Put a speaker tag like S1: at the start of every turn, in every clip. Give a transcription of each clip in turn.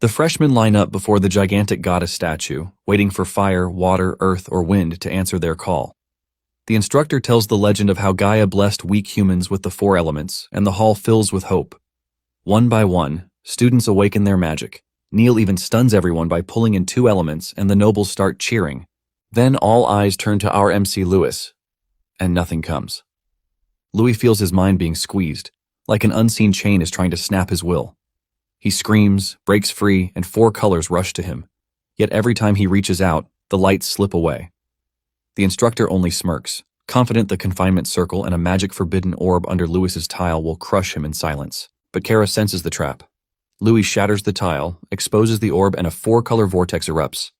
S1: The freshmen line up before the gigantic goddess statue, waiting for fire, water, earth, or wind to answer their call. The instructor tells the legend of how Gaia blessed weak humans with the four elements, and the hall fills with hope. One by one, students awaken their magic. Neil even stuns everyone by pulling in two elements, and the nobles start cheering. Then all eyes turn to our MC Lewis, and nothing comes. Louis feels his mind being squeezed, like an unseen chain is trying to snap his will. He screams, breaks free, and four colors rush to him. Yet every time he reaches out, the lights slip away. The instructor only smirks, confident the confinement circle and a magic forbidden orb under Louis's tile will crush him in silence. But Kara senses the trap. Louis shatters the tile, exposes the orb, and a four-color vortex erupts.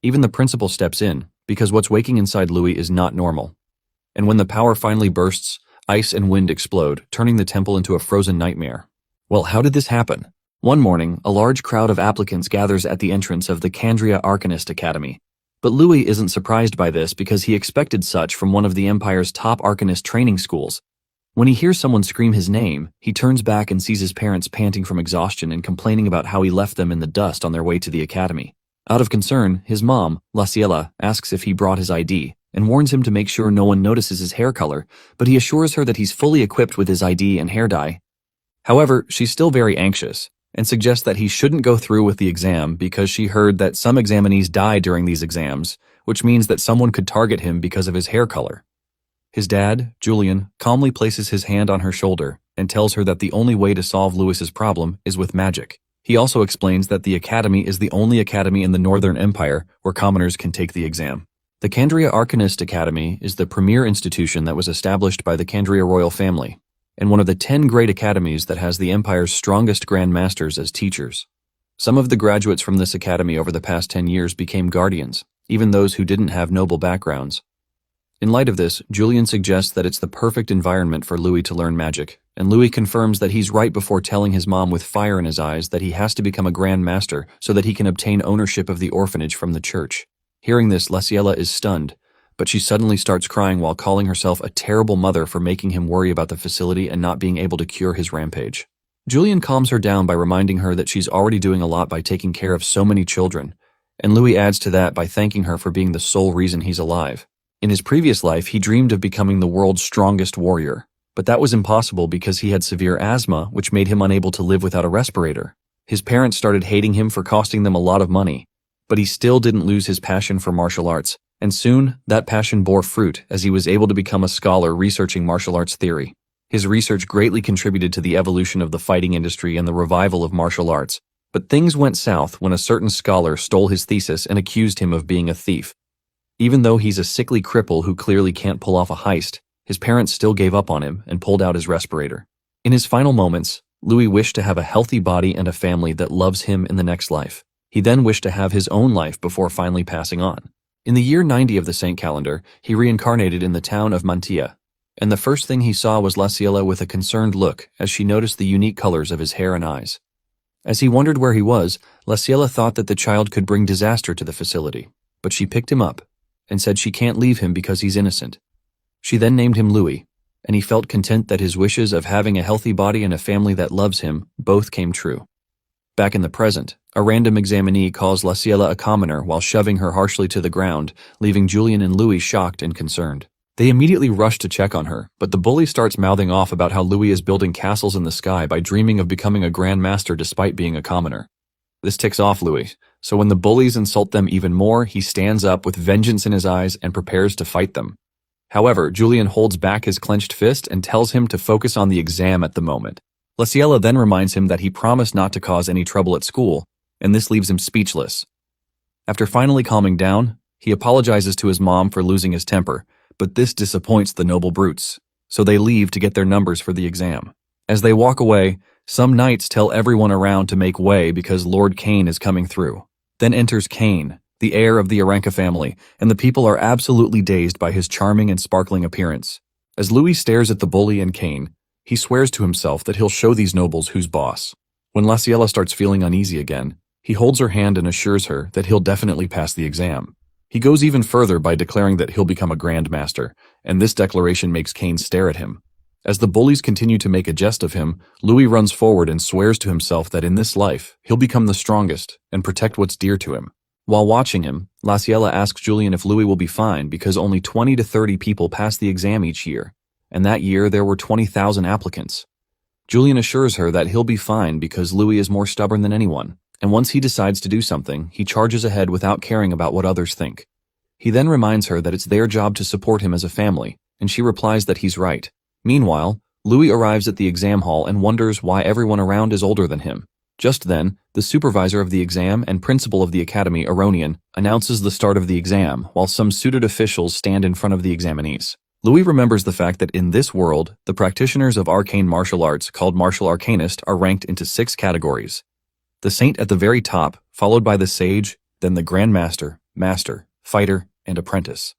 S1: Even the principal steps in, because what's waking inside Louis is not normal. And when the power finally bursts, ice and wind explode, turning the temple into a frozen nightmare. Well, how did this happen? One morning, a large crowd of applicants gathers at the entrance of the Candria Arcanist Academy. But Louis isn't surprised by this because he expected such from one of the Empire's top Arcanist training schools. When he hears someone scream his name, he turns back and sees his parents panting from exhaustion and complaining about how he left them in the dust on their way to the academy. Out of concern, his mom, La Ciela, asks if he brought his ID and warns him to make sure no one notices his hair color, but he assures her that he's fully equipped with his ID and hair dye. However, she's still very anxious and suggests that he shouldn't go through with the exam because she heard that some examinees die during these exams, which means that someone could target him because of his hair color. His dad, Julian, calmly places his hand on her shoulder and tells her that the only way to solve Louis's problem is with magic. He also explains that the academy is the only academy in the Northern Empire where commoners can take the exam. The Candria Arcanist Academy is the premier institution that was established by the Candria royal family, and one of the 10 great academies that has the Empire's strongest Grand Masters as teachers. Some of the graduates from this academy over the past 10 years became guardians, even those who didn't have noble backgrounds. In light of this, Julian suggests that it's the perfect environment for Louis to learn magic, and Louis confirms that he's right before telling his mom with fire in his eyes that he has to become a Grand Master so that he can obtain ownership of the orphanage from the church. Hearing this, La Ciela is stunned, but she suddenly starts crying while calling herself a terrible mother for making him worry about the facility and not being able to cure his rampage. Julian calms her down by reminding her that she's already doing a lot by taking care of so many children, and Louis adds to that by thanking her for being the sole reason he's alive. In his previous life, he dreamed of becoming the world's strongest warrior, but that was impossible because he had severe asthma, which made him unable to live without a respirator. His parents started hating him for costing them a lot of money, but he still didn't lose his passion for martial arts, and soon that passion bore fruit as he was able to become a scholar researching martial arts theory. His research greatly contributed to the evolution of the fighting industry and the revival of martial arts, but things went south when a certain scholar stole his thesis and accused him of being a thief. Even though he's a sickly cripple who clearly can't pull off a heist, his parents still gave up on him and pulled out his respirator. In his final moments, Louis wished to have a healthy body and a family that loves him in the next life. He then wished to have his own life before finally passing on. In the year 90 of the Saint calendar, he reincarnated in the town of Mantia, and the first thing he saw was La Ciela with a concerned look as she noticed the unique colors of his hair and eyes. As he wondered where he was, La Ciela thought that the child could bring disaster to the facility, but she picked him up and said she can't leave him because he's innocent. She then named him Louis, and he felt content that his wishes of having a healthy body and a family that loves him both came true. Back in the present, a random examinee calls La Ciela a commoner while shoving her harshly to the ground, leaving Julian and Louis shocked and concerned. They immediately rush to check on her, but the bully starts mouthing off about how Louis is building castles in the sky by dreaming of becoming a Grand Master despite being a commoner. This ticks off Louis, so when the bullies insult them even more, he stands up with vengeance in his eyes and prepares to fight them. However, Julian holds back his clenched fist and tells him to focus on the exam at the moment. La Ciela then reminds him that he promised not to cause any trouble at school, and this leaves him speechless. After finally calming down, he apologizes to his mom for losing his temper, but this disappoints the noble brutes, so they leave to get their numbers for the exam. As they walk away, some knights tell everyone around to make way because Lord Kane is coming through. Then enters Kane, the heir of the Aranka family, and the people are absolutely dazed by his charming and sparkling appearance. As Louis stares at the bully and Kane, he swears to himself that he'll show these nobles who's boss. When La Ciela starts feeling uneasy again, he holds her hand and assures her that he'll definitely pass the exam. He goes even further by declaring that he'll become a Grand Master, and this declaration makes Kane stare at him. As the bullies continue to make a jest of him, Louis runs forward and swears to himself that in this life, he'll become the strongest and protect what's dear to him. While watching him, La Ciela asks Julien if Louis will be fine because only 20 to 30 people pass the exam each year, and that year there were 20,000 applicants. Julien assures her that he'll be fine because Louis is more stubborn than anyone, and once he decides to do something, he charges ahead without caring about what others think. He then reminds her that it's their job to support him as a family, and she replies that he's right. Meanwhile, Louis arrives at the exam hall and wonders why everyone around is older than him. Just then, the supervisor of the exam and principal of the academy, Aronian, announces the start of the exam while some suited officials stand in front of the examinees. Louis remembers the fact that in this world, the practitioners of arcane martial arts called martial arcanist are ranked into 6 categories. The saint at the very top, followed by the sage, then the grandmaster, master, fighter, and apprentice.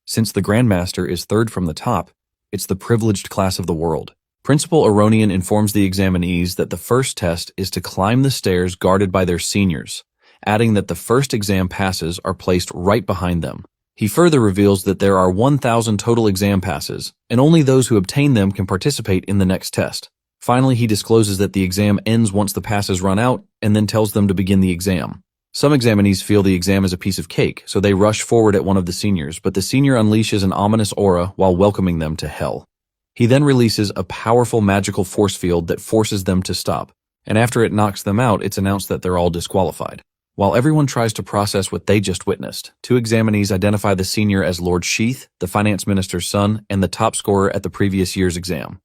S1: Since the grandmaster is third from the top, it's the privileged class of the world. Principal Aronian informs the examinees that the first test is to climb the stairs guarded by their seniors, adding that the first exam passes are placed right behind them. He further reveals that there are 1,000 total exam passes, and only those who obtain them can participate in the next test. Finally, he discloses that the exam ends once the passes run out, and then tells them to begin the exam. Some examinees feel the exam is a piece of cake, so they rush forward at one of the seniors, but the senior unleashes an ominous aura while welcoming them to hell. He then releases a powerful magical force field that forces them to stop, and after it knocks them out, it's announced that they're all disqualified. While everyone tries to process what they just witnessed, 2 examinees identify the senior as Lord Sheath, the finance minister's son, and the top scorer at the previous year's exam.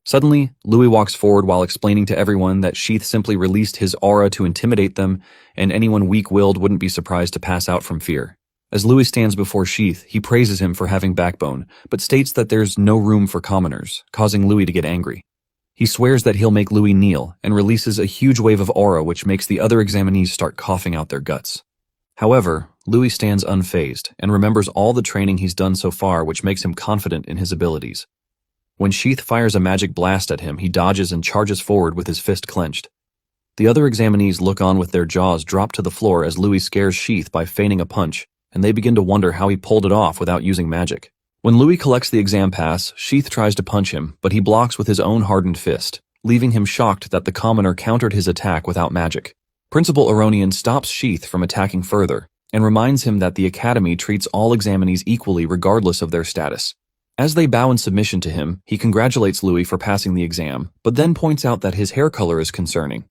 S1: Suddenly, Louis walks forward while explaining to everyone that Sheath simply released his aura to intimidate them, and anyone weak-willed wouldn't be surprised to pass out from fear. As Louis stands before Sheath, he praises him for having backbone, but states that there's no room for commoners, causing Louis to get angry. He swears that he'll make Louis kneel and releases a huge wave of aura which makes the other examinees start coughing out their guts. However, Louis stands unfazed and remembers all the training he's done so far, which makes him confident in his abilities. When Sheath fires a magic blast at him, he dodges and charges forward with his fist clenched. The other examinees look on with their jaws dropped to the floor as Louis scares Sheath by feigning a punch, and they begin to wonder how he pulled it off without using magic. When Louis collects the exam pass, Sheath tries to punch him, but he blocks with his own hardened fist, leaving him shocked that the commoner countered his attack without magic. Principal Aronian stops Sheath from attacking further, and reminds him that the academy treats all examinees equally regardless of their status. As they bow in submission to him, he congratulates Louis for passing the exam, but then points out that his hair color is concerning.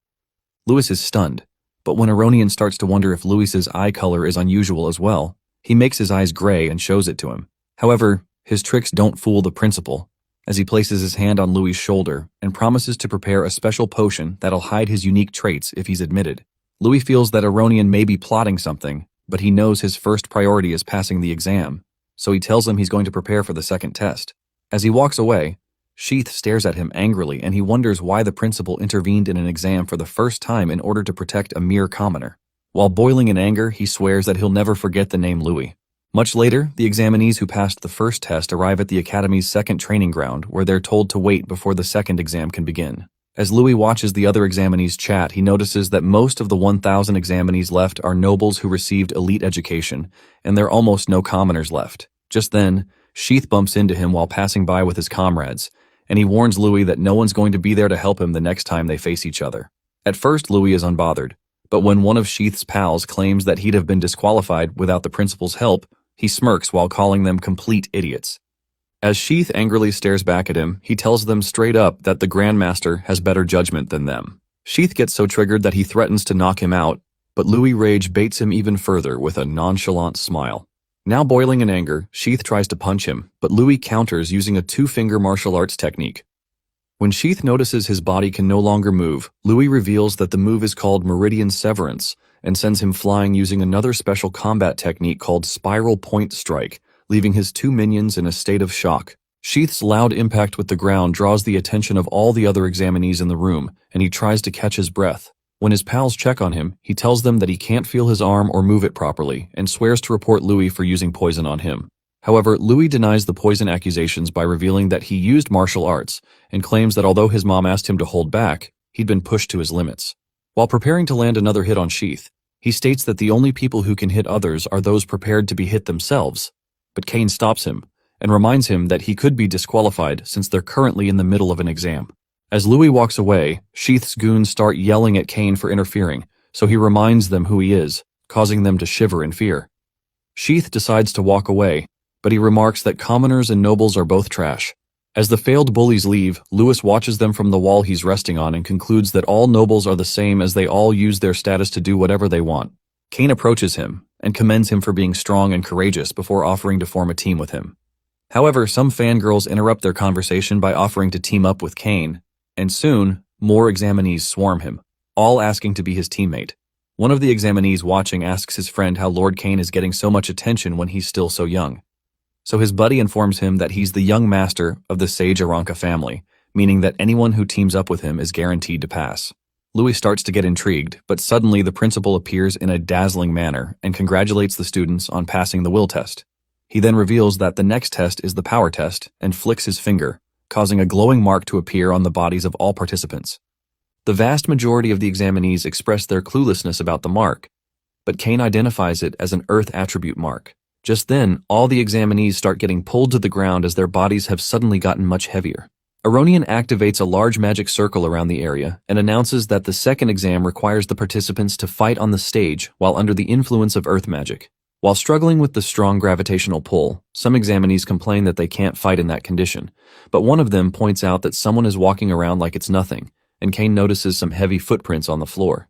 S1: Louis is stunned, but when Aronian starts to wonder if Louis's eye color is unusual as well, he makes his eyes gray and shows it to him. However, his tricks don't fool the principal, as he places his hand on Louis's shoulder and promises to prepare a special potion that'll hide his unique traits if he's admitted. Louis feels that Aronian may be plotting something, but he knows his first priority is passing the exam, so he tells him he's going to prepare for the second test. As he walks away, Sheath stares at him angrily and he wonders why the principal intervened in an exam for the first time in order to protect a mere commoner. While boiling in anger, he swears that he'll never forget the name Louis. Much later, the examinees who passed the first test arrive at the academy's second training ground, where they're told to wait before the second exam can begin. As Louis watches the other examinees chat, he notices that most of the 1,000 examinees left are nobles who received elite education, and there are almost no commoners left. Just then, Sheath bumps into him while passing by with his comrades, and he warns Louis that no one's going to be there to help him the next time they face each other. At first, Louis is unbothered, but when one of Sheath's pals claims that he'd have been disqualified without the principal's help, he smirks while calling them complete idiots. As Sheath angrily stares back at him, he tells them straight up that the Grandmaster has better judgment than them. Sheath gets so triggered that he threatens to knock him out, but Louis' rage baits him even further with a nonchalant smile. Now boiling in anger, Sheath tries to punch him, but Louis counters using a 2-finger martial arts technique. When Sheath notices his body can no longer move, Louis reveals that the move is called Meridian Severance, and sends him flying using another special combat technique called Spiral Point Strike, leaving his 2 minions in a state of shock. Sheath's loud impact with the ground draws the attention of all the other examinees in the room, and he tries to catch his breath. When his pals check on him, he tells them that he can't feel his arm or move it properly, and swears to report Louis for using poison on him. However, Louis denies the poison accusations by revealing that he used martial arts, and claims that although his mom asked him to hold back, he'd been pushed to his limits. While preparing to land another hit on Sheath, he states that the only people who can hit others are those prepared to be hit themselves. But Kane stops him, and reminds him that he could be disqualified since they're currently in the middle of an exam. As Louis walks away, Sheath's goons start yelling at Kane for interfering, so he reminds them who he is, causing them to shiver in fear. Sheath decides to walk away, but he remarks that commoners and nobles are both trash. As the failed bullies leave, Louis watches them from the wall he's resting on and concludes that all nobles are the same as they all use their status to do whatever they want. Kane approaches him and commends him for being strong and courageous before offering to form a team with him. However, some fangirls interrupt their conversation by offering to team up with Kane, and soon, more examinees swarm him, all asking to be his teammate. One of the examinees watching asks his friend how Lord Kane is getting so much attention when he's still so young. So his buddy informs him that he's the young master of the Sage Aranka family, meaning that anyone who teams up with him is guaranteed to pass. Louis starts to get intrigued, but suddenly the principal appears in a dazzling manner and congratulates the students on passing the will test. He then reveals that the next test is the power test and flicks his finger, causing a glowing mark to appear on the bodies of all participants. The vast majority of the examinees express their cluelessness about the mark, but Kane identifies it as an Earth attribute mark. Just then, all the examinees start getting pulled to the ground as their bodies have suddenly gotten much heavier. Aronian activates a large magic circle around the area and announces that the second exam requires the participants to fight on the stage while under the influence of Earth magic. While struggling with the strong gravitational pull, some examinees complain that they can't fight in that condition, but one of them points out that someone is walking around like it's nothing, and Kane notices some heavy footprints on the floor.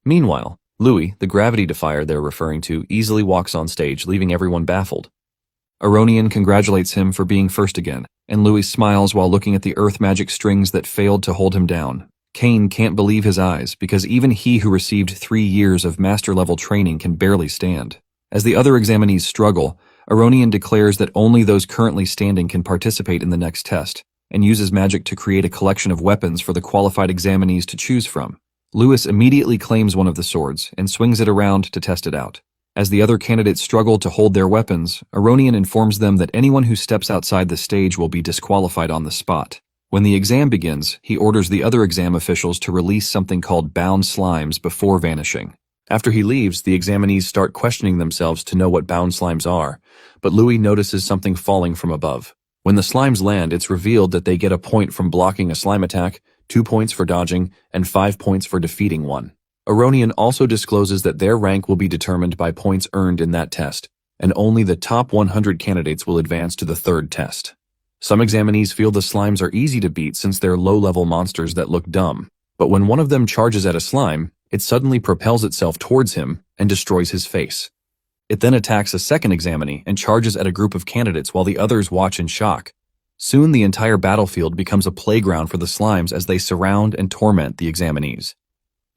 S1: Meanwhile, Louis, the gravity defier they're referring to, easily walks on stage, leaving everyone baffled. Aronian congratulates him for being first again, and Louis smiles while looking at the earth magic strings that failed to hold him down. Kane can't believe his eyes, because even he who received 3 years of master-level training can barely stand. As the other examinees struggle, Aronian declares that only those currently standing can participate in the next test, and uses magic to create a collection of weapons for the qualified examinees to choose from. Louis immediately claims one of the swords and swings it around to test it out. As the other candidates struggle to hold their weapons, Aronian informs them that anyone who steps outside the stage will be disqualified on the spot. When the exam begins, he orders the other exam officials to release something called bound slimes before vanishing. After he leaves, the examinees start questioning themselves to know what bound slimes are, but Louis notices something falling from above. When the slimes land, it's revealed that they get a point from blocking a slime attack, 2 points for dodging, and 5 points for defeating one. Aronian also discloses that their rank will be determined by points earned in that test, and only the top 100 candidates will advance to the third test. Some examinees feel the slimes are easy to beat since they're low-level monsters that look dumb, but when one of them charges at a slime, it suddenly propels itself towards him and destroys his face. It then attacks a second examinee and charges at a group of candidates while the others watch in shock. Soon the entire battlefield becomes a playground for the slimes as they surround and torment the examinees.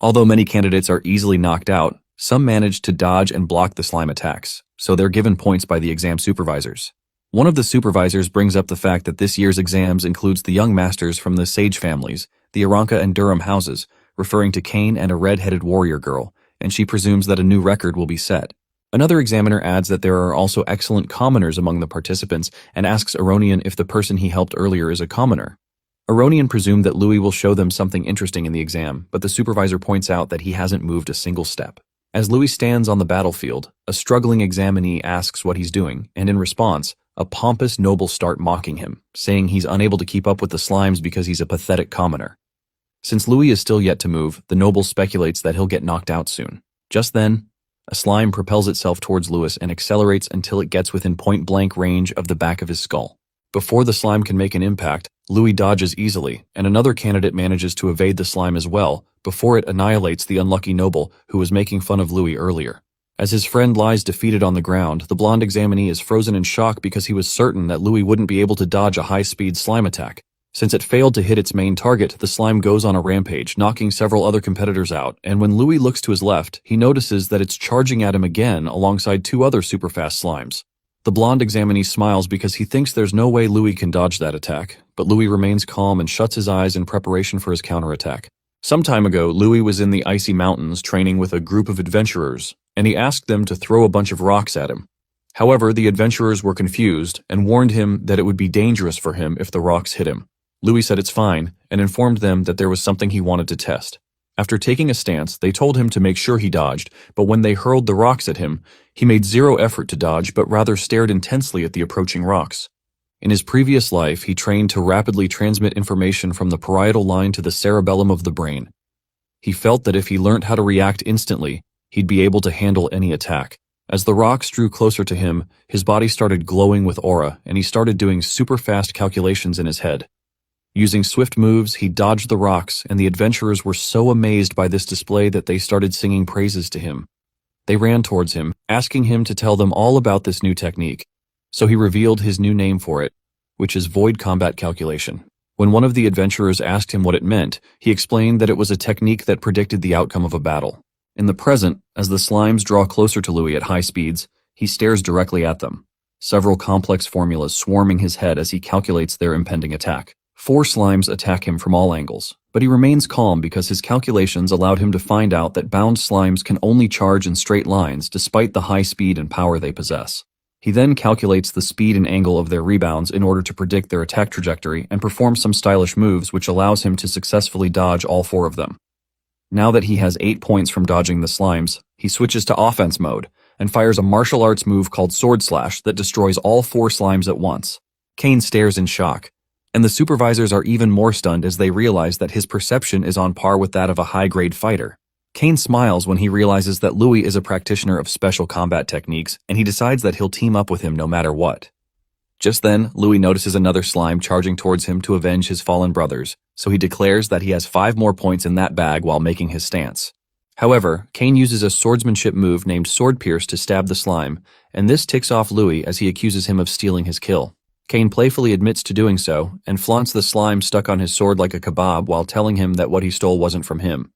S1: Although many candidates are easily knocked out, some manage to dodge and block the slime attacks, so they're given points by the exam supervisors. One of the supervisors brings up the fact that this year's exams includes the young masters from the Sage families, the Aranka and Durham houses, referring to Kane and a red-headed warrior girl, and she presumes that a new record will be set. Another examiner adds that there are also excellent commoners among the participants and asks Aronian if the person he helped earlier is a commoner. Aronian presumed that Louis will show them something interesting in the exam, but the supervisor points out that he hasn't moved a single step. As Louis stands on the battlefield, a struggling examinee asks what he's doing, and in response, a pompous noble start mocking him, saying he's unable to keep up with the slimes because he's a pathetic commoner. Since Louis is still yet to move, the noble speculates that he'll get knocked out soon. Just then, a slime propels itself towards Louis and accelerates until it gets within point-blank range of the back of his skull. Before the slime can make an impact, Louis dodges easily, and another candidate manages to evade the slime as well, before it annihilates the unlucky noble who was making fun of Louis earlier. As his friend lies defeated on the ground, the blonde examinee is frozen in shock because he was certain that Louis wouldn't be able to dodge a high-speed slime attack. Since it failed to hit its main target, the slime goes on a rampage, knocking several other competitors out, and when Louis looks to his left, he notices that it's charging at him again alongside 2 other super-fast slimes. The blonde examinee smiles because he thinks there's no way Louis can dodge that attack, but Louis remains calm and shuts his eyes in preparation for his counterattack. Some time ago, Louis was in the icy mountains training with a group of adventurers, and he asked them to throw a bunch of rocks at him. However, the adventurers were confused and warned him that it would be dangerous for him if the rocks hit him. Louis said it's fine, and informed them that there was something he wanted to test. After taking a stance, they told him to make sure he dodged, but when they hurled the rocks at him, he made zero effort to dodge but rather stared intensely at the approaching rocks. In his previous life, he trained to rapidly transmit information from the parietal line to the cerebellum of the brain. He felt that if he learnt how to react instantly, he'd be able to handle any attack. As the rocks drew closer to him, his body started glowing with aura, and he started doing super fast calculations in his head. Using swift moves, he dodged the rocks, and the adventurers were so amazed by this display that they started singing praises to him. They ran towards him, asking him to tell them all about this new technique. So he revealed his new name for it, which is void combat calculation. When one of the adventurers asked him what it meant, he explained that it was a technique that predicted the outcome of a battle. In the present, as the slimes draw closer to Louis at high speeds, he stares directly at them, several complex formulas swarming his head as he calculates their impending attack. 4 slimes attack him from all angles, but he remains calm because his calculations allowed him to find out that bound slimes can only charge in straight lines despite the high speed and power they possess. He then calculates the speed and angle of their rebounds in order to predict their attack trajectory and performs some stylish moves which allows him to successfully dodge all 4 of them. Now that he has 8 points from dodging the slimes, he switches to offense mode and fires a martial arts move called Sword Slash that destroys all 4 slimes at once. Kane stares in shock, and the supervisors are even more stunned as they realize that his perception is on par with that of a high-grade fighter. Kane smiles when he realizes that Louis is a practitioner of special combat techniques, and he decides that he'll team up with him no matter what. Just then, Louis notices another slime charging towards him to avenge his fallen brothers, so he declares that he has 5 more points in that bag while making his stance. However, Kane uses a swordsmanship move named Sword Pierce to stab the slime, and this ticks off Louis as he accuses him of stealing his kill. Kane playfully admits to doing so, and flaunts the slime stuck on his sword like a kebab while telling him that what he stole wasn't from him.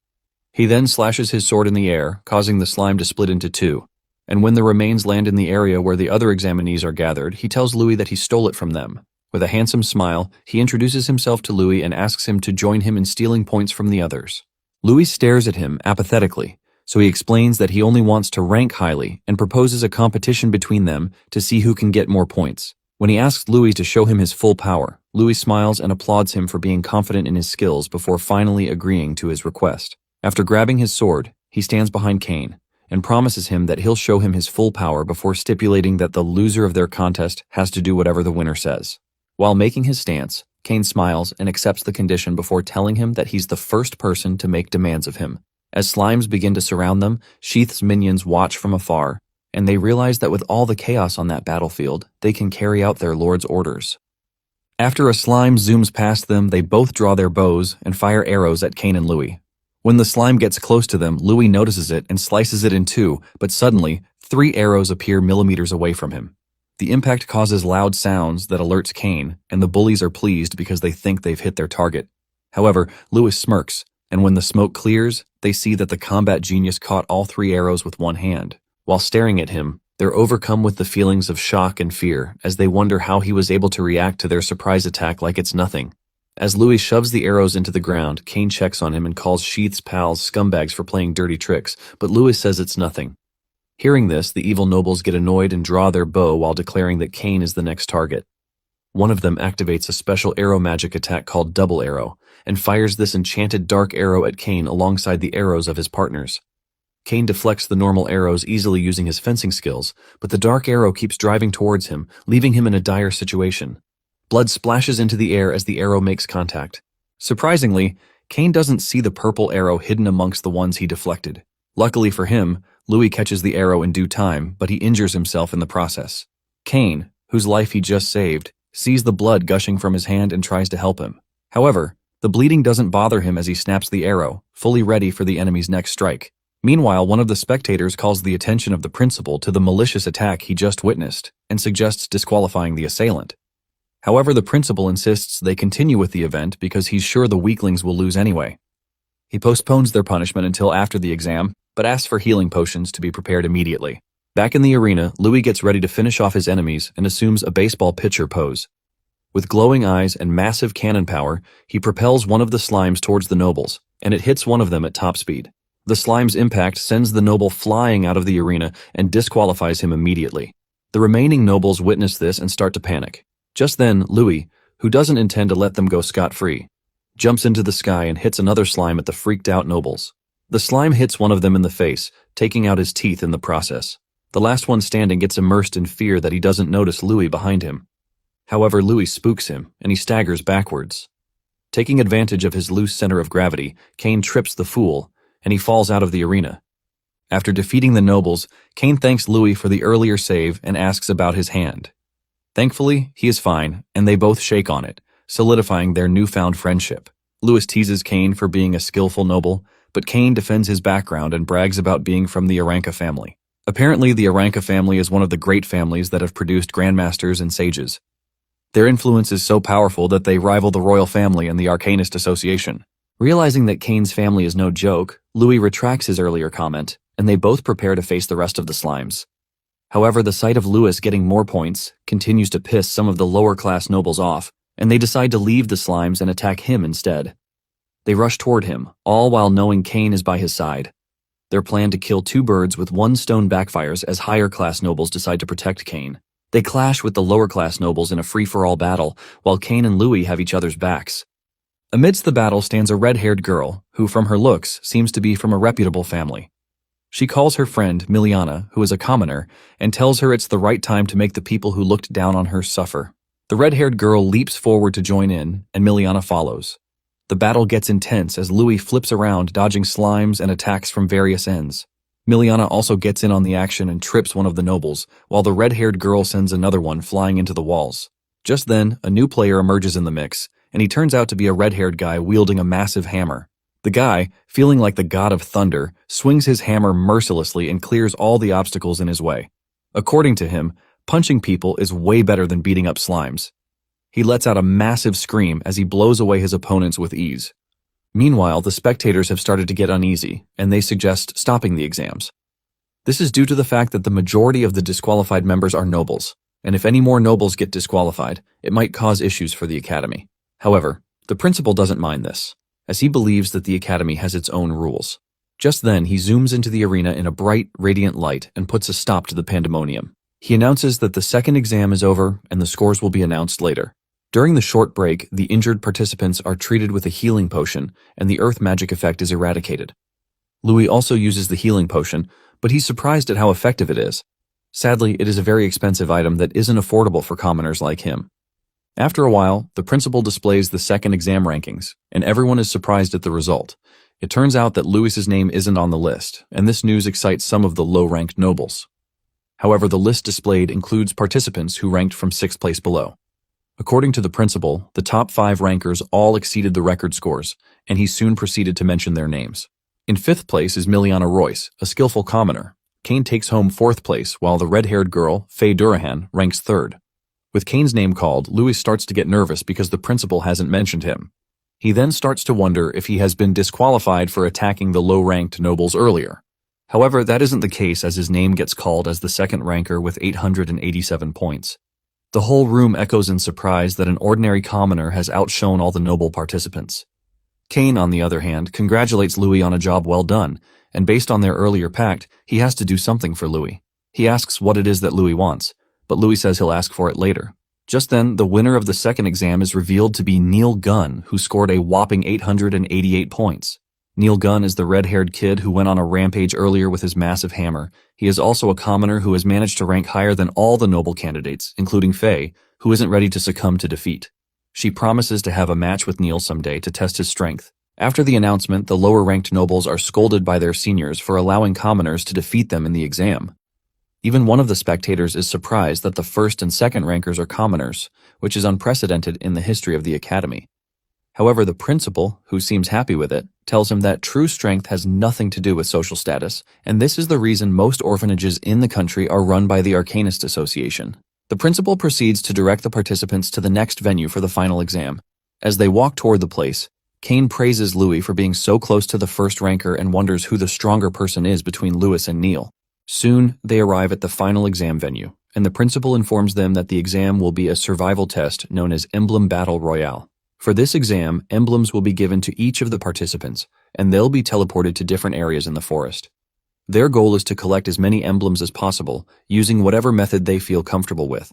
S1: He then slashes his sword in the air, causing the slime to split into 2. And when the remains land in the area where the other examinees are gathered, he tells Louis that he stole it from them. With a handsome smile, he introduces himself to Louis and asks him to join him in stealing points from the others. Louis stares at him apathetically, so he explains that he only wants to rank highly and proposes a competition between them to see who can get more points. When he asks Louis to show him his full power, Louis smiles and applauds him for being confident in his skills before finally agreeing to his request. After grabbing his sword, he stands behind Kane and promises him that he'll show him his full power before stipulating that the loser of their contest has to do whatever the winner says. While making his stance, Kane smiles and accepts the condition before telling him that he's the first person to make demands of him. As slimes begin to surround them, Sheath's minions watch from afar, and they realize that with all the chaos on that battlefield, they can carry out their lord's orders. After a slime zooms past them, they both draw their bows and fire arrows at Kane and Louis. When the slime gets close to them, Louis notices it and slices it in 2, but suddenly, 3 arrows appear millimeters away from him. The impact causes loud sounds that alerts Kane, and the bullies are pleased because they think they've hit their target. However, Louis smirks, and when the smoke clears, they see that the combat genius caught all 3 arrows with one hand. While staring at him, they're overcome with the feelings of shock and fear as they wonder how he was able to react to their surprise attack like it's nothing. As Louis shoves the arrows into the ground, Kane checks on him and calls Sheath's pals scumbags for playing dirty tricks, but Louis says it's nothing. Hearing this, the evil nobles get annoyed and draw their bow while declaring that Kane is the next target. One of them activates a special arrow magic attack called Double Arrow, and fires this enchanted dark arrow at Kane alongside the arrows of his partners. Kane deflects the normal arrows easily using his fencing skills, but the dark arrow keeps driving towards him, leaving him in a dire situation. Blood splashes into the air as the arrow makes contact. Surprisingly, Kane doesn't see the purple arrow hidden amongst the ones he deflected. Luckily for him, Louis catches the arrow in due time, but he injures himself in the process. Kane, whose life he just saved, sees the blood gushing from his hand and tries to help him. However, the bleeding doesn't bother him as he snaps the arrow, fully ready for the enemy's next strike. Meanwhile, one of the spectators calls the attention of the principal to the malicious attack he just witnessed and suggests disqualifying the assailant. However, the principal insists they continue with the event because he's sure the weaklings will lose anyway. He postpones their punishment until after the exam, but asks for healing potions to be prepared immediately. Back in the arena, Louis gets ready to finish off his enemies and assumes a baseball pitcher pose. With glowing eyes and massive cannon power, he propels one of the slimes towards the nobles, and it hits one of them at top speed. The slime's impact sends the noble flying out of the arena and disqualifies him immediately. The remaining nobles witness this and start to panic. Just then, Louis, who doesn't intend to let them go scot-free, jumps into the sky and hits another slime at the freaked-out nobles. The slime hits one of them in the face, taking out his teeth in the process. The last one standing gets immersed in fear that he doesn't notice Louis behind him. However, Louis spooks him, and he staggers backwards. Taking advantage of his loose center of gravity, Kane trips the fool, and he falls out of the arena. After defeating the nobles, Kane thanks Louis for the earlier save and asks about his hand. Thankfully, he is fine, and they both shake on it, solidifying their newfound friendship. Louis teases Kane for being a skillful noble, but Kane defends his background and brags about being from the Aranka family. Apparently, the Aranka family is one of the great families that have produced grandmasters and sages. Their influence is so powerful that they rival the royal family and the Arcanist Association. Realizing that Kane's family is no joke, Louis retracts his earlier comment, and they both prepare to face the rest of the slimes. However, the sight of Louis getting more points continues to piss some of the lower-class nobles off, and they decide to leave the slimes and attack him instead. They rush toward him, all while knowing Kane is by his side. Their plan to kill two birds with one stone backfires as higher-class nobles decide to protect Kane. They clash with the lower-class nobles in a free-for-all battle, while Kane and Louis have each other's backs. Amidst the battle stands a red-haired girl, who from her looks seems to be from a reputable family. She calls her friend, Miliana, who is a commoner, and tells her it's the right time to make the people who looked down on her suffer. The red-haired girl leaps forward to join in, and Miliana follows. The battle gets intense as Louis flips around, dodging slimes and attacks from various ends. Miliana also gets in on the action and trips one of the nobles, while the red-haired girl sends another one flying into the walls. Just then, a new player emerges in the mix, and he turns out to be a red-haired guy wielding a massive hammer. The guy, feeling like the god of thunder, swings his hammer mercilessly and clears all the obstacles in his way. According to him, punching people is way better than beating up slimes. He lets out a massive scream as he blows away his opponents with ease. Meanwhile, the spectators have started to get uneasy, and they suggest stopping the exams. This is due to the fact that the majority of the disqualified members are nobles, and if any more nobles get disqualified, it might cause issues for the academy. However, the principal doesn't mind this, as he believes that the academy has its own rules. Just then, he zooms into the arena in a bright, radiant light and puts a stop to the pandemonium. He announces that the second exam is over and the scores will be announced later. During the short break, the injured participants are treated with a healing potion, and the earth magic effect is eradicated. Louis also uses the healing potion, but he's surprised at how effective it is. Sadly, it is a very expensive item that isn't affordable for commoners like him. After a while, the principal displays the second exam rankings, and everyone is surprised at the result. It turns out that Louis's name isn't on the list, and this news excites some of the low-ranked nobles. However, the list displayed includes participants who ranked from 6th place below. According to the principal, the top 5 rankers all exceeded the record scores, and he soon proceeded to mention their names. In 5th place is Miliana Royce, a skillful commoner. Kane takes home 4th place, while the red-haired girl, Faye Durahan, ranks 3rd. With Kane's name called, Louis starts to get nervous because the principal hasn't mentioned him. He then starts to wonder if he has been disqualified for attacking the low-ranked nobles earlier. However, that isn't the case as his name gets called as the second ranker with 887 points. The whole room echoes in surprise that an ordinary commoner has outshone all the noble participants. Kane, on the other hand, congratulates Louis on a job well done, and based on their earlier pact, he has to do something for Louis. He asks what it is that Louis wants, but Louis says he'll ask for it later. Just then, the winner of the second exam is revealed to be Neil Gunn, who scored a whopping 888 points. Neil Gunn is the red-haired kid who went on a rampage earlier with his massive hammer. He is also a commoner who has managed to rank higher than all the noble candidates, including Faye, who isn't ready to succumb to defeat. She promises to have a match with Neil someday to test his strength. After the announcement, the lower-ranked nobles are scolded by their seniors for allowing commoners to defeat them in the exam. Even one of the spectators is surprised that the first and second rankers are commoners, which is unprecedented in the history of the academy. However, the principal, who seems happy with it, tells him that true strength has nothing to do with social status, and this is the reason most orphanages in the country are run by the Arcanist Association. The principal proceeds to direct the participants to the next venue for the final exam. As they walk toward the place, Kane praises Louis for being so close to the first ranker and wonders who the stronger person is between Louis and Neil. Soon, they arrive at the final exam venue, and the principal informs them that the exam will be a survival test known as Emblem Battle Royale. For this exam, emblems will be given to each of the participants, and they'll be teleported to different areas in the forest. Their goal is to collect as many emblems as possible, using whatever method they feel comfortable with.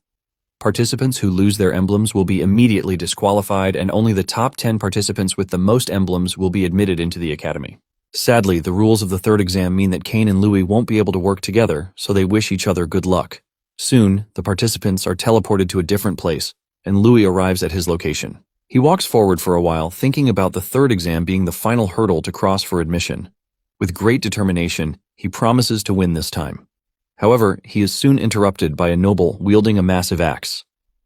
S1: Participants who lose their emblems will be immediately disqualified, and only the top 10 participants with the most emblems will be admitted into the academy. Sadly, the rules of the third exam mean that Kane and Louis won't be able to work together, so they wish each other good luck. Soon, the participants are teleported to a different place, and Louis arrives at his location. He walks forward for a while, thinking about the third exam being the final hurdle to cross for admission. With great determination, he promises to win this time. However, he is soon interrupted by a noble wielding a massive axe.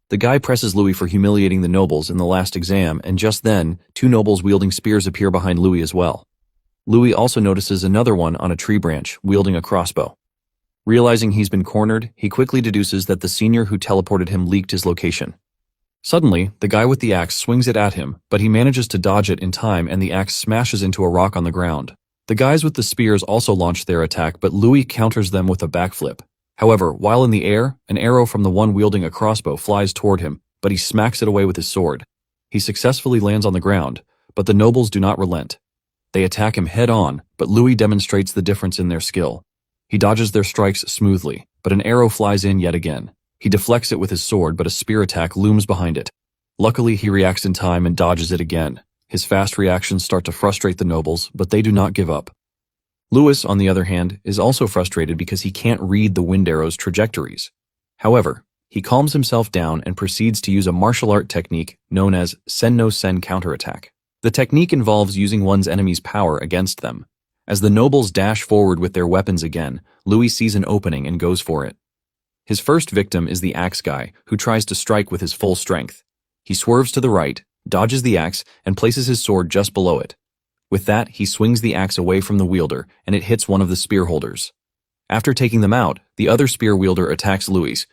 S1: The guy presses Louis for humiliating the nobles in the last exam, and just then, two nobles wielding spears appear behind Louis as well. Louis also notices another one on a tree branch, wielding a crossbow. Realizing he's been cornered, he quickly deduces that the senior who teleported him leaked his location. Suddenly, the guy with the axe swings it at him, but he manages to dodge it in time and the axe smashes into a rock on the ground. The guys with the spears also launch their attack, but Louis counters them with a backflip. However, while in the air, an arrow from the one wielding a crossbow flies toward him, but he smacks it away with his sword. He successfully lands on the ground, but the nobles do not relent. They attack him head-on, but Louis demonstrates the difference in their skill. He dodges their strikes smoothly, but an arrow flies in yet again. He deflects it with his sword, but a spear attack looms behind it. Luckily, he reacts in time and dodges it again. His fast reactions start to frustrate the nobles, but they do not give up. Louis, on the other hand, is also frustrated because he can't read the wind arrow's trajectories. However, he calms himself down and proceeds to use a martial art technique known as sen-no-sen counterattack. The technique involves using one's enemy's power against them. As the nobles dash forward with their weapons again, Louis sees an opening and goes for it. His first victim is the axe guy, who tries to strike with his full strength. He swerves to the right, dodges the axe, and places his sword just below it. With that, he swings the axe away from the wielder, and it hits one of the spear holders. After taking them out, the other spear wielder attacks Louis,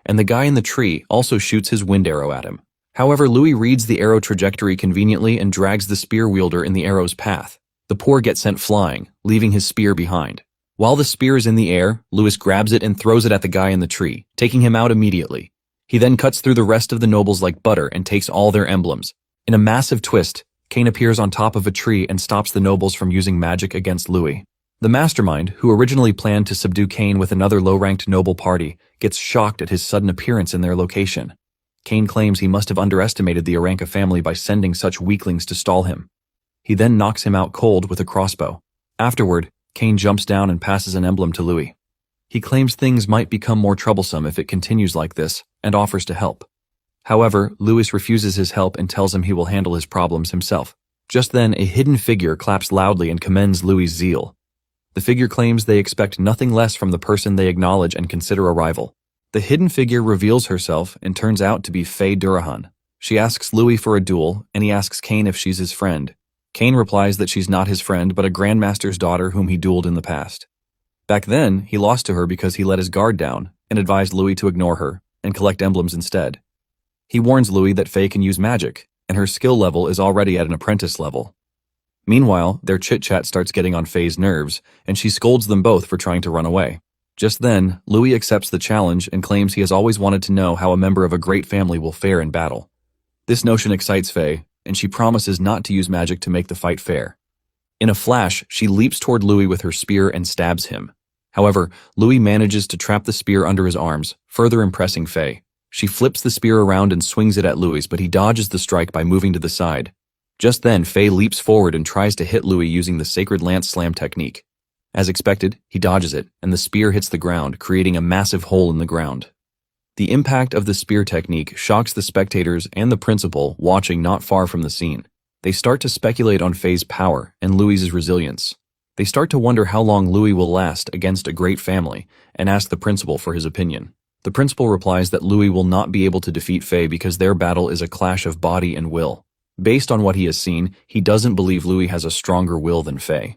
S1: and the guy in the tree also shoots his wind arrow at him. However, Louis reads the arrow trajectory conveniently and drags the spear wielder in the arrow's path. The poor get sent flying, leaving his spear behind. While the spear is in the air, Louis grabs it and throws it at the guy in the tree, taking him out immediately. He then cuts through the rest of the nobles like butter and takes all their emblems. In a massive twist, Kane appears on top of a tree and stops the nobles from using magic against Louis. The mastermind, who originally planned to subdue Kane with another low-ranked noble party, gets shocked at his sudden appearance in their location. Kane claims he must have underestimated the Aranka family by sending such weaklings to stall him. He then knocks him out cold with a crossbow. Afterward, Kane jumps down and passes an emblem to Louis. He claims things might become more troublesome if it continues like this, and offers to help. However, Louis refuses his help and tells him he will handle his problems himself. Just then, a hidden figure claps loudly and commends Louis' zeal. The figure claims they expect nothing less from the person they acknowledge and consider a rival. The hidden figure reveals herself and turns out to be Faye Durahan. She asks Louis for a duel, and he asks Kane if she's his friend. Kane replies that she's not his friend but a grandmaster's daughter whom he dueled in the past. Back then, he lost to her because he let his guard down and advised Louis to ignore her and collect emblems instead. He warns Louis that Faye can use magic, and her skill level is already at an apprentice level. Meanwhile, their chit-chat starts getting on Faye's nerves, and she scolds them both for trying to run away. Just then, Louis accepts the challenge and claims he has always wanted to know how a member of a great family will fare in battle. This notion excites Faye, and she promises not to use magic to make the fight fair. In a flash, she leaps toward Louis with her spear and stabs him. However, Louis manages to trap the spear under his arms, further impressing Faye. She flips the spear around and swings it at Louis, but he dodges the strike by moving to the side. Just then, Faye leaps forward and tries to hit Louis using the Sacred Lance Slam technique. As expected, he dodges it, and the spear hits the ground, creating a massive hole in the ground. The impact of the spear technique shocks the spectators and the principal watching not far from the scene. They start to speculate on Faye's power and Louis's resilience. They start to wonder how long Louis will last against a great family and ask the principal for his opinion. The principal replies that Louis will not be able to defeat Faye because their battle is a clash of body and will. Based on what he has seen, he doesn't believe Louis has a stronger will than Faye.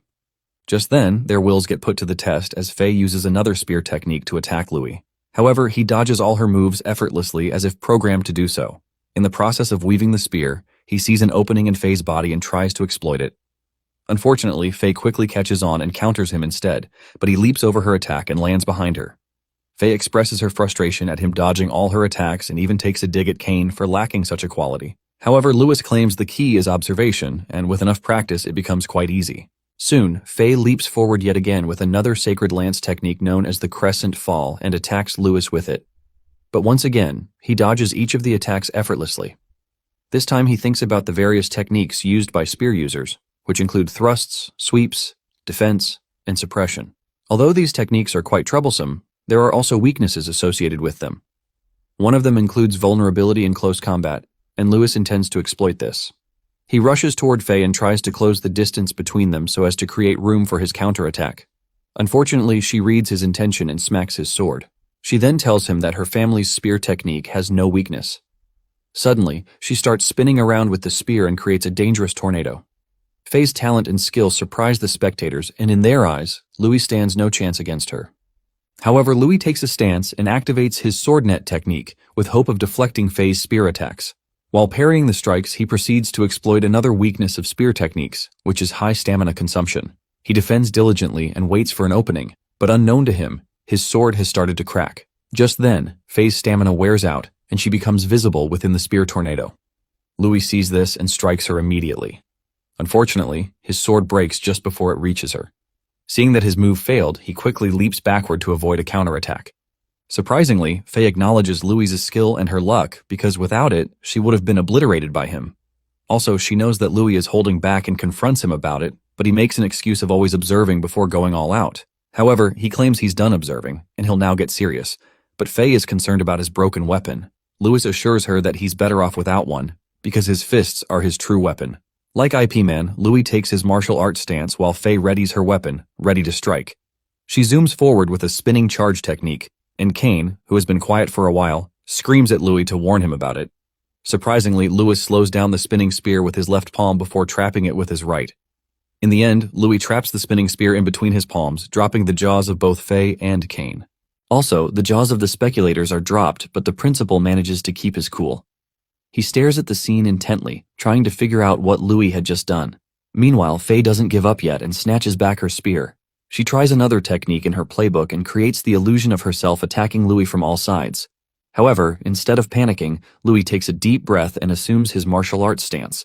S1: Just then, their wills get put to the test as Faye uses another spear technique to attack Louis. However, he dodges all her moves effortlessly as if programmed to do so. In the process of weaving the spear, he sees an opening in Faye's body and tries to exploit it. Unfortunately, Faye quickly catches on and counters him instead, but he leaps over her attack and lands behind her. Faye expresses her frustration at him dodging all her attacks and even takes a dig at Kane for lacking such a quality. However, Louis claims the key is observation, and with enough practice it becomes quite easy. Soon, Faye leaps forward yet again with another sacred lance technique known as the Crescent Fall and attacks Louis with it. But once again, he dodges each of the attacks effortlessly. This time he thinks about the various techniques used by spear users, which include thrusts, sweeps, defense, and suppression. Although these techniques are quite troublesome, there are also weaknesses associated with them. One of them includes vulnerability in close combat, and Lewis intends to exploit this. He rushes toward Faye and tries to close the distance between them so as to create room for his counterattack. Unfortunately, she reads his intention and smacks his sword. She then tells him that her family's spear technique has no weakness. Suddenly, she starts spinning around with the spear and creates a dangerous tornado. Faye's talent and skill surprise the spectators, and in their eyes, Louis stands no chance against her. However, Louis takes a stance and activates his sword net technique with hope of deflecting Faye's spear attacks. While parrying the strikes, he proceeds to exploit another weakness of spear techniques, which is high stamina consumption. He defends diligently and waits for an opening, but unknown to him, his sword has started to crack. Just then, Faye's stamina wears out, and she becomes visible within the spear tornado. Louis sees this and strikes her immediately. Unfortunately, his sword breaks just before it reaches her. Seeing that his move failed, he quickly leaps backward to avoid a counterattack. Surprisingly, Faye acknowledges Louis's skill and her luck because without it, she would have been obliterated by him. Also, she knows that Louis is holding back and confronts him about it, but he makes an excuse of always observing before going all out. However, he claims he's done observing, and he'll now get serious. But Faye is concerned about his broken weapon. Louis assures her that he's better off without one, because his fists are his true weapon. Like IP Man, Louis takes his martial arts stance while Faye readies her weapon, ready to strike. She zooms forward with a spinning charge technique, and Kane, who has been quiet for a while, screams at Louis to warn him about it. Surprisingly, Louis slows down the spinning spear with his left palm before trapping it with his right. In the end, Louis traps the spinning spear in between his palms, dropping the jaws of both Faye and Kane. Also, the jaws of the speculators are dropped, but the principal manages to keep his cool. He stares at the scene intently, trying to figure out what Louis had just done. Meanwhile, Faye doesn't give up yet and snatches back her spear. She tries another technique in her playbook and creates the illusion of herself attacking Louis from all sides. However, instead of panicking, Louis takes a deep breath and assumes his martial arts stance.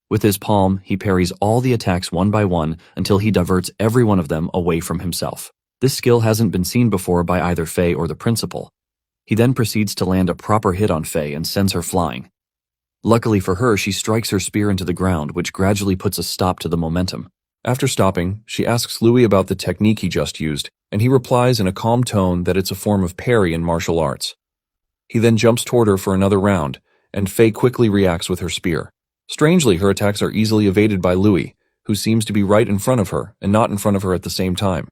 S1: With his palm, he parries all the attacks one by one until he diverts every one of them away from himself. This skill hasn't been seen before by either Faye or the principal. He then proceeds to land a proper hit on Faye and sends her flying. Luckily for her, she strikes her spear into the ground, which gradually puts a stop to the momentum. After stopping, she asks Louis about the technique he just used, and he replies in a calm tone that it's a form of parry in martial arts. He then jumps toward her for another round, and Faye quickly reacts with her spear. Strangely, her attacks are easily evaded by Louis, who seems to be right in front of her and not in front of her at the same time.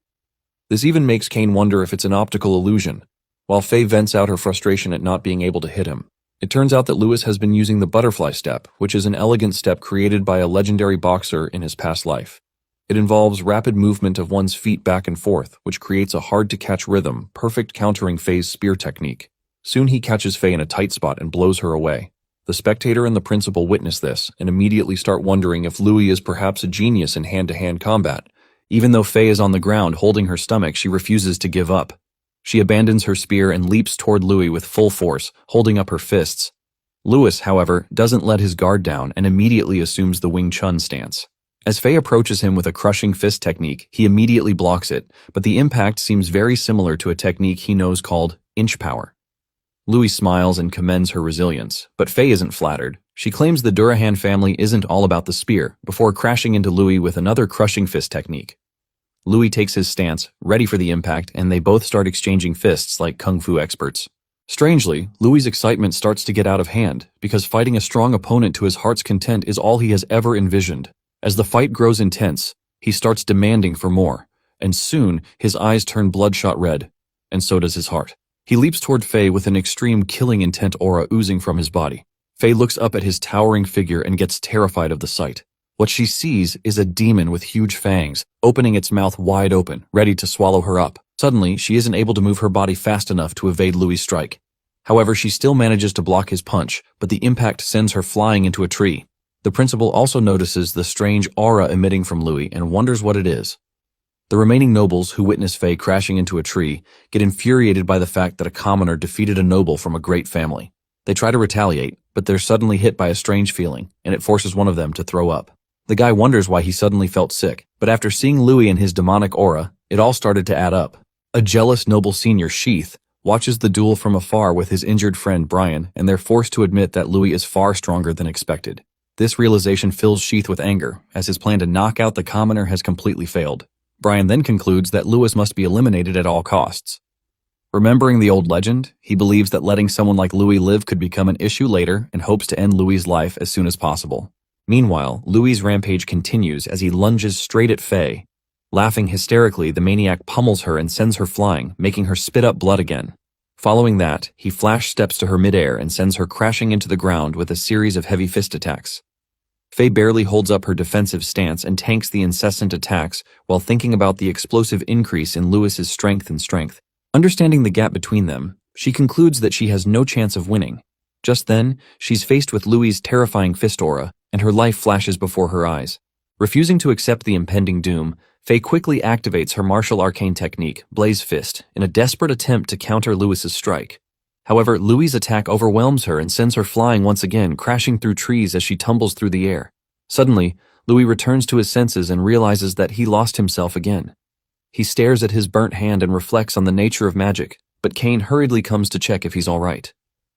S1: This even makes Kane wonder if it's an optical illusion, while Faye vents out her frustration at not being able to hit him. It turns out that Louis has been using the butterfly step, which is an elegant step created by a legendary boxer in his past life. It involves rapid movement of one's feet back and forth, which creates a hard-to-catch rhythm, perfect countering Faye's spear technique. Soon he catches Faye in a tight spot and blows her away. The spectator and the principal witness this and immediately start wondering if Louis is perhaps a genius in hand-to-hand combat. Even though Faye is on the ground holding her stomach, she refuses to give up. She abandons her spear and leaps toward Louis with full force, holding up her fists. Louis, however, doesn't let his guard down and immediately assumes the Wing Chun stance. As Faye approaches him with a crushing fist technique, he immediately blocks it, but the impact seems very similar to a technique he knows called inch power. Louis smiles and commends her resilience, but Faye isn't flattered. She claims the Durahan family isn't all about the spear, before crashing into Louis with another crushing fist technique. Louis takes his stance, ready for the impact, and they both start exchanging fists like kung fu experts. Strangely, Louis's excitement starts to get out of hand, because fighting a strong opponent to his heart's content is all he has ever envisioned. As the fight grows intense, he starts demanding for more, and soon his eyes turn bloodshot red, and so does his heart. He leaps toward Faye with an extreme killing intent aura oozing from his body. Faye looks up at his towering figure and gets terrified of the sight. What she sees is a demon with huge fangs, opening its mouth wide open, ready to swallow her up. Suddenly, she isn't able to move her body fast enough to evade Louis' strike. However, she still manages to block his punch, but the impact sends her flying into a tree. The principal also notices the strange aura emitting from Louis and wonders what it is. The remaining nobles who witness Faye crashing into a tree get infuriated by the fact that a commoner defeated a noble from a great family. They try to retaliate, but they're suddenly hit by a strange feeling, and it forces one of them to throw up. The guy wonders why he suddenly felt sick, but after seeing Louis and his demonic aura, it all started to add up. A jealous noble senior, Sheath, watches the duel from afar with his injured friend Brian, and they're forced to admit that Louis is far stronger than expected. This realization fills Sheath with anger, as his plan to knock out the commoner has completely failed. Brian then concludes that Lewis must be eliminated at all costs. Remembering the old legend, he believes that letting someone like Louis live could become an issue later and hopes to end Louis's life as soon as possible. Meanwhile, Louis's rampage continues as he lunges straight at Faye. Laughing hysterically, the maniac pummels her and sends her flying, making her spit up blood again. Following that, he flash steps to her midair and sends her crashing into the ground with a series of heavy fist attacks. Faye barely holds up her defensive stance and tanks the incessant attacks while thinking about the explosive increase in Louis's strength. Understanding the gap between them, she concludes that she has no chance of winning. Just then, she's faced with Louis's terrifying fist aura, and her life flashes before her eyes. Refusing to accept the impending doom, Faye quickly activates her martial arcane technique, Blaze Fist, in a desperate attempt to counter Louis's strike. However, Louis's attack overwhelms her and sends her flying once again, crashing through trees as she tumbles through the air. Suddenly, Louis returns to his senses and realizes that he lost himself again. He stares at his burnt hand and reflects on the nature of magic, but Kane hurriedly comes to check if he's all right.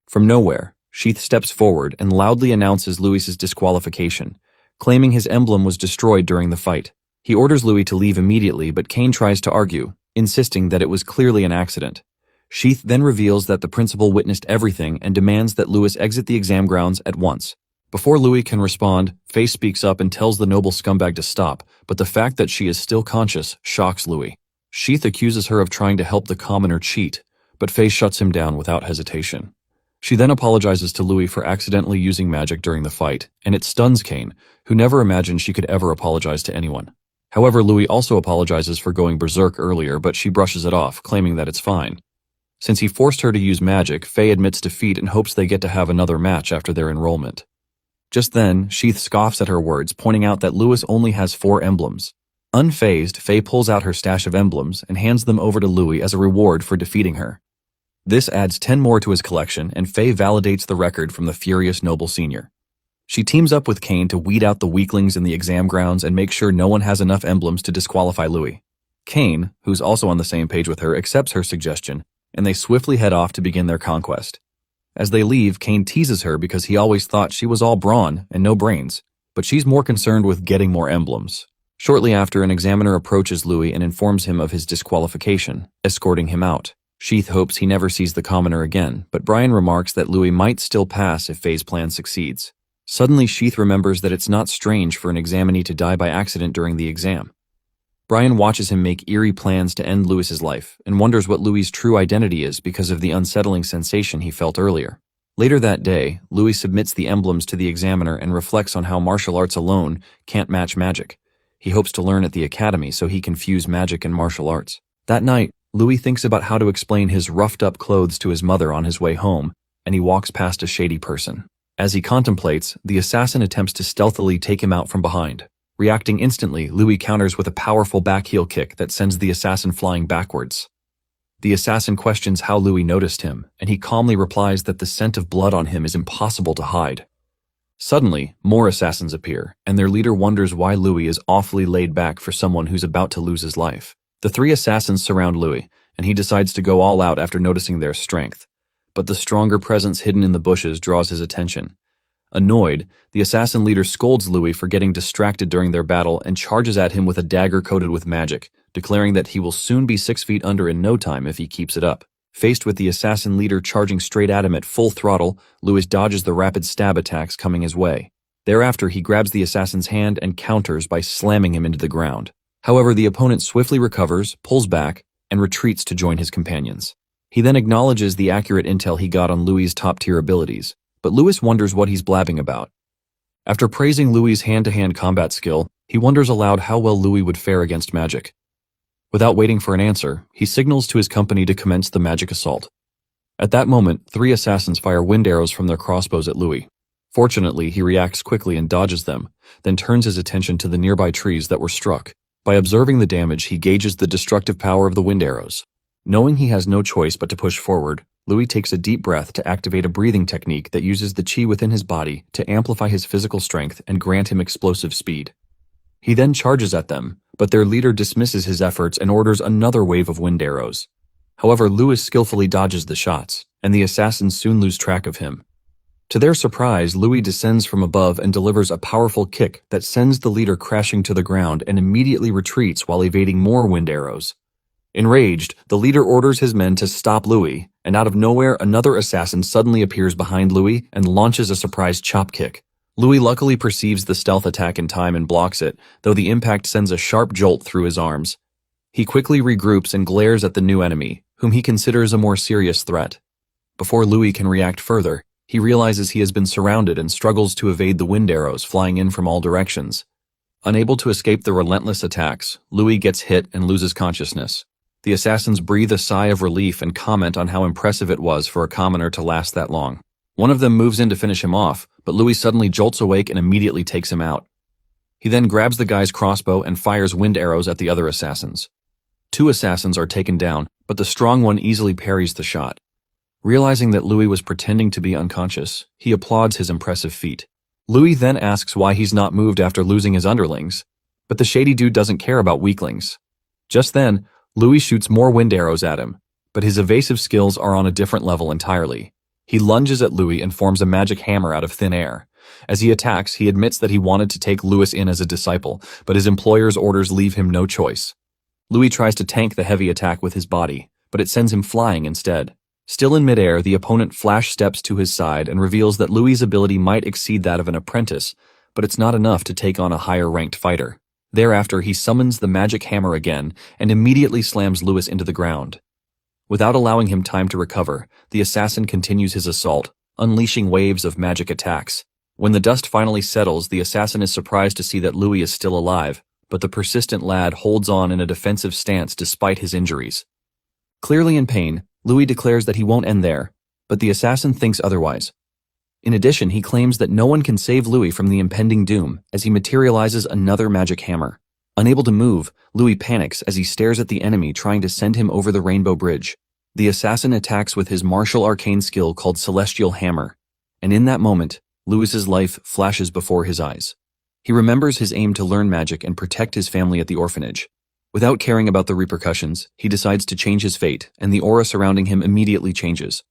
S1: From nowhere, Sheath steps forward and loudly announces Louis's disqualification, claiming his emblem was destroyed during the fight. He orders Louis to leave immediately, but Kane tries to argue, insisting that it was clearly an accident. Sheath then reveals that the principal witnessed everything and demands that Louis exit the exam grounds at once. Before Louis can respond, Faye speaks up and tells the noble scumbag to stop, but the fact that she is still conscious shocks Louis. Sheath accuses her of trying to help the commoner cheat, but Faye shuts him down without hesitation. She then apologizes to Louis for accidentally using magic during the fight, and it stuns Kane, who never imagined she could ever apologize to anyone. However, Louis also apologizes for going berserk earlier, but she brushes it off, claiming that it's fine. Since he forced her to use magic, Faye admits defeat and hopes they get to have another match after their enrollment. Just then, Sheath scoffs at her words, pointing out that Louis only has 4 emblems. Unfazed, Faye pulls out her stash of emblems and hands them over to Louis as a reward for defeating her. This adds 10 more to his collection, and Faye validates the record from the furious noble senior. She teams up with Kane to weed out the weaklings in the exam grounds and make sure no one has enough emblems to disqualify Louis. Kane, who's also on the same page with her, accepts her suggestion, and they swiftly head off to begin their conquest. As they leave, Kane teases her because he always thought she was all brawn and no brains, but she's more concerned with getting more emblems. Shortly after, an examiner approaches Louis and informs him of his disqualification, escorting him out. Sheath hopes he never sees the commoner again, but Brian remarks that Louis might still pass if Faye's plan succeeds. Suddenly, Sheath remembers that it's not strange for an examinee to die by accident during the exam. Brian watches him make eerie plans to end Louis's life and wonders what Louis's true identity is because of the unsettling sensation he felt earlier. Later that day, Louis submits the emblems to the examiner and reflects on how martial arts alone can't match magic. He hopes to learn at the academy so he can fuse magic and martial arts. That night, Louis thinks about how to explain his roughed-up clothes to his mother on his way home, and he walks past a shady person. As he contemplates, the assassin attempts to stealthily take him out from behind. Reacting instantly, Louis counters with a powerful backheel kick that sends the assassin flying backwards. The assassin questions how Louis noticed him, and he calmly replies that the scent of blood on him is impossible to hide. Suddenly, more assassins appear, and their leader wonders why Louis is awfully laid back for someone who's about to lose his life. The 3 assassins surround Louis, and he decides to go all out after noticing their strength. But the stronger presence hidden in the bushes draws his attention. Annoyed, the assassin leader scolds Louis for getting distracted during their battle and charges at him with a dagger coated with magic, declaring that he will soon be 6 feet under in no time if he keeps it up. Faced with the assassin leader charging straight at him at full throttle, Louis dodges the rapid stab attacks coming his way. Thereafter, he grabs the assassin's hand and counters by slamming him into the ground. However, the opponent swiftly recovers, pulls back, and retreats to join his companions. He then acknowledges the accurate intel he got on Louis's top-tier abilities, but Louis wonders what he's blabbing about. After praising Louis's hand-to-hand combat skill, he wonders aloud how well Louis would fare against magic. Without waiting for an answer, he signals to his company to commence the magic assault. At that moment, 3 assassins fire wind arrows from their crossbows at Louis. Fortunately, he reacts quickly and dodges them, then turns his attention to the nearby trees that were struck. By observing the damage, he gauges the destructive power of the wind arrows. Knowing he has no choice but to push forward, Louis takes a deep breath to activate a breathing technique that uses the chi within his body to amplify his physical strength and grant him explosive speed. He then charges at them, but their leader dismisses his efforts and orders another wave of wind arrows. However, Louis skillfully dodges the shots, and the assassins soon lose track of him. To their surprise, Louis descends from above and delivers a powerful kick that sends the leader crashing to the ground and immediately retreats while evading more wind arrows. Enraged, the leader orders his men to stop Louis, and out of nowhere another assassin suddenly appears behind Louis and launches a surprise chop kick. Louis luckily perceives the stealth attack in time and blocks it, though the impact sends a sharp jolt through his arms. He quickly regroups and glares at the new enemy, whom he considers a more serious threat. Before Louis can react further, he realizes he has been surrounded and struggles to evade the wind arrows flying in from all directions. Unable to escape the relentless attacks, Louis gets hit and loses consciousness. The assassins breathe a sigh of relief and comment on how impressive it was for a commoner to last that long. One of them moves in to finish him off, but Louis suddenly jolts awake and immediately takes him out. He then grabs the guy's crossbow and fires wind arrows at the other assassins. 2 assassins are taken down, but the strong one easily parries the shot. Realizing that Louis was pretending to be unconscious, he applauds his impressive feat. Louis then asks why he's not moved after losing his underlings, but the shady dude doesn't care about weaklings. Just then, Louis shoots more wind arrows at him, but his evasive skills are on a different level entirely. He lunges at Louis and forms a magic hammer out of thin air. As he attacks, he admits that he wanted to take Louis in as a disciple, but his employer's orders leave him no choice. Louis tries to tank the heavy attack with his body, but it sends him flying instead. Still in midair, the opponent flash steps to his side and reveals that Louis's ability might exceed that of an apprentice, but it's not enough to take on a higher-ranked fighter. Thereafter, he summons the magic hammer again and immediately slams Louis into the ground. Without allowing him time to recover, the assassin continues his assault, unleashing waves of magic attacks. When the dust finally settles, the assassin is surprised to see that Louis is still alive, but the persistent lad holds on in a defensive stance despite his injuries. Clearly in pain, Louis declares that he won't end there, but the assassin thinks otherwise. In addition, he claims that no one can save Louis from the impending doom as he materializes another magic hammer. Unable to move, Louis panics as he stares at the enemy trying to send him over the Rainbow Bridge. The assassin attacks with his martial arcane skill called Celestial Hammer, and in that moment, Louis's life flashes before his eyes. He remembers his aim to learn magic and protect his family at the orphanage. Without caring about the repercussions, he decides to change his fate, and the aura surrounding him immediately changes.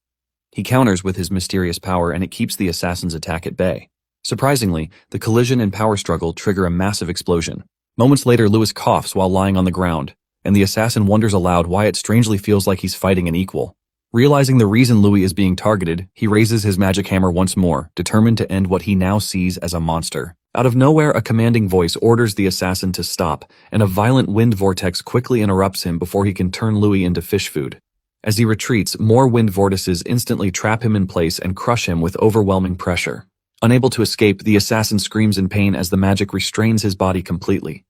S1: He counters with his mysterious power, and it keeps the assassin's attack at bay. Surprisingly, the collision and power struggle trigger a massive explosion. Moments later, Louis coughs while lying on the ground, and the assassin wonders aloud why it strangely feels like he's fighting an equal. Realizing the reason Louis is being targeted, he raises his magic hammer once more, determined to end what he now sees as a monster. Out of nowhere, a commanding voice orders the assassin to stop, and a violent wind vortex quickly interrupts him before he can turn Louis into fish food. As he retreats, more wind vortices instantly trap him in place and crush him with overwhelming pressure. Unable to escape, the assassin screams in pain as the magic restrains his body completely.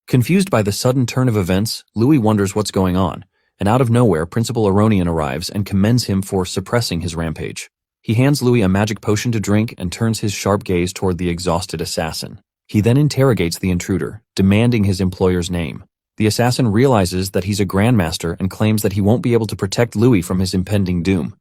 S1: Confused by the sudden turn of events, Louis wonders what's going on, and out of nowhere, Principal Aronian arrives and commends him for suppressing his rampage. He hands Louis a magic potion to drink and turns his sharp gaze toward the exhausted assassin. He then interrogates the intruder, demanding his employer's name. The assassin realizes that he's a grandmaster and claims that he won't be able to protect Louis from his impending doom.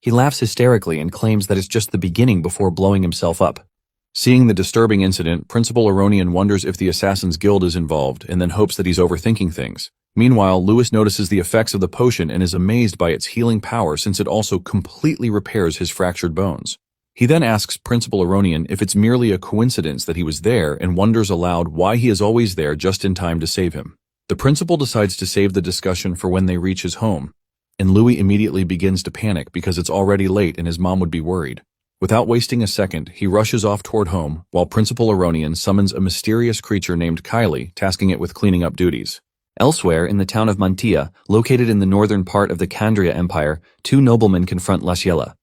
S1: He laughs hysterically and claims that it's just the beginning before blowing himself up. Seeing the disturbing incident, Principal Aronian wonders if the Assassin's Guild is involved and then hopes that he's overthinking things. Meanwhile, Louis notices the effects of the potion and is amazed by its healing power since it also completely repairs his fractured bones. He then asks Principal Aronian if it's merely a coincidence that he was there and wonders aloud why he is always there just in time to save him. The principal decides to save the discussion for when they reach his home, and Louis immediately begins to panic because it's already late and his mom would be worried. Without wasting a second, he rushes off toward home while Principal Aronian summons a mysterious creature named Kylie, tasking it with cleaning up duties. Elsewhere, in the town of Mantia, located in the northern part of the Kandria Empire, 2 noblemen confront Lasiela.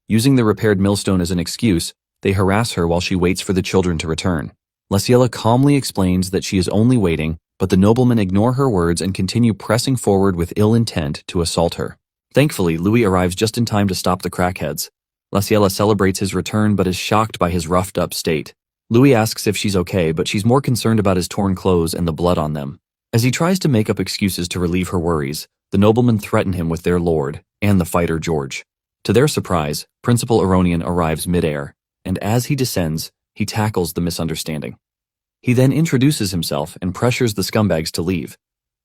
S1: Using the repaired millstone as an excuse, they harass her while she waits for the children to return. Lasiela calmly explains that she is only waiting, but the noblemen ignore her words and continue pressing forward with ill intent to assault her. Thankfully, Louis arrives just in time to stop the crackheads. Lasiela celebrates his return but is shocked by his roughed-up state. Louis asks if she's okay, but she's more concerned about his torn clothes and the blood on them. As he tries to make up excuses to relieve her worries, the noblemen threaten him with their lord and the fighter George. To their surprise, Principal Aronian arrives midair, and as he descends, he tackles the misunderstanding. He then introduces himself and pressures the scumbags to leave.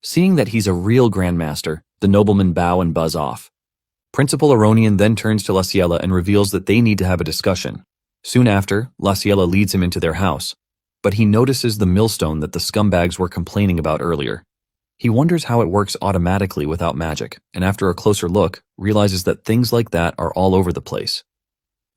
S1: Seeing that he's a real grandmaster, the noblemen bow and buzz off. Principal Aronian then turns to Laciella and reveals that they need to have a discussion. Soon after, Laciella leads him into their house, but he notices the millstone that the scumbags were complaining about earlier. He wonders how it works automatically without magic, and after a closer look, realizes that things like that are all over the place.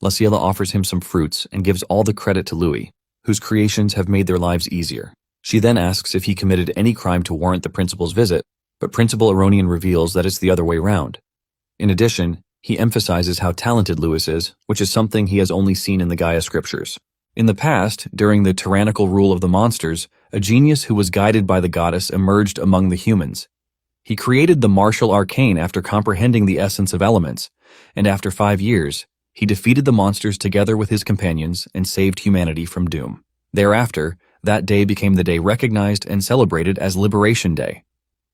S1: Laciella offers him some fruits and gives all the credit to Louis, whose creations have made their lives easier. She then asks if he committed any crime to warrant the principal's visit, but Principal Aronian reveals that it's the other way round. In addition, he emphasizes how talented Louis is, which is something he has only seen in the Gaia scriptures. In the past, during the tyrannical rule of the monsters, a genius who was guided by the goddess emerged among the humans. He created the martial arcane after comprehending the essence of elements, and after 5 years, he defeated the monsters together with his companions and saved humanity from doom. Thereafter, that day became the day recognized and celebrated as Liberation Day.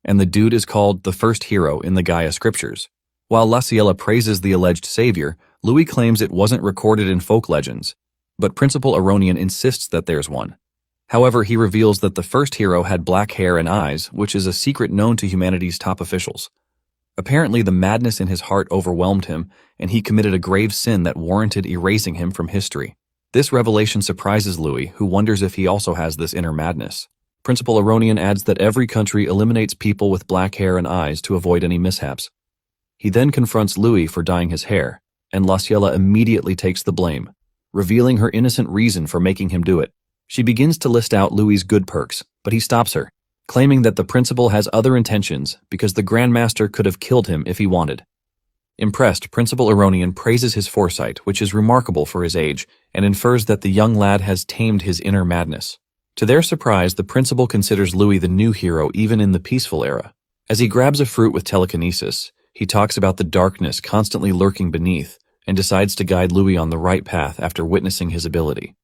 S1: And the dude is called the first hero in the Gaia scriptures. While Laciella praises the alleged savior, Louis claims it wasn't recorded in folk legends, but Principal Aronian insists that there's one. However, he reveals that the first hero had black hair and eyes, which is a secret known to humanity's top officials. Apparently, the madness in his heart overwhelmed him, and he committed a grave sin that warranted erasing him from history. This revelation surprises Louis, who wonders if he also has this inner madness. Principal Aronian adds that every country eliminates people with black hair and eyes to avoid any mishaps. He then confronts Louis for dyeing his hair, and Laciella immediately takes the blame, revealing her innocent reason for making him do it. She begins to list out Louis's good perks, but he stops her, claiming that the principal has other intentions because the Grandmaster could have killed him if he wanted. Impressed, Principal Aronian praises his foresight, which is remarkable for his age, and infers that the young lad has tamed his inner madness. To their surprise, the principal considers Louis the new hero even in the peaceful era. As he grabs a fruit with telekinesis, he talks about the darkness constantly lurking beneath and decides to guide Louis on the right path after witnessing his ability.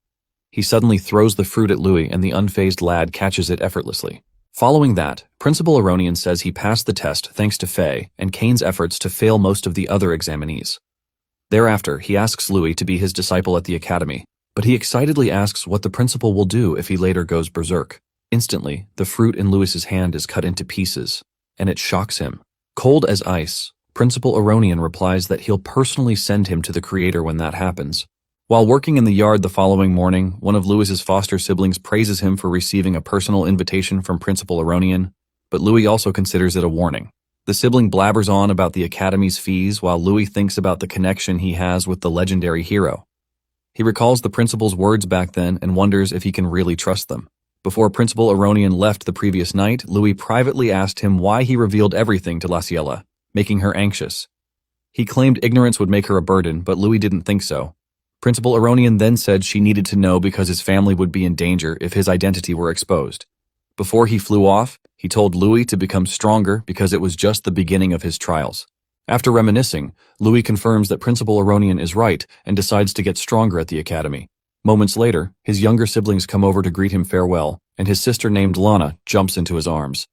S1: He suddenly throws the fruit at Louis and the unfazed lad catches it effortlessly. Following that, Principal Aronian says he passed the test thanks to Faye and Kane's efforts to fail most of the other examinees. Thereafter, he asks Louis to be his disciple at the academy, but he excitedly asks what the principal will do if he later goes berserk. Instantly, the fruit in Louis's hand is cut into pieces, and it shocks him. Cold as ice, Principal Aronian replies that he'll personally send him to the Creator when that happens. While working in the yard the following morning, one of Louis's foster siblings praises him for receiving a personal invitation from Principal Aronian, but Louis also considers it a warning. The sibling blabbers on about the Academy's fees while Louis thinks about the connection he has with the legendary hero. He recalls the principal's words back then and wonders if he can really trust them. Before Principal Aronian left the previous night, Louis privately asked him why he revealed everything to Laciella, making her anxious. He claimed ignorance would make her a burden, but Louis didn't think so. Principal Aronian then said she needed to know because his family would be in danger if his identity were exposed. Before he flew off, he told Louis to become stronger because it was just the beginning of his trials. After reminiscing, Louis confirms that Principal Aronian is right and decides to get stronger at the academy. Moments later, his younger siblings come over to greet him farewell, and his sister named Lana jumps into his arms.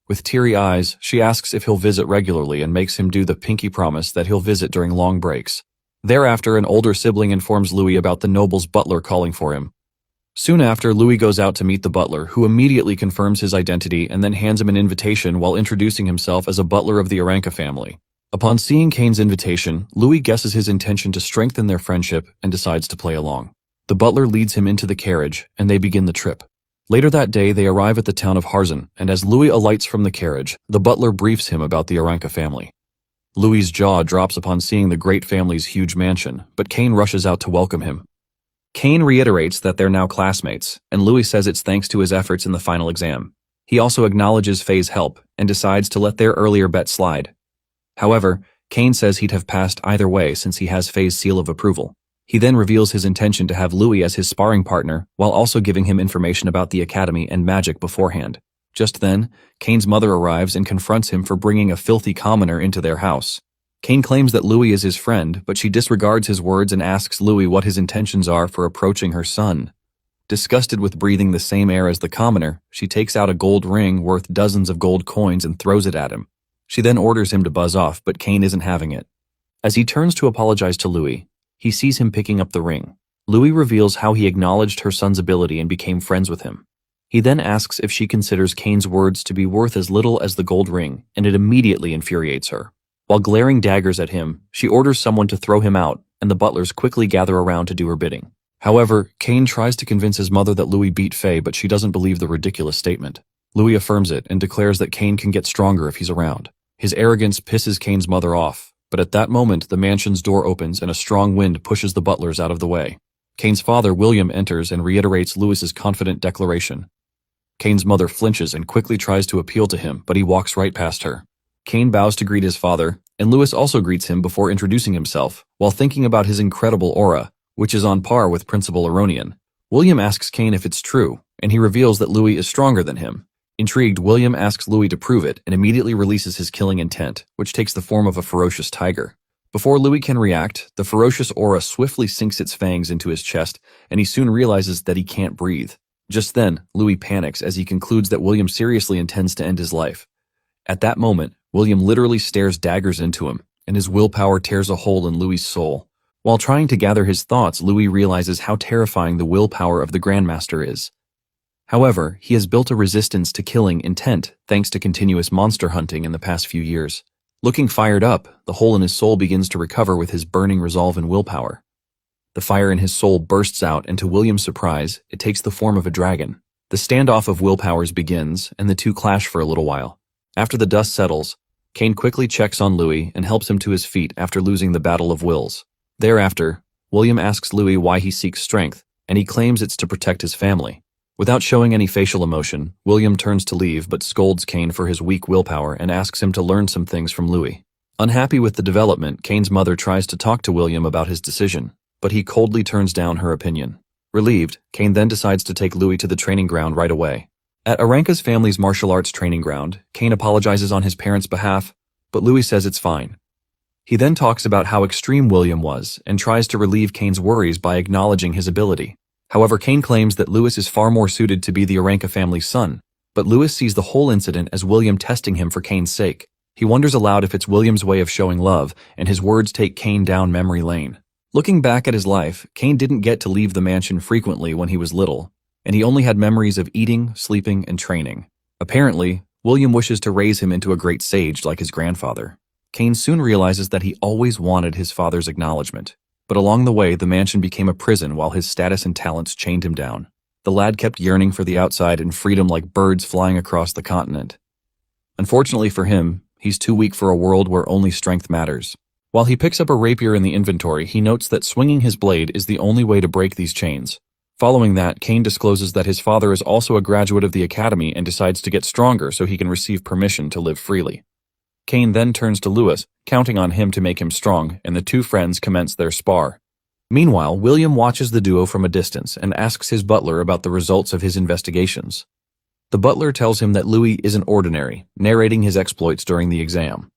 S1: With teary eyes, she asks if he'll visit regularly and makes him do the pinky promise that he'll visit during long breaks. Thereafter, an older sibling informs Louis about the noble's butler calling for him. Soon after, Louis goes out to meet the butler, who immediately confirms his identity and then hands him an invitation while introducing himself as a butler of the Aranka family. Upon seeing Kane's invitation, Louis guesses his intention to strengthen their friendship and decides to play along. The butler leads him into the carriage, and they begin the trip. Later that day, they arrive at the town of Harzan, and as Louis alights from the carriage, the butler briefs him about the Aranka family. Louis's jaw drops upon seeing the great family's huge mansion, but Kane rushes out to welcome him. Kane reiterates that they're now classmates, and Louis says it's thanks to his efforts in the final exam. He also acknowledges Faye's help and decides to let their earlier bet slide. However, Kane says he'd have passed either way since he has Faye's seal of approval. He then reveals his intention to have Louis as his sparring partner while also giving him information about the academy and magic beforehand. Just then, Kane's mother arrives and confronts him for bringing a filthy commoner into their house. Kane claims that Louis is his friend, but she disregards his words and asks Louis what his intentions are for approaching her son. Disgusted with breathing the same air as the commoner, she takes out a gold ring worth dozens of gold coins and throws it at him. She then orders him to buzz off, but Kane isn't having it. As he turns to apologize to Louis, he sees him picking up the ring. Louis reveals how he acknowledged her son's ability and became friends with him. He then asks if she considers Kane's words to be worth as little as the gold ring, and it immediately infuriates her. While glaring daggers at him, she orders someone to throw him out, and the butlers quickly gather around to do her bidding. However, Kane tries to convince his mother that Louis beat Faye, but she doesn't believe the ridiculous statement. Louis affirms it and declares that Kane can get stronger if he's around. His arrogance pisses Kane's mother off, but at that moment the mansion's door opens and a strong wind pushes the butlers out of the way. Kane's father, William, enters and reiterates Louis's confident declaration. Kane's mother flinches and quickly tries to appeal to him, but he walks right past her. Kane bows to greet his father, and Louis also greets him before introducing himself, while thinking about his incredible aura, which is on par with Principal Aronian. William asks Kane if it's true, and he reveals that Louis is stronger than him. Intrigued, William asks Louis to prove it and immediately releases his killing intent, which takes the form of a ferocious tiger. Before Louis can react, the ferocious aura swiftly sinks its fangs into his chest, and he soon realizes that he can't breathe. Just then, Louis panics as he concludes that William seriously intends to end his life. At that moment, William literally stares daggers into him, and his willpower tears a hole in Louis's soul. While trying to gather his thoughts, Louis realizes how terrifying the willpower of the Grandmaster is. However, he has built a resistance to killing intent thanks to continuous monster hunting in the past few years. Looking fired up, the hole in his soul begins to recover with his burning resolve and willpower. The fire in his soul bursts out, and to William's surprise, it takes the form of a dragon. The standoff of willpowers begins, and the two clash for a little while. After the dust settles, Kane quickly checks on Louis and helps him to his feet after losing the battle of wills. Thereafter, William asks Louis why he seeks strength, and he claims it's to protect his family. Without showing any facial emotion, William turns to leave but scolds Kane for his weak willpower and asks him to learn some things from Louis. Unhappy with the development, Kane's mother tries to talk to William about his decision, but he coldly turns down her opinion. Relieved, Kane then decides to take Louis to the training ground right away. At Aranka's family's martial arts training ground, Kane apologizes on his parents' behalf, but Louis says it's fine. He then talks about how extreme William was and tries to relieve Kane's worries by acknowledging his ability. However, Kane claims that Louis is far more suited to be the Aranka family's son, but Louis sees the whole incident as William testing him for Kane's sake. He wonders aloud if it's William's way of showing love, and his words take Kane down memory lane. Looking back at his life, Kane didn't get to leave the mansion frequently when he was little, and he only had memories of eating, sleeping, and training. Apparently, William wishes to raise him into a great sage like his grandfather. Kane soon realizes that he always wanted his father's acknowledgement. But along the way, the mansion became a prison while his status and talents chained him down. The lad kept yearning for the outside and freedom like birds flying across the continent. Unfortunately for him, he's too weak for a world where only strength matters. While he picks up a rapier in the inventory, he notes that swinging his blade is the only way to break these chains. Following that, Kane discloses that his father is also a graduate of the academy and decides to get stronger so he can receive permission to live freely. Kane then turns to Louis, counting on him to make him strong, and the two friends commence their spar. Meanwhile, William watches the duo from a distance and asks his butler about the results of his investigations. The butler tells him that Louis isn't ordinary, narrating his exploits during the exam.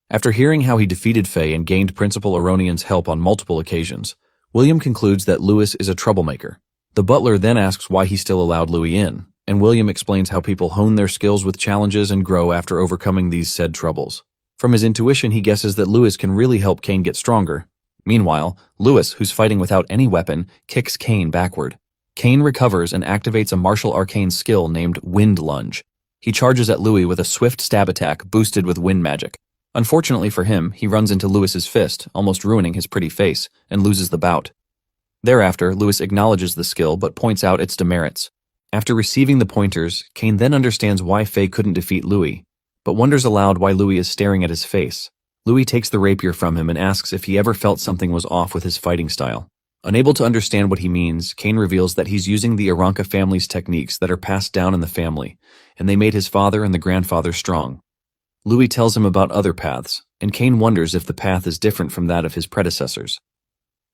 S1: After hearing how he defeated Faye and gained Principal Aronian's help on multiple occasions, William concludes that Louis is a troublemaker. The butler then asks why he still allowed Louis in, and William explains how people hone their skills with challenges and grow after overcoming these said troubles. From his intuition, he guesses that Louis can really help Kane get stronger. Meanwhile, Louis, who's fighting without any weapon, kicks Kane backward. Kane recovers and activates a martial arcane skill named Wind Lunge. He charges at Louis with a swift stab attack boosted with wind magic. Unfortunately for him, he runs into Louis's fist, almost ruining his pretty face, and loses the bout. Thereafter, Louis acknowledges the skill but points out its demerits. After receiving the pointers, Kane then understands why Faye couldn't defeat Louis, but wonders aloud why Louis is staring at his face. Louis takes the rapier from him and asks if he ever felt something was off with his fighting style. Unable to understand what he means, Kane reveals that he's using the Aranka family's techniques that are passed down in the family, and they made his father and the grandfather strong. Louis tells him about other paths, and Kane wonders if the path is different from that of his predecessors.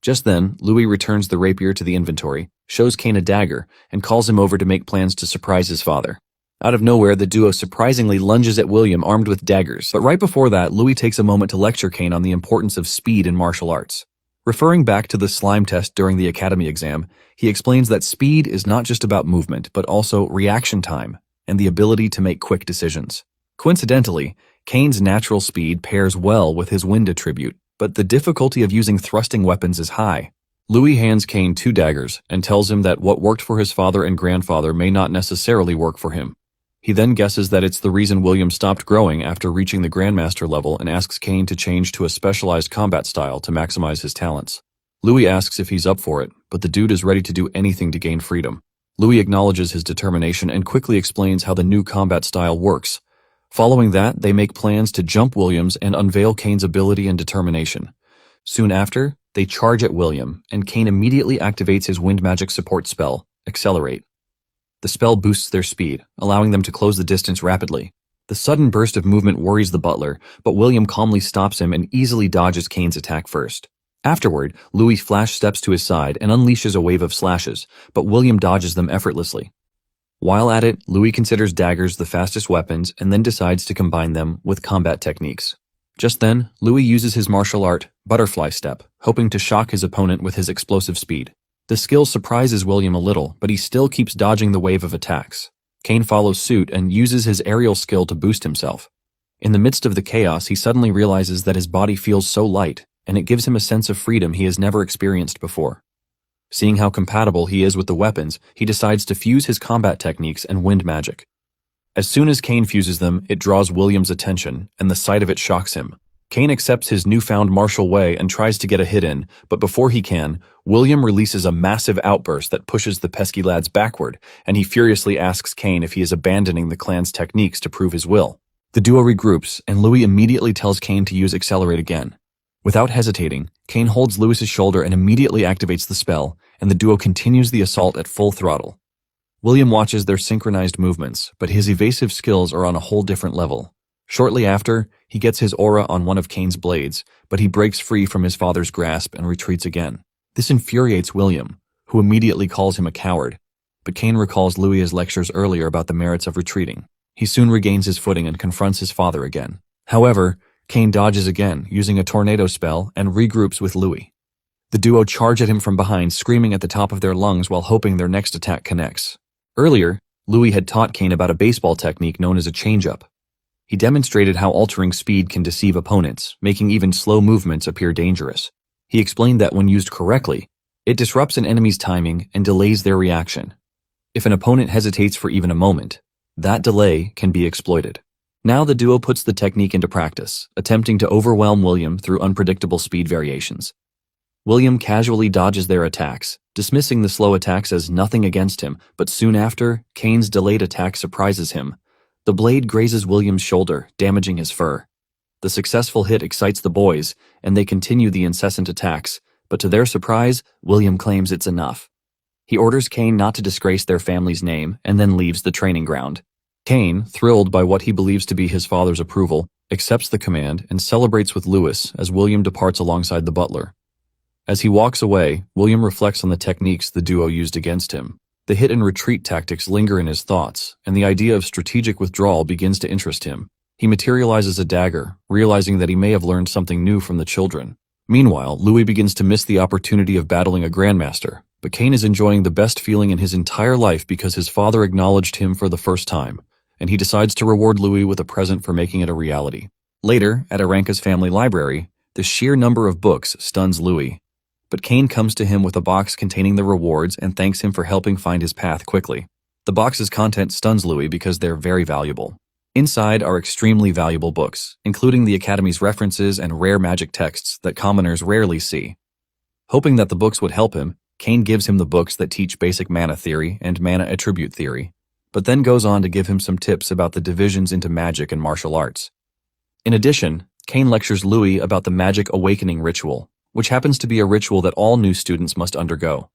S1: Just then, Louis returns the rapier to the inventory, shows Kane a dagger, and calls him over to make plans to surprise his father. Out of nowhere, the duo surprisingly lunges at William armed with daggers, but right before that, Louis takes a moment to lecture Kane on the importance of speed in martial arts. Referring back to the slime test during the academy exam, he explains that speed is not just about movement, but also reaction time and the ability to make quick decisions. Coincidentally, Kane's natural speed pairs well with his wind attribute, but the difficulty of using thrusting weapons is high. Louis hands Kane 2 daggers and tells him that what worked for his father and grandfather may not necessarily work for him. He then guesses that it's the reason William stopped growing after reaching the Grandmaster level and asks Kane to change to a specialized combat style to maximize his talents. Louis asks if he's up for it, but the dude is ready to do anything to gain freedom. Louis acknowledges his determination and quickly explains how the new combat style works. Following that, they make plans to jump Williams and unveil Kane's ability and determination. Soon after, they charge at William, and Kane immediately activates his wind magic support spell, Accelerate. The spell boosts their speed, allowing them to close the distance rapidly. The sudden burst of movement worries the butler, but William calmly stops him and easily dodges Kane's attack first. Afterward, Louis flash steps to his side and unleashes a wave of slashes, but William dodges them effortlessly. While at it, Louis considers daggers the fastest weapons and then decides to combine them with combat techniques. Just then, Louis uses his martial art, Butterfly Step, hoping to shock his opponent with his explosive speed. The skill surprises William a little, but he still keeps dodging the wave of attacks. Kane follows suit and uses his aerial skill to boost himself. In the midst of the chaos, he suddenly realizes that his body feels so light, and it gives him a sense of freedom he has never experienced before. Seeing how compatible he is with the weapons, he decides to fuse his combat techniques and wind magic. As soon as Kane fuses them, it draws William's attention, and the sight of it shocks him. Kane accepts his newfound martial way and tries to get a hit in, but before he can, William releases a massive outburst that pushes the pesky lads backward, and he furiously asks Kane if he is abandoning the clan's techniques to prove his will. The duo regroups, and Louis immediately tells Kane to use Accelerate again. Without hesitating, Kane holds Louis's shoulder and immediately activates the spell, and the duo continues the assault at full throttle. William watches their synchronized movements, but his evasive skills are on a whole different level. Shortly after, he gets his aura on one of Kane's blades, but he breaks free from his father's grasp and retreats again. This infuriates William, who immediately calls him a coward, but Kane recalls Louis's lectures earlier about the merits of retreating. He soon regains his footing and confronts his father again. However, Kane dodges again, using a tornado spell, and regroups with Louis. The duo charge at him from behind, screaming at the top of their lungs while hoping their next attack connects. Earlier, Louis had taught Kane about a baseball technique known as a change-up. He demonstrated how altering speed can deceive opponents, making even slow movements appear dangerous. He explained that when used correctly, it disrupts an enemy's timing and delays their reaction. If an opponent hesitates for even a moment, that delay can be exploited. Now the duo puts the technique into practice, attempting to overwhelm William through unpredictable speed variations. William casually dodges their attacks, dismissing the slow attacks as nothing against him, but soon after, Kane's delayed attack surprises him. The blade grazes William's shoulder, damaging his fur. The successful hit excites the boys, and they continue the incessant attacks, but to their surprise, William claims it's enough. He orders Kane not to disgrace their family's name and then leaves the training ground. Kane, thrilled by what he believes to be his father's approval, accepts the command and celebrates with Louis as William departs alongside the butler. As he walks away, William reflects on the techniques the duo used against him. The hit and retreat tactics linger in his thoughts, and the idea of strategic withdrawal begins to interest him. He materializes a dagger, realizing that he may have learned something new from the children. Meanwhile, Louis begins to miss the opportunity of battling a grandmaster, but Kane is enjoying the best feeling in his entire life because his father acknowledged him for the first time, and he decides to reward Louis with a present for making it a reality. Later, at Aranka's family library, the sheer number of books stuns Louis. But Kane comes to him with a box containing the rewards and thanks him for helping find his path quickly. The box's content stuns Louis because they're very valuable. Inside are extremely valuable books, including the Academy's references and rare magic texts that commoners rarely see. Hoping that the books would help him, Kane gives him the books that teach basic mana theory and mana attribute theory, but then goes on to give him some tips about the divisions into magic and martial arts. In addition, Kane lectures Louis about the Magic Awakening ritual, which happens to be a ritual that all new students must undergo.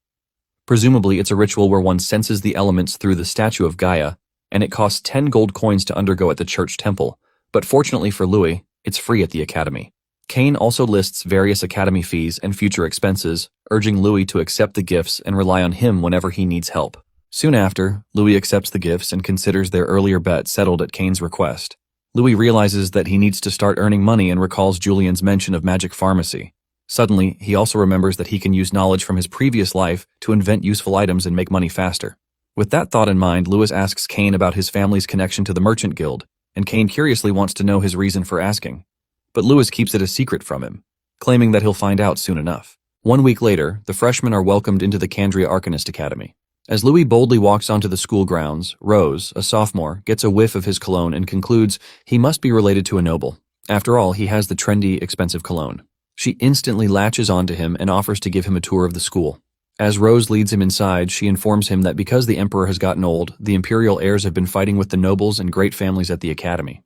S1: Presumably, it's a ritual where one senses the elements through the statue of Gaia, and it costs 10 gold coins to undergo at the church temple, but fortunately for Louis, it's free at the Academy. Kane also lists various Academy fees and future expenses, urging Louis to accept the gifts and rely on him whenever he needs help. Soon after, Louis accepts the gifts and considers their earlier bet settled at Kane's request. Louis realizes that he needs to start earning money and recalls Julian's mention of magic pharmacy. Suddenly, he also remembers that he can use knowledge from his previous life to invent useful items and make money faster. With that thought in mind, Louis asks Kane about his family's connection to the Merchant Guild, and Kane curiously wants to know his reason for asking. But Louis keeps it a secret from him, claiming that he'll find out soon enough. 1 week later, the freshmen are welcomed into the Candria Arcanist Academy. As Louis boldly walks onto the school grounds, Rose, a sophomore, gets a whiff of his cologne and concludes he must be related to a noble. After all, he has the trendy, expensive cologne. She instantly latches onto him and offers to give him a tour of the school. As Rose leads him inside, she informs him that because the emperor has gotten old, the imperial heirs have been fighting with the nobles and great families at the academy.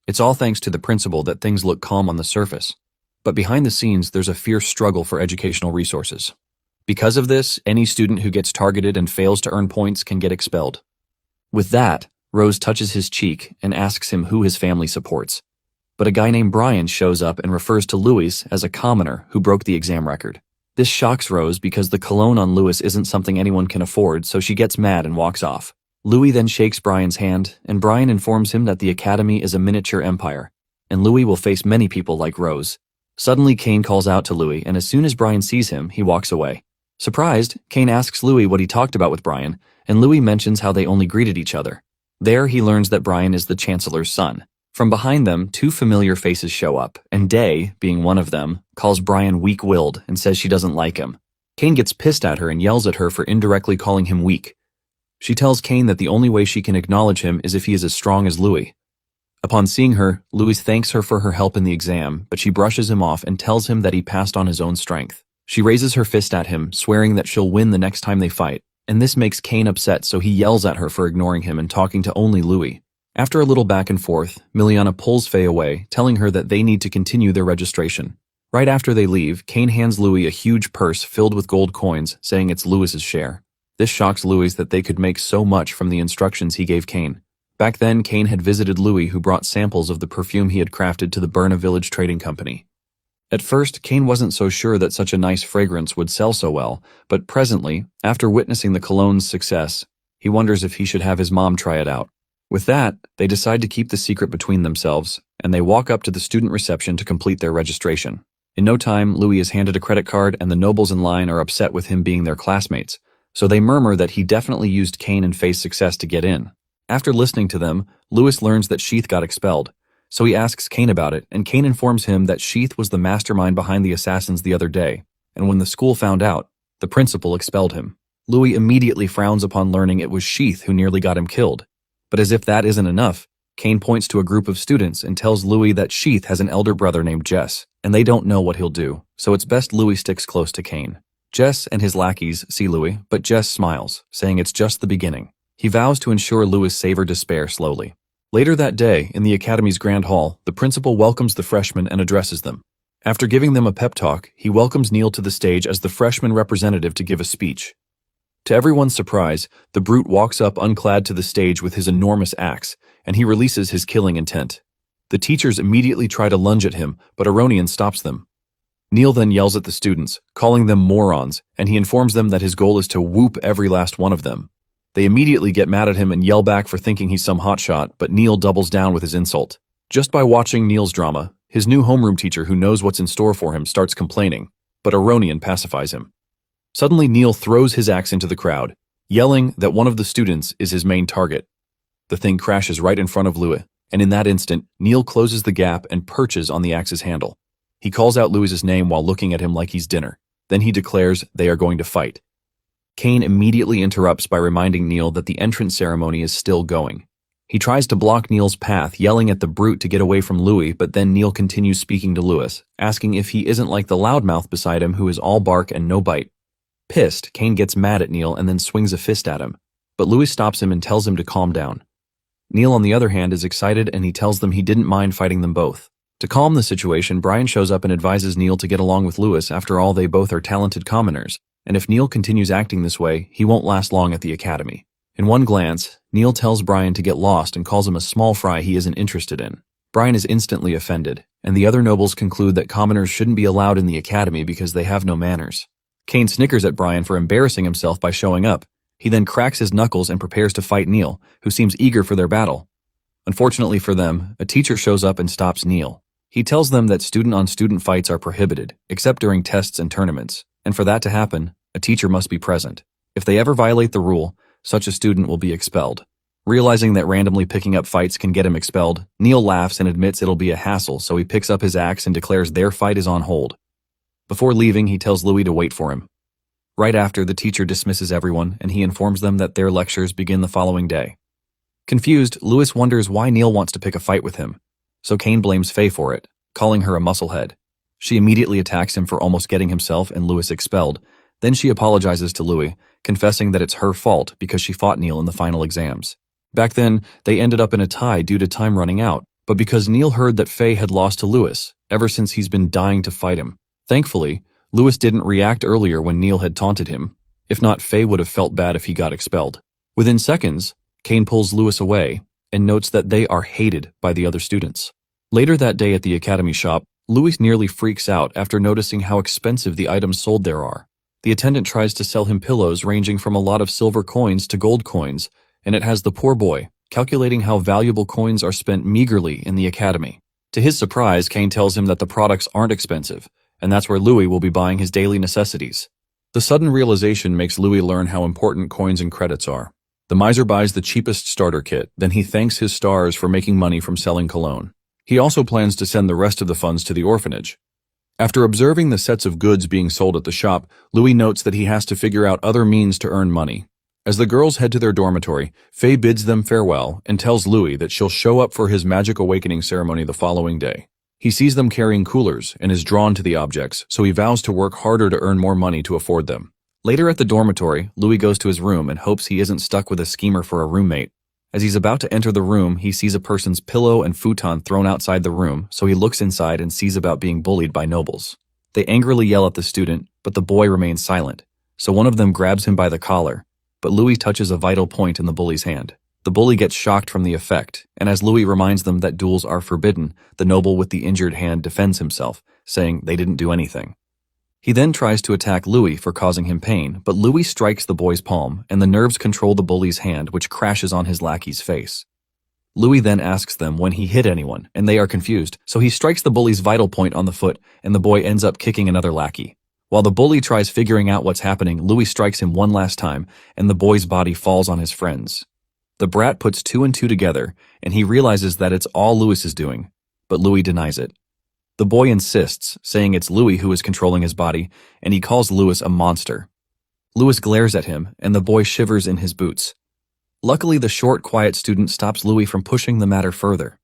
S1: It's all thanks to the principal that things look calm on the surface. But behind the scenes, there's a fierce struggle for educational resources. Because of this, any student who gets targeted and fails to earn points can get expelled. With that, Rose touches his cheek and asks him who his family supports. But a guy named Brian shows up and refers to Louis as a commoner who broke the exam record. This shocks Rose because the cologne on Louis isn't something anyone can afford, so she gets mad and walks off. Louis then shakes Brian's hand, and Brian informs him that the academy is a miniature empire, and Louis will face many people like Rose. Suddenly, Kane calls out to Louis, and as soon as Brian sees him, he walks away. Surprised, Kane asks Louis what he talked about with Brian, and Louis mentions how they only greeted each other. There, he learns that Brian is the Chancellor's son. From behind them, two familiar faces show up, and Day, being one of them, calls Brian weak-willed and says she doesn't like him. Kane gets pissed at her and yells at her for indirectly calling him weak. She tells Kane that the only way she can acknowledge him is if he is as strong as Louis. Upon seeing her, Louis thanks her for her help in the exam, but she brushes him off and tells him that he passed on his own strength. She raises her fist at him, swearing that she'll win the next time they fight, and this makes Kane upset, so he yells at her for ignoring him and talking to only Louis. After a little back and forth, Miliana pulls Faye away, telling her that they need to continue their registration. Right after they leave, Kane hands Louis a huge purse filled with gold coins, saying it's Louis's share. This shocks Louis that they could make so much from the instructions he gave Kane. Back then, Kane had visited Louis, who brought samples of the perfume he had crafted to the Burna Village Trading Company. At first, Kane wasn't so sure that such a nice fragrance would sell so well, but presently, after witnessing the cologne's success, he wonders if he should have his mom try it out. With that, they decide to keep the secret between themselves, and they walk up to the student reception to complete their registration. In no time, Louis is handed a credit card, and the nobles in line are upset with him being their classmates, so they murmur that he definitely used Kane and Faye's success to get in. After listening to them, Louis learns that Sheath got expelled. So he asks Kane about it, and Kane informs him that Sheath was the mastermind behind the assassins the other day, and when the school found out, the principal expelled him. Louis immediately frowns upon learning it was Sheath who nearly got him killed. But as if that isn't enough, Kane points to a group of students and tells Louis that Sheath has an elder brother named Jess, and they don't know what he'll do, so it's best Louis sticks close to Kane. Jess and his lackeys see Louis, but Jess smiles, saying it's just the beginning. He vows to ensure Louis savor despair slowly. Later that day, in the Academy's Grand Hall, the principal welcomes the freshmen and addresses them. After giving them a pep talk, he welcomes Neil to the stage as the freshman representative to give a speech. To everyone's surprise, the brute walks up unclad to the stage with his enormous axe, and he releases his killing intent. The teachers immediately try to lunge at him, but Aronian stops them. Neil then yells at the students, calling them morons, and he informs them that his goal is to whoop every last one of them. They immediately get mad at him and yell back for thinking he's some hotshot, but Neil doubles down with his insult. Just by watching Neil's drama, his new homeroom teacher who knows what's in store for him starts complaining, but Aronian pacifies him. Suddenly, Neil throws his axe into the crowd, yelling that one of the students is his main target. The thing crashes right in front of Louis, and in that instant, Neil closes the gap and perches on the axe's handle. He calls out Louis's name while looking at him like he's dinner. Then he declares they are going to fight. Kane immediately interrupts by reminding Neil that the entrance ceremony is still going. He tries to block Neil's path, yelling at the brute to get away from Louis, but then Neil continues speaking to Louis, asking if he isn't like the loudmouth beside him who is all bark and no bite. Pissed, Kane gets mad at Neil and then swings a fist at him, but Louis stops him and tells him to calm down. Neil, on the other hand, is excited and he tells them he didn't mind fighting them both. To calm the situation, Brian shows up and advises Neil to get along with Louis. After all, they both are talented commoners, and if Neil continues acting this way, he won't last long at the academy. In one glance, Neil tells Brian to get lost and calls him a small fry he isn't interested in. Brian is instantly offended, and the other nobles conclude that commoners shouldn't be allowed in the academy because they have no manners. Kane snickers at Brian for embarrassing himself by showing up. He then cracks his knuckles and prepares to fight Neil, who seems eager for their battle. Unfortunately for them, a teacher shows up and stops Neil. He tells them that student-on-student fights are prohibited, except during tests and tournaments, and for that to happen, a teacher must be present. If they ever violate the rule, such a student will be expelled. Realizing that randomly picking up fights can get him expelled, Neil laughs and admits it'll be a hassle, so he picks up his axe and declares their fight is on hold. Before leaving, he tells Louis to wait for him. Right after, the teacher dismisses everyone and he informs them that their lectures begin the following day. Confused, Lewis wonders why Neil wants to pick a fight with him. So Kane blames Faye for it, calling her a musclehead. She immediately attacks him for almost getting himself and Lewis expelled. Then she apologizes to Louis, confessing that it's her fault because she fought Neil in the final exams. Back then, they ended up in a tie due to time running out, but because Neil heard that Faye had lost to Lewis, ever since he's been dying to fight him. Thankfully, Lewis didn't react earlier when Neil had taunted him. If not, Faye would have felt bad if he got expelled. Within seconds, Kane pulls Lewis away and notes that they are hated by the other students. Later that day at the academy shop, Louis nearly freaks out after noticing how expensive the items sold there are. The attendant tries to sell him pillows ranging from a lot of silver coins to gold coins, and it has the poor boy calculating how valuable coins are spent meagerly in the academy. To his surprise, Kane tells him that the products aren't expensive, and that's where Louis will be buying his daily necessities. The sudden realization makes Louis learn how important coins and credits are. The miser buys the cheapest starter kit, then he thanks his stars for making money from selling cologne. He also plans to send the rest of the funds to the orphanage. After observing the sets of goods being sold at the shop, Louis notes that he has to figure out other means to earn money. As the girls head to their dormitory, Faye bids them farewell and tells Louis that she'll show up for his magic awakening ceremony the following day. He sees them carrying coolers and is drawn to the objects, so he vows to work harder to earn more money to afford them. Later at the dormitory, Louis goes to his room and hopes he isn't stuck with a schemer for a roommate. As he's about to enter the room, he sees a person's pillow and futon thrown outside the room, so he looks inside and sees about being bullied by nobles. They angrily yell at the student, but the boy remains silent, so one of them grabs him by the collar, but Louis touches a vital point in the bully's hand. The bully gets shocked from the effect, and as Louis reminds them that duels are forbidden, the noble with the injured hand defends himself, saying they didn't do anything. He then tries to attack Louis for causing him pain, but Louis strikes the boy's palm, and the nerves control the bully's hand, which crashes on his lackey's face. Louis then asks them when he hit anyone, and they are confused, so he strikes the bully's vital point on the foot, and the boy ends up kicking another lackey. While the bully tries figuring out what's happening, Louis strikes him one last time, and the boy's body falls on his friends. The brat puts two and two together, and he realizes that it's all Louis is doing, but Louis denies it. The boy insists, saying it's Louis who is controlling his body, and he calls Louis a monster. Louis glares at him, and the boy shivers in his boots. Luckily, the short, quiet student stops Louis from pushing the matter further.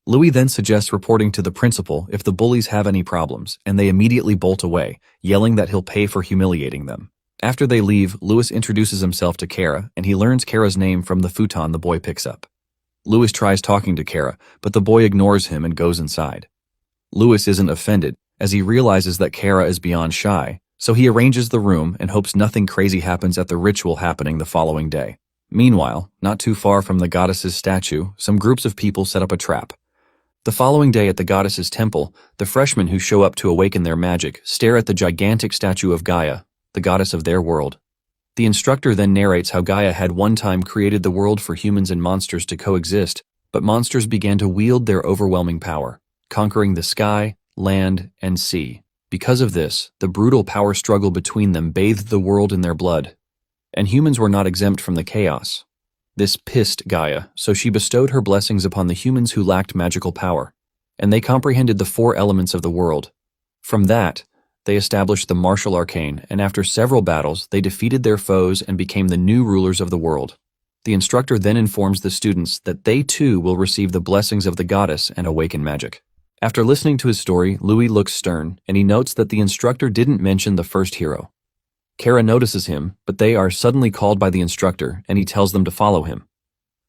S1: Louis then suggests reporting to the principal if the bullies have any problems, and they immediately bolt away, yelling that he'll pay for humiliating them. After they leave, Louis introduces himself to Kara, and he learns Kara's name from the futon the boy picks up. Louis tries talking to Kara, but the boy ignores him and goes inside. Louis isn't offended, as he realizes that Kara is beyond shy, so he arranges the room and hopes nothing crazy happens at the ritual happening the following day. Meanwhile, not too far from the goddess's statue, some groups of people set up a trap. The following day at the goddess's temple, the freshmen who show up to awaken their magic stare at the gigantic statue of Gaia, the goddess of their world. The instructor then narrates how Gaia had one time created the world for humans and monsters to coexist, but monsters began to wield their overwhelming power, conquering the sky, land, and sea. Because of this, the brutal power struggle between them bathed the world in their blood, and humans were not exempt from the chaos. This pissed Gaia, so she bestowed her blessings upon the humans who lacked magical power, and they comprehended the four elements of the world. From that, they established the martial arcane, and after several battles, they defeated their foes and became the new rulers of the world. The instructor then informs the students that they too will receive the blessings of the goddess and awaken magic. After listening to his story, Louis looks stern, and he notes that the instructor didn't mention the first hero. Kara notices him, but they are suddenly called by the instructor, and he tells them to follow him.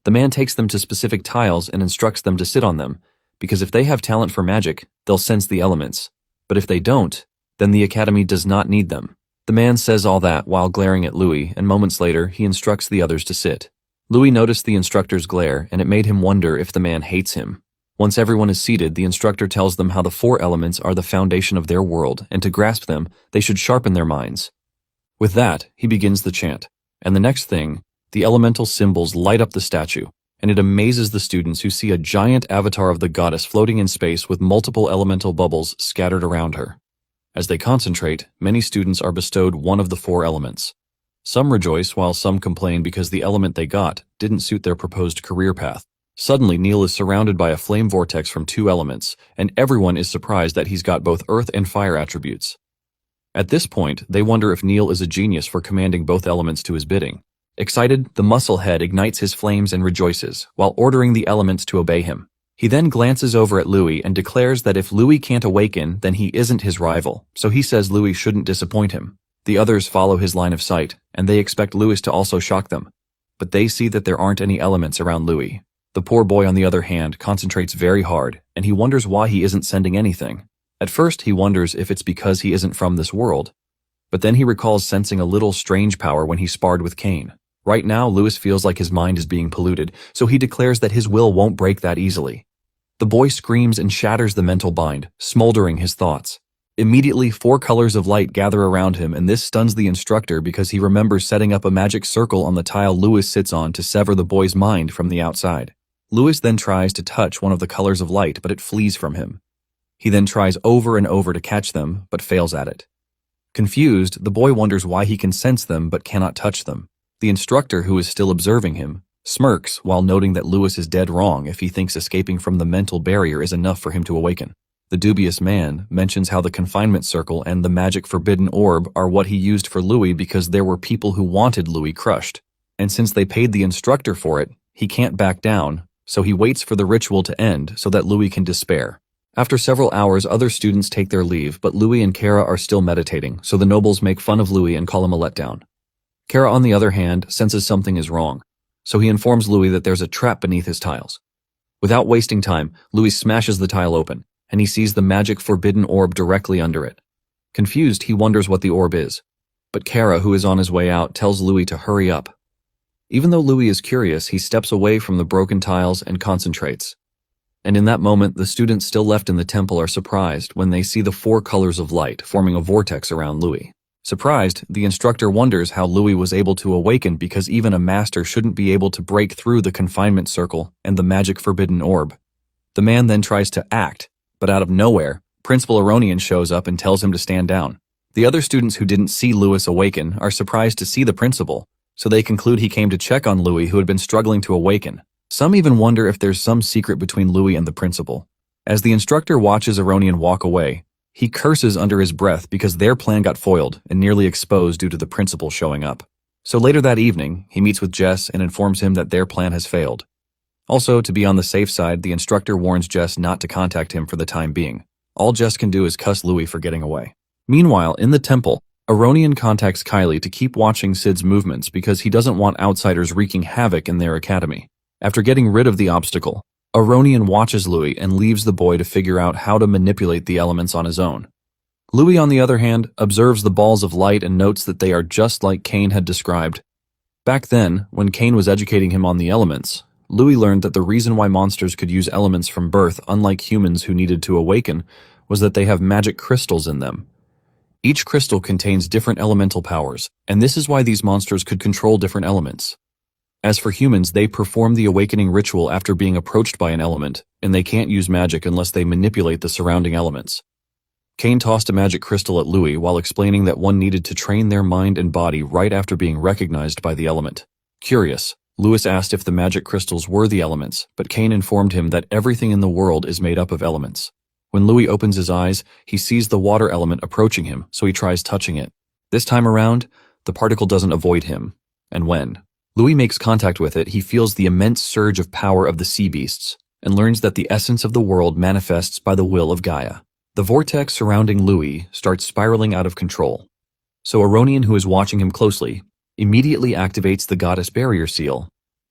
S1: The man takes them to specific tiles and instructs them to sit on them, because if they have talent for magic, they'll sense the elements. But if they don't, then the academy does not need them. The man says all that while glaring at Louis, and moments later, he instructs the others to sit. Louis noticed the instructor's glare, and it made him wonder if the man hates him. Once everyone is seated, the instructor tells them how the four elements are the foundation of their world, and to grasp them, they should sharpen their minds. With that, he begins the chant, and the next thing, the elemental symbols light up the statue, and it amazes the students who see a giant avatar of the goddess floating in space with multiple elemental bubbles scattered around her. As they concentrate, many students are bestowed one of the four elements. Some rejoice while some complain because the element they got didn't suit their proposed career path. Suddenly, Neil is surrounded by a flame vortex from two elements, and everyone is surprised that he's got both earth and fire attributes. At this point, they wonder if Neil is a genius for commanding both elements to his bidding. Excited, the muscle head ignites his flames and rejoices, while ordering the elements to obey him. He then glances over at Louis and declares that if Louis can't awaken, then he isn't his rival, so he says Louis shouldn't disappoint him. The others follow his line of sight, and they expect Louis to also shock them. But they see that there aren't any elements around Louis. The poor boy, on the other hand, concentrates very hard, and he wonders why he isn't sending anything. At first, he wonders if it's because he isn't from this world. But then he recalls sensing a little strange power when he sparred with Cain. Right now, Louis feels like his mind is being polluted, so he declares that his will won't break that easily. The boy screams and shatters the mental bind, smoldering his thoughts. Immediately, 4 colors of light gather around him, and this stuns the instructor because he remembers setting up a magic circle on the tile Louis sits on to sever the boy's mind from the outside. Louis then tries to touch one of the colors of light, but it flees from him. He then tries over and over to catch them, but fails at it. Confused, the boy wonders why he can sense them but cannot touch them. The instructor, who is still observing him, smirks while noting that Louis is dead wrong if he thinks escaping from the mental barrier is enough for him to awaken. The dubious man mentions how the confinement circle and the magic forbidden orb are what he used for Louis because there were people who wanted Louis crushed. And since they paid the instructor for it, he can't back down, so he waits for the ritual to end so that Louis can despair. After several hours, other students take their leave, but Louis and Kara are still meditating, so the nobles make fun of Louis and call him a letdown. Kara, on the other hand, senses something is wrong, so he informs Louis that there's a trap beneath his tiles. Without wasting time, Louis smashes the tile open, and he sees the magic forbidden orb directly under it. Confused, he wonders what the orb is, but Kara, who is on his way out, tells Louis to hurry up. Even though Louis is curious, he steps away from the broken tiles and concentrates. And in that moment, the students still left in the temple are surprised when they see the 4 colors of light forming a vortex around Louis. Surprised, the instructor wonders how Louis was able to awaken because even a master shouldn't be able to break through the confinement circle and the magic forbidden orb. The man then tries to act, but out of nowhere, Principal Aronian shows up and tells him to stand down. The other students who didn't see Louis awaken are surprised to see the principal, so they conclude he came to check on Louis, who had been struggling to awaken. Some even wonder if there's some secret between Louis and the principal. As the instructor watches Aronian walk away, he curses under his breath because their plan got foiled and nearly exposed due to the principal showing up. So later that evening, he meets with Jess and informs him that their plan has failed. Also, to be on the safe side, the instructor warns Jess not to contact him for the time being. All Jess can do is cuss Louis for getting away. Meanwhile, in the temple, Aronian contacts Kylie to keep watching Sid's movements because he doesn't want outsiders wreaking havoc in their academy. After getting rid of the obstacle, Aronian watches Louis and leaves the boy to figure out how to manipulate the elements on his own. Louis, on the other hand, observes the balls of light and notes that they are just like Cain had described. Back then, when Cain was educating him on the elements, Louis learned that the reason why monsters could use elements from birth, unlike humans who needed to awaken, was that they have magic crystals in them. Each crystal contains different elemental powers, and this is why these monsters could control different elements. As for humans, they perform the awakening ritual after being approached by an element, and they can't use magic unless they manipulate the surrounding elements. Cain tossed a magic crystal at Louis while explaining that one needed to train their mind and body right after being recognized by the element. Curious, Louis asked if the magic crystals were the elements, but Cain informed him that everything in the world is made up of elements. When Louis opens his eyes, he sees the water element approaching him, so he tries touching it. This time around, the particle doesn't avoid him, and when Louis makes contact with it, he feels the immense surge of power of the sea beasts, and learns that the essence of the world manifests by the will of Gaia. The vortex surrounding Louis starts spiraling out of control. So Aronian, who is watching him closely, immediately activates the goddess barrier seal,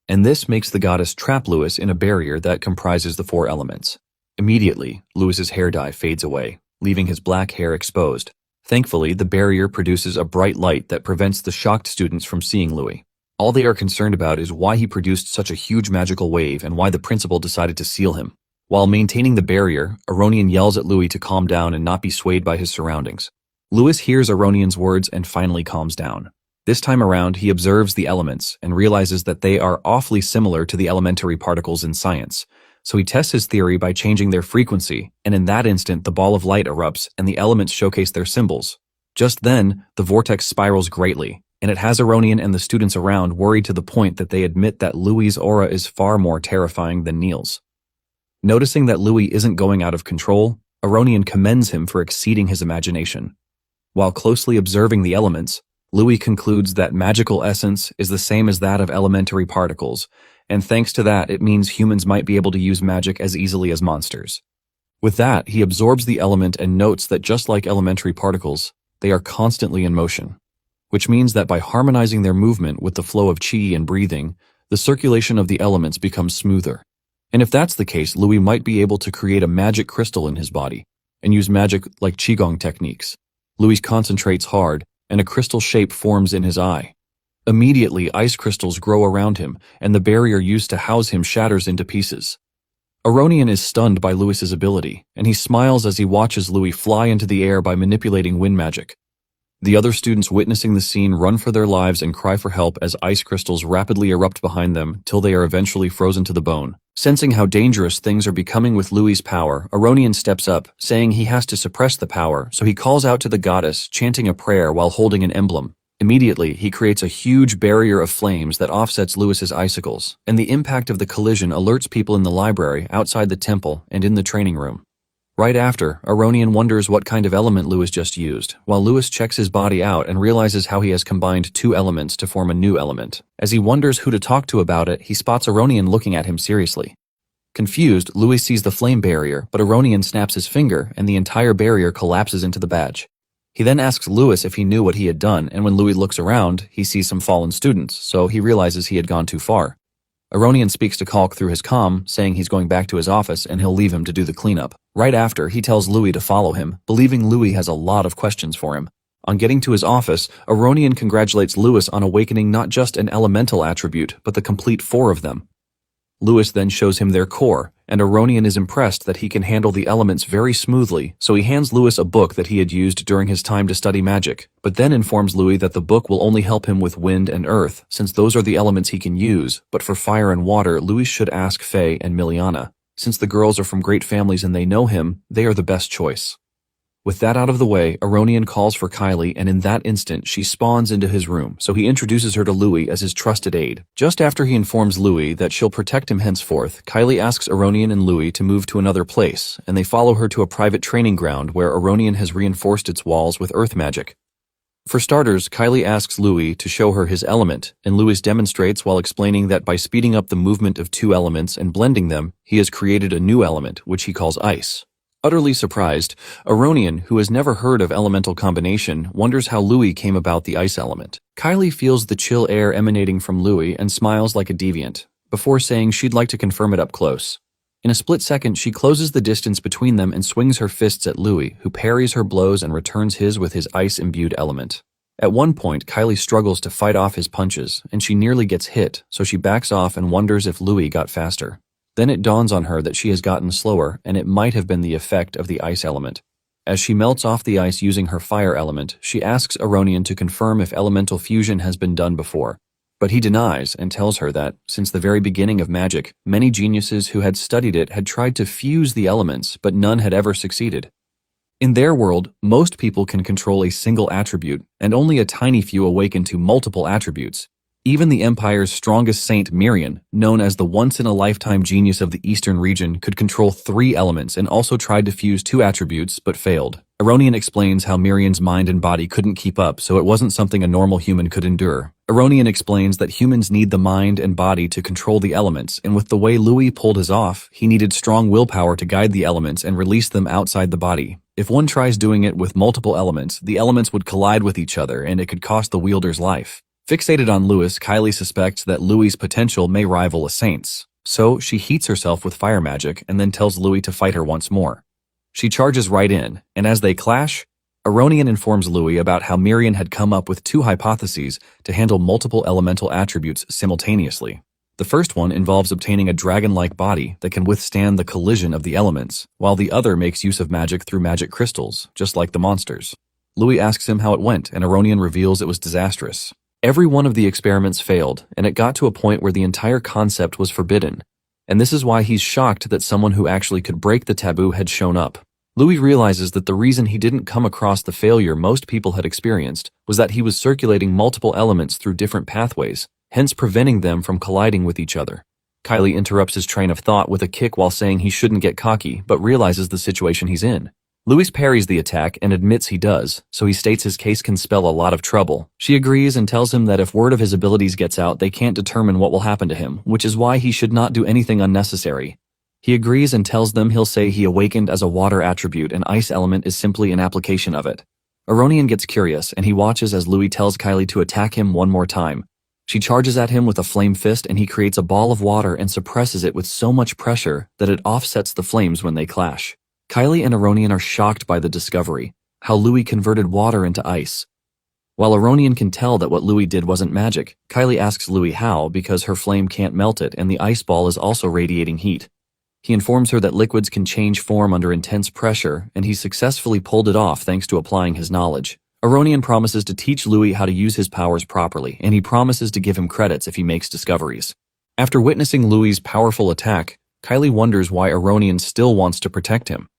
S1: and this makes the goddess trap Louis in a barrier that comprises the 4 elements. Immediately, Louis's hair dye fades away, leaving his black hair exposed. Thankfully, the barrier produces a bright light that prevents the shocked students from seeing Louis. All they are concerned about is why he produced such a huge magical wave and why the principal decided to seal him. While maintaining the barrier, Aronian yells at Louis to calm down and not be swayed by his surroundings. Louis hears Aronian's words and finally calms down. This time around, he observes the elements and realizes that they are awfully similar to the elementary particles in science. So he tests his theory by changing their frequency, and in that instant, the ball of light erupts and the elements showcase their symbols. Just then, the vortex spirals greatly, and it has Aronian and the students around worried to the point that they admit that Louis's aura is far more terrifying than Neil's. Noticing that Louis isn't going out of control, Aronian commends him for exceeding his imagination. While closely observing the elements, Louis concludes that magical essence is the same as that of elementary particles, and thanks to that it means humans might be able to use magic as easily as monsters. With that, he absorbs the element and notes that just like elementary particles, they are constantly in motion, which means that by harmonizing their movement with the flow of qi and breathing, the circulation of the elements becomes smoother. And if that's the case, Louis might be able to create a magic crystal in his body and use magic like qigong techniques. Louis concentrates hard, and a crystal shape forms in his eye. Immediately, ice crystals grow around him, and the barrier used to house him shatters into pieces. Aronian is stunned by Louis's ability, and he smiles as he watches Louis fly into the air by manipulating wind magic. The other students witnessing the scene run for their lives and cry for help as ice crystals rapidly erupt behind them till they are eventually frozen to the bone. Sensing how dangerous things are becoming with Louis's power, Aronian steps up, saying he has to suppress the power, so he calls out to the goddess, chanting a prayer while holding an emblem. Immediately, he creates a huge barrier of flames that offsets Louis's icicles, and the impact of the collision alerts people in the library, outside the temple, and in the training room. Right after, Aronian wonders what kind of element Louis just used, while Louis checks his body out and realizes how he has combined two elements to form a new element. As he wonders who to talk to about it, he spots Aronian looking at him seriously. Confused, Louis sees the flame barrier, but Aronian snaps his finger and the entire barrier collapses into the badge. He then asks Louis if he knew what he had done, and when Louis looks around, he sees some fallen students, so he realizes he had gone too far. Aronian speaks to Kalk through his comm, saying he's going back to his office and he'll leave him to do the cleanup. Right after, he tells Louis to follow him, believing Louis has a lot of questions for him. On getting to his office, Aronian congratulates Louis on awakening not just an elemental attribute, but the complete 4 of them. Louis then shows him their core, and Aronian is impressed that he can handle the elements very smoothly, so he hands Louis a book that he had used during his time to study magic, but then informs Louis that the book will only help him with wind and earth, since those are the elements he can use, but for fire and water, Louis should ask Faye and Miliana. Since the girls are from great families and they know him, they are the best choice. With that out of the way, Aronian calls for Kylie, and in that instant, she spawns into his room, so he introduces her to Louis as his trusted aide. Just after he informs Louis that she'll protect him henceforth, Kylie asks Aronian and Louis to move to another place, and they follow her to a private training ground where Aronian has reinforced its walls with earth magic. For starters, Kylie asks Louis to show her his element, and Louis demonstrates while explaining that by speeding up the movement of 2 elements and blending them, he has created a new element, which he calls ice. Utterly surprised, Aronian, who has never heard of elemental combination, wonders how Louis came about the ice element. Kylie feels the chill air emanating from Louis and smiles like a deviant, before saying she'd like to confirm it up close. In a split second, she closes the distance between them and swings her fists at Louis, who parries her blows and returns his with his ice-imbued element. At one point, Kylie struggles to fight off his punches, and she nearly gets hit, so she backs off and wonders if Louis got faster. Then it dawns on her that she has gotten slower, and it might have been the effect of the ice element. As she melts off the ice using her fire element, she asks Aronian to confirm if elemental fusion has been done before. But he denies and tells her that, since the very beginning of magic, many geniuses who had studied it had tried to fuse the elements, but none had ever succeeded. In their world, most people can control a single attribute, and only a tiny few awaken to multiple attributes. Even the Empire's strongest saint, Mirian, known as the once-in-a-lifetime genius of the Eastern region, could control 3 elements and also tried to fuse 2 attributes, but failed. Aronian explains how Mirian's mind and body couldn't keep up, so it wasn't something a normal human could endure. Aronian explains that humans need the mind and body to control the elements, and with the way Louis pulled his off, he needed strong willpower to guide the elements and release them outside the body. If one tries doing it with multiple elements, the elements would collide with each other, and it could cost the wielder's life. Fixated on Louis, Kylie suspects that Louis's potential may rival a saint's. So she heats herself with fire magic and then tells Louis to fight her once more. She charges right in, and as they clash, Aronian informs Louis about how Mirian had come up with 2 hypotheses to handle multiple elemental attributes simultaneously. The first one involves obtaining a dragon-like body that can withstand the collision of the elements, while the other makes use of magic through magic crystals, just like the monsters. Louis asks him how it went, and Aronian reveals it was disastrous. Every one of the experiments failed, and it got to a point where the entire concept was forbidden. And this is why he's shocked that someone who actually could break the taboo had shown up. Louis realizes that the reason he didn't come across the failure most people had experienced was that he was circulating multiple elements through different pathways, hence preventing them from colliding with each other. Kylie interrupts his train of thought with a kick while saying he shouldn't get cocky, but realizes the situation he's in. Louis parries the attack and admits he does, so he states his case can spell a lot of trouble. She agrees and tells him that if word of his abilities gets out, they can't determine what will happen to him, which is why he should not do anything unnecessary. He agrees and tells them he'll say he awakened as a water attribute and ice element is simply an application of it. Aronian gets curious and he watches as Louis tells Kylie to attack him one more time. She charges at him with a flame fist and he creates a ball of water and suppresses it with so much pressure that it offsets the flames when they clash. Kylie and Aronian are shocked by the discovery, how Louis converted water into ice. While Aronian can tell that what Louis did wasn't magic, Kylie asks Louis how because her flame can't melt it and the ice ball is also radiating heat. He informs her that liquids can change form under intense pressure and he successfully pulled it off thanks to applying his knowledge. Aronian promises to teach Louis how to use his powers properly and he promises to give him credits if he makes discoveries. After witnessing Louis' powerful attack, Kylie wonders why Aronian still wants to protect him.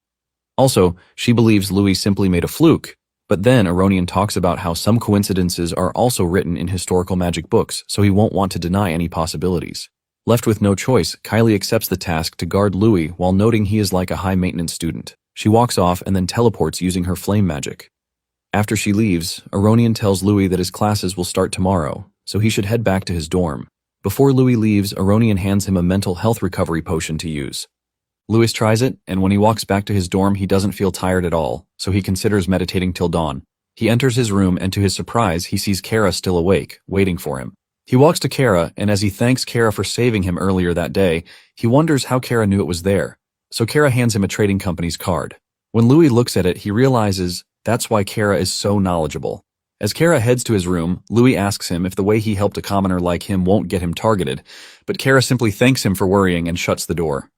S1: Also, she believes Louis simply made a fluke, but then Aronian talks about how some coincidences are also written in historical magic books, so he won't want to deny any possibilities. Left with no choice, Kylie accepts the task to guard Louis while noting he is like a high-maintenance student. She walks off and then teleports using her flame magic. After she leaves, Aronian tells Louis that his classes will start tomorrow, so he should head back to his dorm. Before Louis leaves, Aronian hands him a mental health recovery potion to use. Louis tries it, and when he walks back to his dorm, he doesn't feel tired at all, so he considers meditating till dawn. He enters his room, and to his surprise, he sees Kara still awake, waiting for him. He walks to Kara, and as he thanks Kara for saving him earlier that day, he wonders how Kara knew it was there. So Kara hands him a trading company's card. When Louis looks at it, he realizes that's why Kara is so knowledgeable. As Kara heads to his room, Louis asks him if the way he helped a commoner like him won't get him targeted, but Kara simply thanks him for worrying and shuts the door.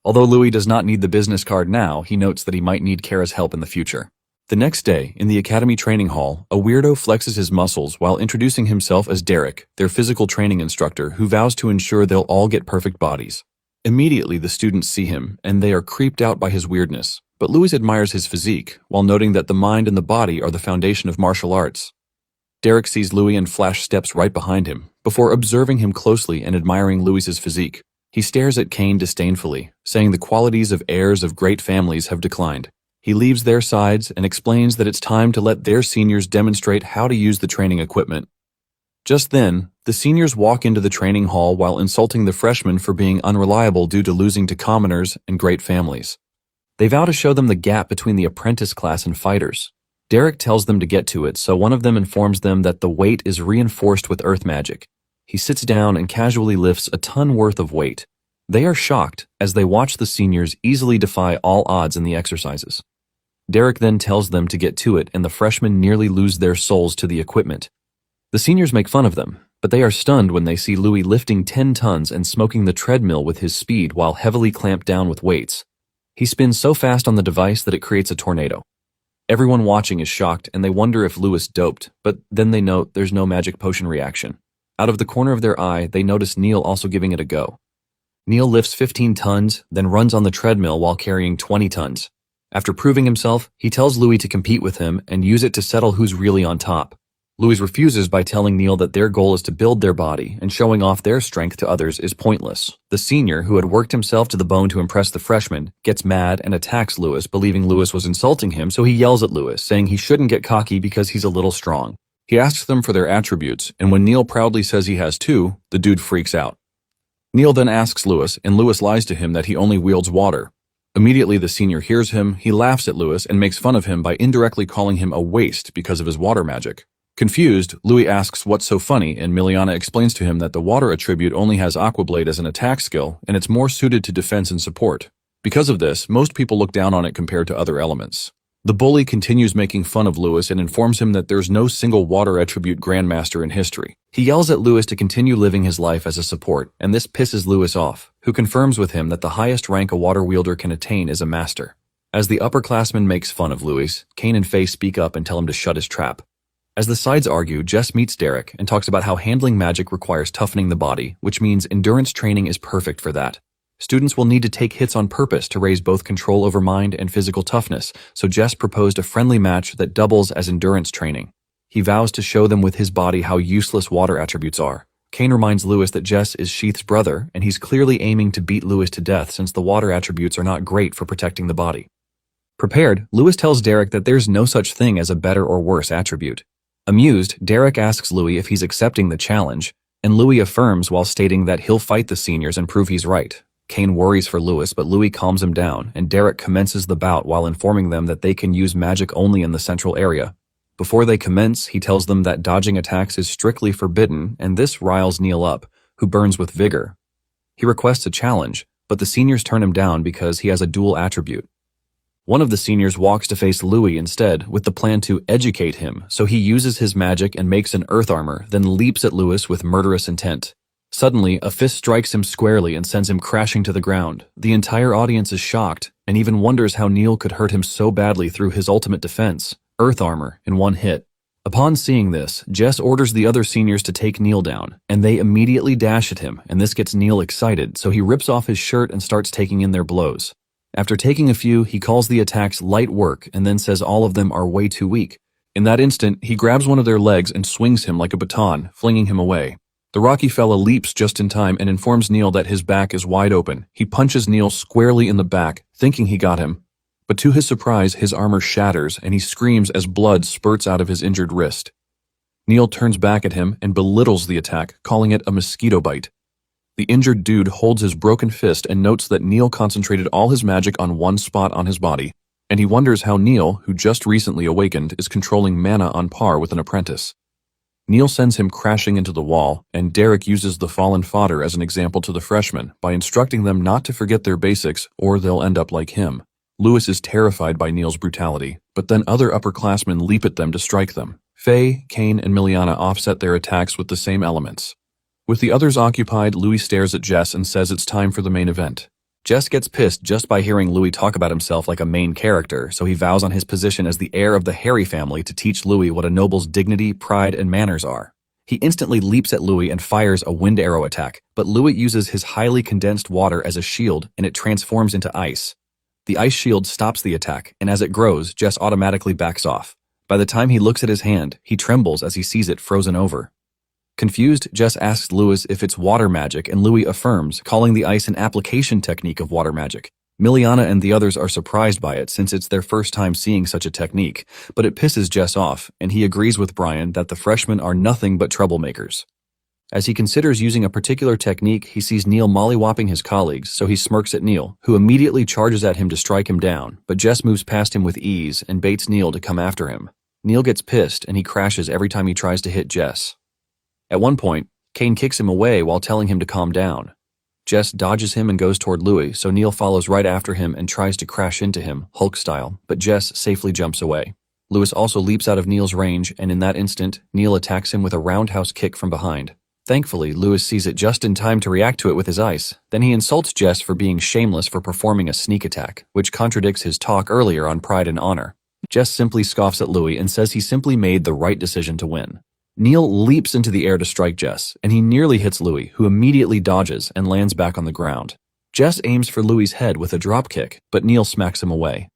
S1: Although Louis does not need the business card now, he notes that he might need Kara's help in the future. The next day, in the Academy training hall, a weirdo flexes his muscles while introducing himself as Derek, their physical training instructor who vows to ensure they'll all get perfect bodies. Immediately, the students see him, and they are creeped out by his weirdness, but Louis admires his physique, while noting that the mind and the body are the foundation of martial arts. Derek sees Louis and Flash steps right behind him, before observing him closely and admiring Louis's physique. He stares at Kane disdainfully, saying the qualities of heirs of great families have declined. He leaves their sides and explains that it's time to let their seniors demonstrate how to use the training equipment. Just then, the seniors walk into the training hall while insulting the freshmen for being unreliable due to losing to commoners and great families. They vow to show them the gap between the apprentice class and fighters. Derek tells them to get to it, so one of them informs them that the weight is reinforced with earth magic. He sits down and casually lifts a ton worth of weight. They are shocked as they watch the seniors easily defy all odds in the exercises. Derek then tells them to get to it, and the freshmen nearly lose their souls to the equipment. The seniors make fun of them, but they are stunned when they see Louis lifting 10 tons and smoking the treadmill with his speed while heavily clamped down with weights. He spins so fast on the device that it creates a tornado. Everyone watching is shocked, and they wonder if Louis doped, but then they note there's no magic potion reaction. Out of the corner of their eye, they notice Neil also giving it a go. Neil lifts 15 tons, then runs on the treadmill while carrying 20 tons. After proving himself, he tells Louis to compete with him and use it to settle who's really on top. Louis refuses by telling Neil that their goal is to build their body, and showing off their strength to others is pointless. The senior, who had worked himself to the bone to impress the freshman, gets mad and attacks Louis, believing Louis was insulting him, so he yells at Louis, saying he shouldn't get cocky because he's a little strong. He asks them for their attributes, and when Neil proudly says he has 2, the dude freaks out. Neil then asks Louis, and Louis lies to him that he only wields water. Immediately the senior hears him, he laughs at Louis and makes fun of him by indirectly calling him a waste because of his water magic. Confused, Louis asks what's so funny, and Miliana explains to him that the water attribute only has Aqua Blade as an attack skill, and it's more suited to defense and support. Because of this, most people look down on it compared to other elements. The bully continues making fun of Louis and informs him that there's no single water attribute grandmaster in history. He yells at Louis to continue living his life as a support, and this pisses Louis off, who confirms with him that the highest rank a water wielder can attain is a master. As the upperclassman makes fun of Louis, Kane and Faye speak up and tell him to shut his trap. As the sides argue, Jess meets Derek and talks about how handling magic requires toughening the body, which means endurance training is perfect for that. Students will need to take hits on purpose to raise both control over mind and physical toughness, so Jess proposed a friendly match that doubles as endurance training. He vows to show them with his body how useless water attributes are. Kane reminds Louis that Jess is Sheath's brother, and he's clearly aiming to beat Louis to death since the water attributes are not great for protecting the body. Prepared, Lewis tells Derek that there's no such thing as a better or worse attribute. Amused, Derek asks Louis if he's accepting the challenge, and Louis affirms while stating that he'll fight the seniors and prove he's right. Kane worries for Lewis, but Louis calms him down, and Derek commences the bout while informing them that they can use magic only in the central area. Before they commence, he tells them that dodging attacks is strictly forbidden, and this riles Neil up, who burns with vigor. He requests a challenge, but the seniors turn him down because he has a dual attribute. One of the seniors walks to face Louis instead, with the plan to educate him, so he uses his magic and makes an earth armor, then leaps at Lewis with murderous intent. Suddenly, a fist strikes him squarely and sends him crashing to the ground. The entire audience is shocked, and even wonders how Neil could hurt him so badly through his ultimate defense, earth armor, in one hit. Upon seeing this, Jess orders the other seniors to take Neil down, and they immediately dash at him, and this gets Neil excited, so he rips off his shirt and starts taking in their blows. After taking a few, he calls the attacks light work and then says all of them are way too weak. In that instant, he grabs one of their legs and swings him like a baton, flinging him away. The Rocky fella leaps just in time and informs Neil that his back is wide open. He punches Neil squarely in the back, thinking he got him. But to his surprise, his armor shatters and he screams as blood spurts out of his injured wrist. Neil turns back at him and belittles the attack, calling it a mosquito bite. The injured dude holds his broken fist and notes that Neil concentrated all his magic on one spot on his body, and he wonders how Neil, who just recently awakened, is controlling mana on par with an apprentice. Neil sends him crashing into the wall, and Derek uses the fallen fodder as an example to the freshmen by instructing them not to forget their basics or they'll end up like him. Lewis is terrified by Neil's brutality, but then other upperclassmen leap at them to strike them. Faye, Kane, and Miliana offset their attacks with the same elements. With the others occupied, Louis stares at Jess and says it's time for the main event. Jess gets pissed just by hearing Louis talk about himself like a main character, so he vows on his position as the heir of the Harry family to teach Louis what a noble's dignity, pride, and manners are. He instantly leaps at Louis and fires a wind arrow attack, but Louis uses his highly condensed water as a shield and it transforms into ice. The ice shield stops the attack, and as it grows, Jess automatically backs off. By the time he looks at his hand, he trembles as he sees it frozen over. Confused, Jess asks Lewis if it's water magic, and Louis affirms, calling the ice an application technique of water magic. Miliana and the others are surprised by it since it's their first time seeing such a technique, but it pisses Jess off, and he agrees with Brian that the freshmen are nothing but troublemakers. As he considers using a particular technique, he sees Neil mollywopping his colleagues, so he smirks at Neil, who immediately charges at him to strike him down, but Jess moves past him with ease and baits Neil to come after him. Neil gets pissed, and he crashes every time he tries to hit Jess. At one point, Kane kicks him away while telling him to calm down. Jess dodges him and goes toward Louis, so Neil follows right after him and tries to crash into him, Hulk style, but Jess safely jumps away. Lewis also leaps out of Neil's range, and in that instant, Neil attacks him with a roundhouse kick from behind. Thankfully, Lewis sees it just in time to react to it with his ice. Then he insults Jess for being shameless for performing a sneak attack, which contradicts his talk earlier on pride and honor. Jess simply scoffs at Louis and says he simply made the right decision to win. Neil leaps into the air to strike Jess, and he nearly hits Louis, who immediately dodges and lands back on the ground. Jess aims for Louis' head with a drop kick, but Neil smacks him away.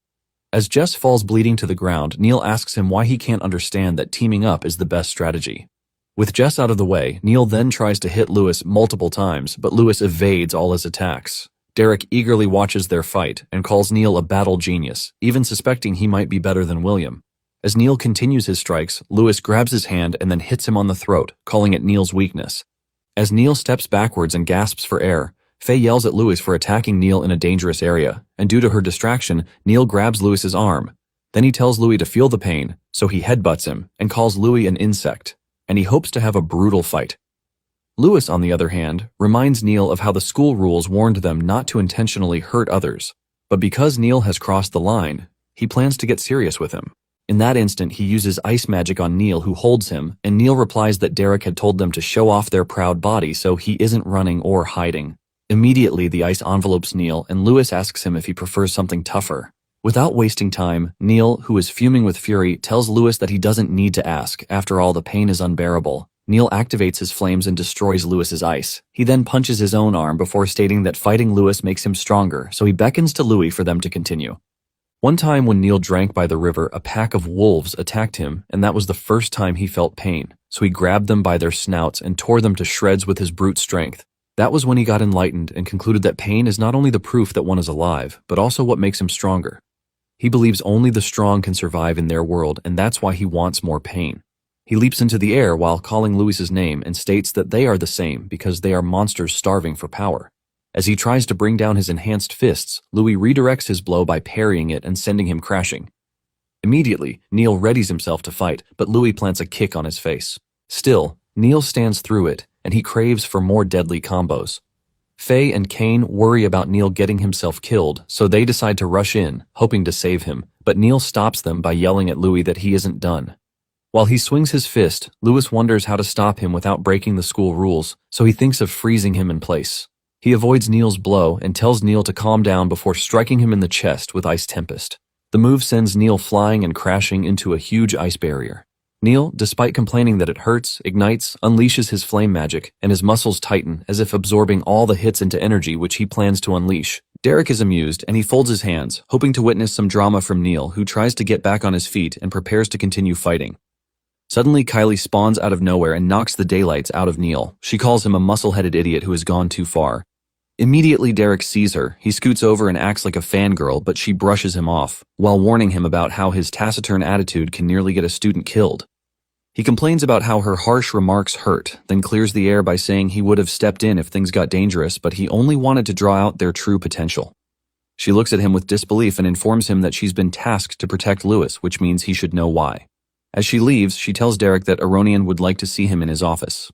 S1: As Jess falls bleeding to the ground, Neil asks him why he can't understand that teaming up is the best strategy. With Jess out of the way, Neil then tries to hit Lewis multiple times, but Lewis evades all his attacks. Derek eagerly watches their fight and calls Neil a battle genius, even suspecting he might be better than William. As Neil continues his strikes, Lewis grabs his hand and then hits him on the throat, calling it Neil's weakness. As Neil steps backwards and gasps for air, Faye yells at Lewis for attacking Neil in a dangerous area, and due to her distraction, Neil grabs Lewis's arm. Then he tells Louis to feel the pain, so he headbutts him and calls Louis an insect, and he hopes to have a brutal fight. Lewis, on the other hand, reminds Neil of how the school rules warned them not to intentionally hurt others, but because Neil has crossed the line, he plans to get serious with him. In that instant, he uses ice magic on Neil, who holds him, and Neil replies that Derek had told them to show off their proud body, so he isn't running or hiding. Immediately, the ice envelopes Neil, and Lewis asks him if he prefers something tougher. Without wasting time, Neil, who is fuming with fury, tells Lewis that he doesn't need to ask. After all, the pain is unbearable. Neil activates his flames and destroys Lewis's ice. He then punches his own arm before stating that fighting Lewis makes him stronger, so he beckons to Louis for them to continue. One time when Neil drank by the river, a pack of wolves attacked him, and that was the first time he felt pain, so he grabbed them by their snouts and tore them to shreds with his brute strength. That was when he got enlightened and concluded that pain is not only the proof that one is alive, but also what makes him stronger. He believes only the strong can survive in their world, and that's why he wants more pain. He leaps into the air while calling Louis's name and states that they are the same because they are monsters starving for power. As he tries to bring down his enhanced fists, Louis redirects his blow by parrying it and sending him crashing. Immediately, Neil readies himself to fight, but Louis plants a kick on his face. Still, Neil stands through it, and he craves for more deadly combos. Faye and Kane worry about Neil getting himself killed, so they decide to rush in, hoping to save him, but Neil stops them by yelling at Louis that he isn't done. While he swings his fist, Louis wonders how to stop him without breaking the school rules, so he thinks of freezing him in place. He avoids Neil's blow and tells Neil to calm down before striking him in the chest with Ice Tempest. The move sends Neil flying and crashing into a huge ice barrier. Neil, despite complaining that it hurts, ignites, unleashes his flame magic, and his muscles tighten as if absorbing all the hits into energy which he plans to unleash. Derek is amused, and he folds his hands, hoping to witness some drama from Neil, who tries to get back on his feet and prepares to continue fighting. Suddenly, Kylie spawns out of nowhere and knocks the daylights out of Neil. She calls him a muscle-headed idiot who has gone too far. Immediately, Derek sees her. He scoots over and acts like a fangirl, but she brushes him off, while warning him about how his taciturn attitude can nearly get a student killed. He complains about how her harsh remarks hurt, then clears the air by saying he would have stepped in if things got dangerous, but he only wanted to draw out their true potential. She looks at him with disbelief and informs him that she's been tasked to protect Louis, which means he should know why. As she leaves, she tells Derek that Aronian would like to see him in his office.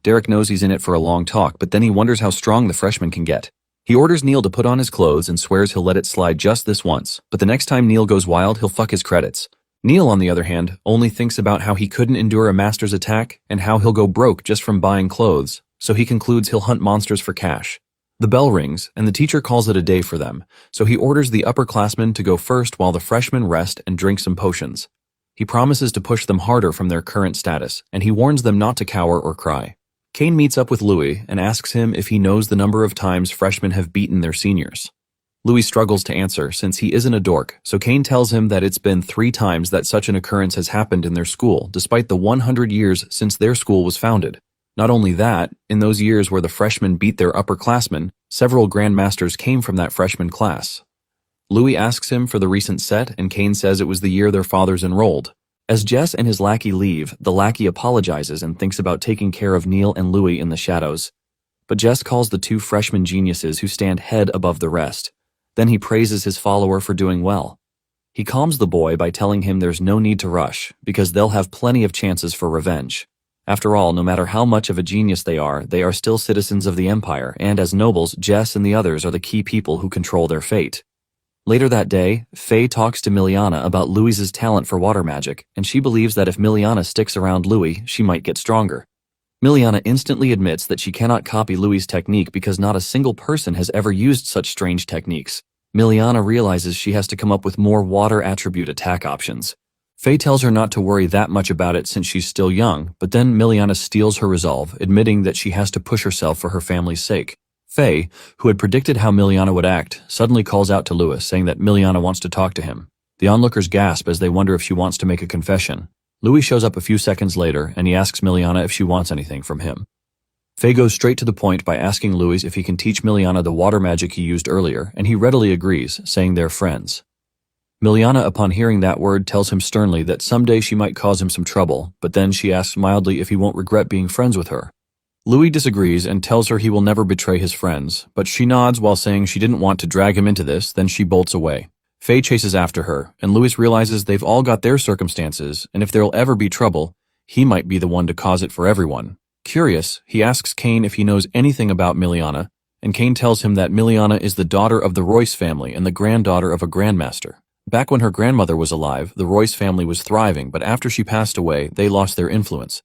S1: Derek knows he's in it for a long talk, but then he wonders how strong the freshman can get. He orders Neil to put on his clothes and swears he'll let it slide just this once, but the next time Neil goes wild, he'll fuck his credits. Neil, on the other hand, only thinks about how he couldn't endure a master's attack and how he'll go broke just from buying clothes, so he concludes he'll hunt monsters for cash. The bell rings, and the teacher calls it a day for them, so he orders the upperclassmen to go first while the freshmen rest and drink some potions. He promises to push them harder from their current status, and he warns them not to cower or cry. Kane meets up with Louis and asks him if he knows the number of times freshmen have beaten their seniors. Louis struggles to answer since he isn't a dork, so Kane tells him that it's been 3 times that such an occurrence has happened in their school, despite the 100 years since their school was founded. Not only that, in those years where the freshmen beat their upperclassmen, several grandmasters came from that freshman class. Louis asks him for the recent set, and Kane says it was the year their fathers enrolled. As Jess and his lackey leave, the lackey apologizes and thinks about taking care of Neil and Louis in the shadows. But Jess calls the 2 freshman geniuses who stand head above the rest. Then he praises his follower for doing well. He calms the boy by telling him there's no need to rush, because they'll have plenty of chances for revenge. After all, no matter how much of a genius they are still citizens of the Empire, and as nobles, Jess and the others are the key people who control their fate. Later that day, Faye talks to Miliana about Louis's talent for water magic, and she believes that if Miliana sticks around Louis, she might get stronger. Miliana instantly admits that she cannot copy Louis's technique because not a single person has ever used such strange techniques. Miliana realizes she has to come up with more water attribute attack options. Faye tells her not to worry that much about it since she's still young, but then Miliana steals her resolve, admitting that she has to push herself for her family's sake. Faye, who had predicted how Miliana would act, suddenly calls out to Louis, saying that Miliana wants to talk to him. The onlookers gasp as they wonder if she wants to make a confession. Louis shows up a few seconds later, and he asks Miliana if she wants anything from him. Faye goes straight to the point by asking Louis if he can teach Miliana the water magic he used earlier, and he readily agrees, saying they're friends. Miliana, upon hearing that word, tells him sternly that someday she might cause him some trouble, but then she asks mildly if he won't regret being friends with her. Louis disagrees and tells her he will never betray his friends, but she nods while saying she didn't want to drag him into this, then she bolts away. Faye chases after her, and Louis realizes they've all got their circumstances, and if there'll ever be trouble, he might be the one to cause it for everyone. Curious, he asks Kane if he knows anything about Miliana, and Kane tells him that Miliana is the daughter of the Royce family and the granddaughter of a grandmaster. Back when her grandmother was alive, the Royce family was thriving, but after she passed away, they lost their influence.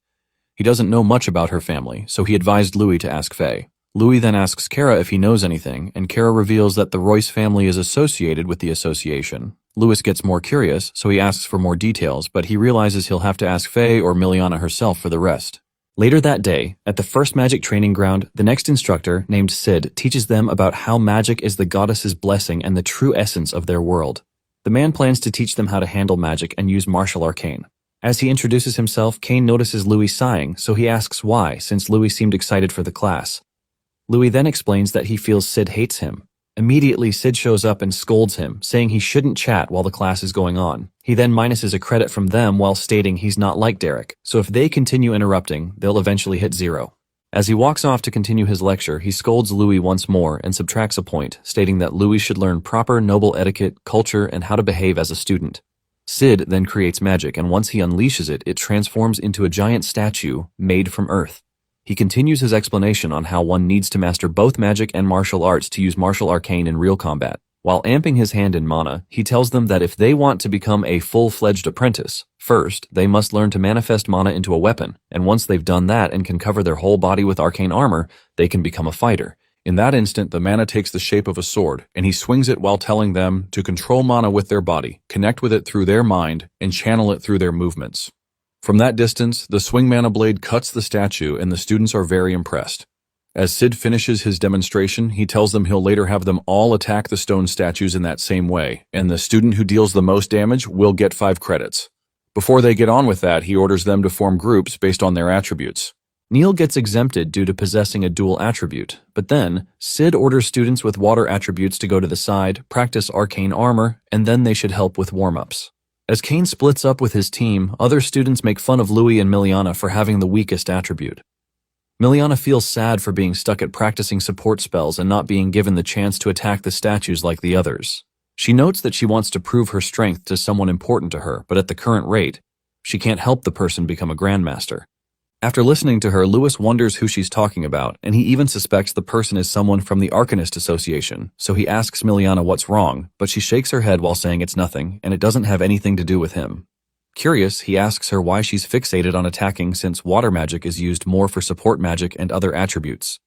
S1: He doesn't know much about her family, so he advised Louis to ask Faye. Louis then asks Kara if he knows anything, and Kara reveals that the Royce family is associated with the association. Louis gets more curious, so he asks for more details, but he realizes he'll have to ask Faye or Miliana herself for the rest. Later that day, at the first magic training ground, the next instructor, named Sid, teaches them about how magic is the goddess's blessing and the true essence of their world. The man plans to teach them how to handle magic and use martial arcane. As he introduces himself, Kane notices Louis sighing, so he asks why, since Louis seemed excited for the class. Louis then explains that he feels Sid hates him. Immediately, Sid shows up and scolds him, saying he shouldn't chat while the class is going on. He then minuses a credit from them while stating he's not like Derek, so if they continue interrupting, they'll eventually hit 0. As he walks off to continue his lecture, he scolds Louis once more and subtracts a point, stating that Louis should learn proper noble etiquette, culture, and how to behave as a student. Sid then creates magic, and once he unleashes it, it transforms into a giant statue made from earth. He continues his explanation on how one needs to master both magic and martial arts to use martial arcane in real combat. While amping his hand in mana, he tells them that if they want to become a full-fledged apprentice, first, they must learn to manifest mana into a weapon, and once they've done that and can cover their whole body with arcane armor, they can become a fighter. In that instant, the mana takes the shape of a sword, and he swings it while telling them to control mana with their body, connect with it through their mind, and channel it through their movements. From that distance, the swing mana blade cuts the statue, and the students are very impressed. As Sid finishes his demonstration, he tells them he'll later have them all attack the stone statues in that same way, and the student who deals the most damage will get 5 credits. Before they get on with that, he orders them to form groups based on their attributes. Neil gets exempted due to possessing a dual attribute, but then, Sid orders students with water attributes to go to the side, practice arcane armor, and then they should help with warm-ups. As Kane splits up with his team, other students make fun of Louis and Miliana for having the weakest attribute. Miliana feels sad for being stuck at practicing support spells and not being given the chance to attack the statues like the others. She notes that she wants to prove her strength to someone important to her, but at the current rate, she can't help the person become a grandmaster. After listening to her, Louis wonders who she's talking about, and he even suspects the person is someone from the Arcanist Association, so he asks Miliana what's wrong, but she shakes her head while saying it's nothing, and it doesn't have anything to do with him. Curious, he asks her why she's fixated on attacking since water magic is used more for support magic and other attributes.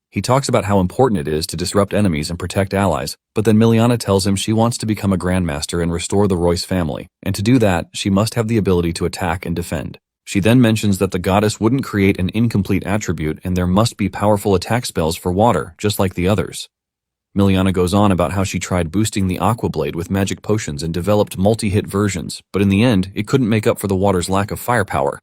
S1: He talks about how important it is to disrupt enemies and protect allies, but then Miliana tells him she wants to become a grandmaster and restore the Royce family, and to do that, she must have the ability to attack and defend. She then mentions that the goddess wouldn't create an incomplete attribute and there must be powerful attack spells for water, just like the others. Miliana goes on about how she tried boosting the Aqua Blade with magic potions and developed multi-hit versions, but in the end, it couldn't make up for the water's lack of firepower.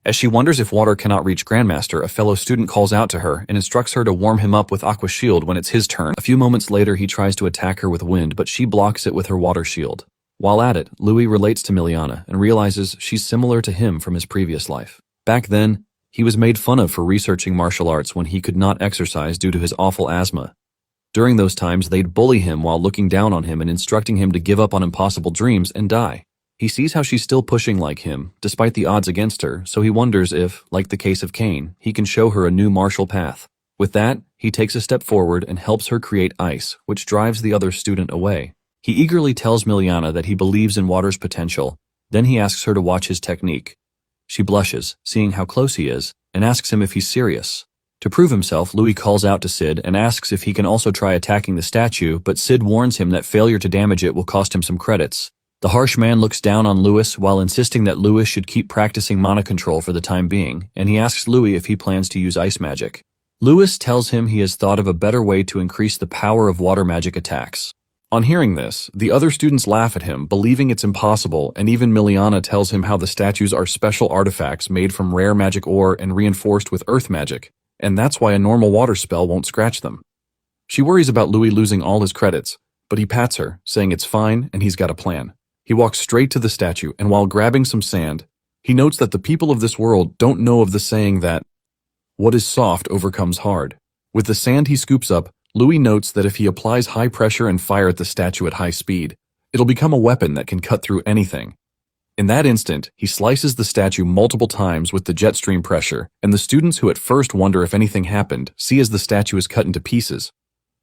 S1: As she wonders if water cannot reach Grandmaster, a fellow student calls out to her and instructs her to warm him up with Aqua Shield when it's his turn. A few moments later, he tries to attack her with wind, but she blocks it with her water shield. While at it, Louis relates to Miliana and realizes she's similar to him from his previous life. Back then, he was made fun of for researching martial arts when he could not exercise due to his awful asthma. During those times, they'd bully him while looking down on him and instructing him to give up on impossible dreams and die. He sees how she's still pushing like him, despite the odds against her, so he wonders if, like the case of Kane, he can show her a new martial path. With that, he takes a step forward and helps her create ice, which drives the other student away. He eagerly tells Miliana that he believes in water's potential, then he asks her to watch his technique. She blushes, seeing how close he is, and asks him if he's serious. To prove himself, Louis calls out to Sid and asks if he can also try attacking the statue, but Sid warns him that failure to damage it will cost him some credits. The harsh man looks down on Louis while insisting that Louis should keep practicing mana control for the time being, and he asks Louis if he plans to use ice magic. Louis tells him he has thought of a better way to increase the power of water magic attacks. On hearing this, the other students laugh at him, believing it's impossible, and even Miliana tells him how the statues are special artifacts made from rare magic ore and reinforced with earth magic, and that's why a normal water spell won't scratch them. She worries about Louis losing all his credits, but he pats her, saying it's fine and he's got a plan. He walks straight to the statue, and while grabbing some sand, he notes that the people of this world don't know of the saying that what is soft overcomes hard. With the sand he scoops up, Louis notes that if he applies high pressure and fire at the statue at high speed, it'll become a weapon that can cut through anything. In that instant, he slices the statue multiple times with the jet stream pressure, and the students who at first wonder if anything happened see as the statue is cut into pieces.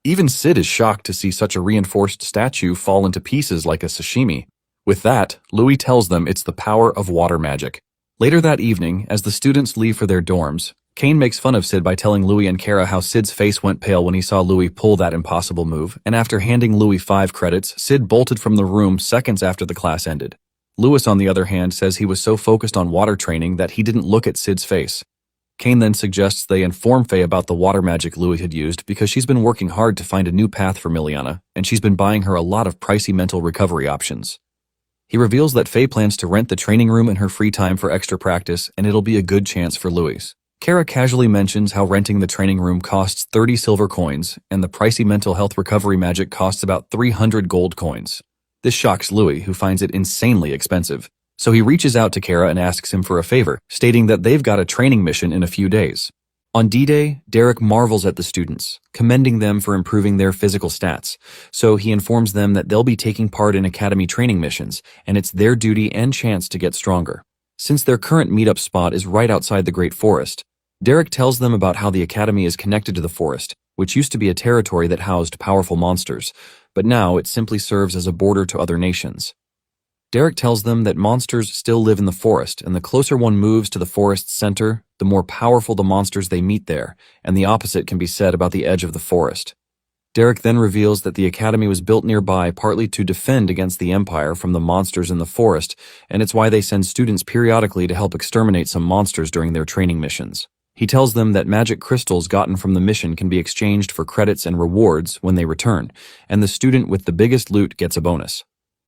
S1: Even Sid is shocked to see such a reinforced statue fall into pieces like a sashimi. With that, Louis tells them it's the power of water magic. Later that evening, as the students leave for their dorms, Kane makes fun of Sid by telling Louis and Kara how Sid's face went pale when he saw Louis pull that impossible move, and after handing Louis 5 credits, Sid bolted from the room seconds after the class ended. Louis, on the other hand, says he was so focused on water training that he didn't look at Sid's face. Kane then suggests they inform Faye about the water magic Louis had used because she's been working hard to find a new path for Miliana, and she's been buying her a lot of pricey mental recovery options. He reveals that Faye plans to rent the training room in her free time for extra practice, and it'll be a good chance for Louis. Kara casually mentions how renting the training room costs 30 silver coins, and the pricey mental health recovery magic costs about 300 gold coins. This shocks Louis, who finds it insanely expensive. So he reaches out to Kara and asks him for a favor, stating that they've got a training mission in a few days. On D-Day, Derek marvels at the students, commending them for improving their physical stats. So he informs them that they'll be taking part in academy training missions, and it's their duty and chance to get stronger. Since their current meetup spot is right outside the Great Forest, Derek tells them about how the academy is connected to the forest, which used to be a territory that housed powerful monsters, but now it simply serves as a border to other nations. Derek tells them that monsters still live in the forest, and the closer one moves to the forest's center, the more powerful the monsters they meet there, and the opposite can be said about the edge of the forest. Derek then reveals that the academy was built nearby partly to defend against the Empire from the monsters in the forest, and it's why they send students periodically to help exterminate some monsters during their training missions. He tells them that magic crystals gotten from the mission can be exchanged for credits and rewards when they return, and the student with the biggest loot gets a bonus.